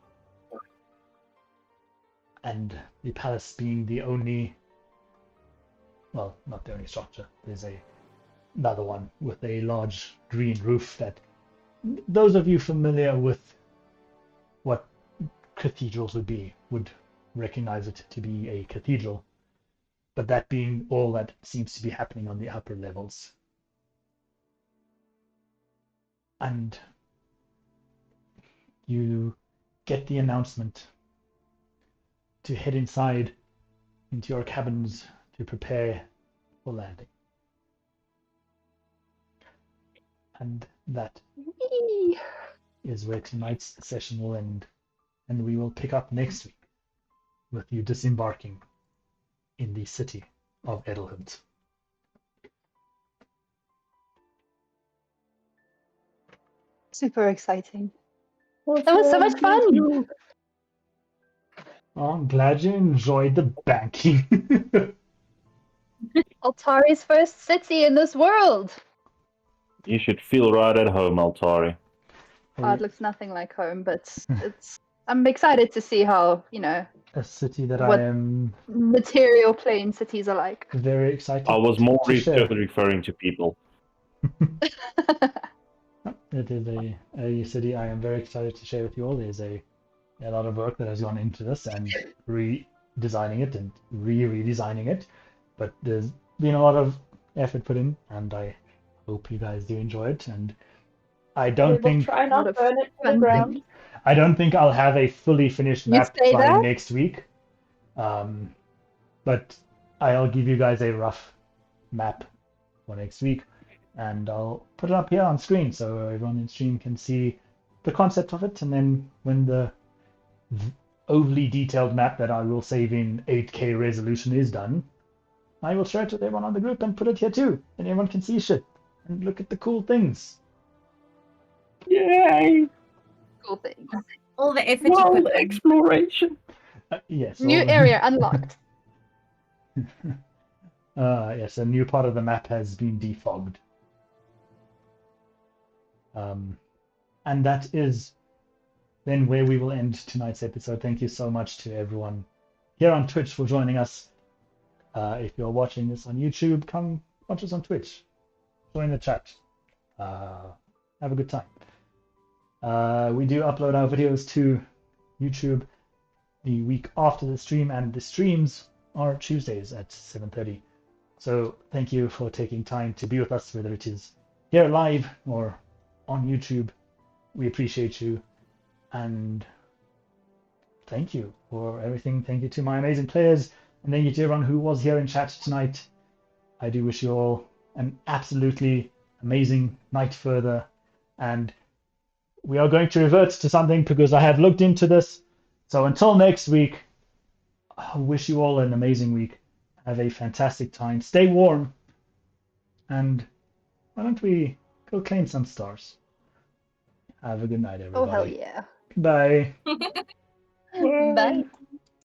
And the palace being the only, well, not the only structure. There's another one with a large green roof that those of you familiar with what cathedrals would recognize it to be a cathedral. But that being all that seems to be happening on the upper levels. And you get the announcement to head inside into your cabins to prepare for landing. And that is where tonight's session will end, and we will pick up next week with you disembarking in the city of Elunéth. Super exciting. That was so much fun. Oh, I'm glad you enjoyed the banking. Altari's first city in this world. You should feel right at home, Altari. it looks nothing like home, but I'm excited to see how, a city that what I am material plane cities are like. very excited I was more to share. referring to people. It is a city I am very excited to share with you all. There's a lot of work that has gone into this and redesigning it and redesigning it. But there's been a lot of effort put in, and I hope you guys do enjoy it. And I We don't will think try not burn it to the fun ground. I don't think I'll have a fully finished You map say by that? next week. But I'll give you guys a rough map for next week, and I'll put it up here on screen so everyone in stream can see the concept of it. And then when the overly detailed map that I will save in 8K resolution is done, I will share it with everyone on the group and put it here too, and everyone can see shit and look at the cool things. Yay! Cool thing. All the effort you World put in. exploration. Yes. New all- area unlocked. Yes, a new part of the map has been defogged. And that is then where we will end tonight's episode. Thank you so much to everyone here on Twitch for joining us. If you're watching this on YouTube, come watch us on Twitch. Join the chat. Have a good time. We do upload our videos to YouTube the week after the stream, and the streams are Tuesdays at 7:30. So thank you for taking time to be with us, whether it is here live or on YouTube. We appreciate you, and thank you for everything. Thank you to my amazing players, and thank you to everyone who was here in chat tonight. I do wish you all an absolutely amazing night further, and we are going to revert to something because I have looked into this. So until next week, I wish you all an amazing week. Have a fantastic time. Stay warm. And why don't we go claim some stars? Have a good night, Oh, everybody. hell yeah. Bye. Bye.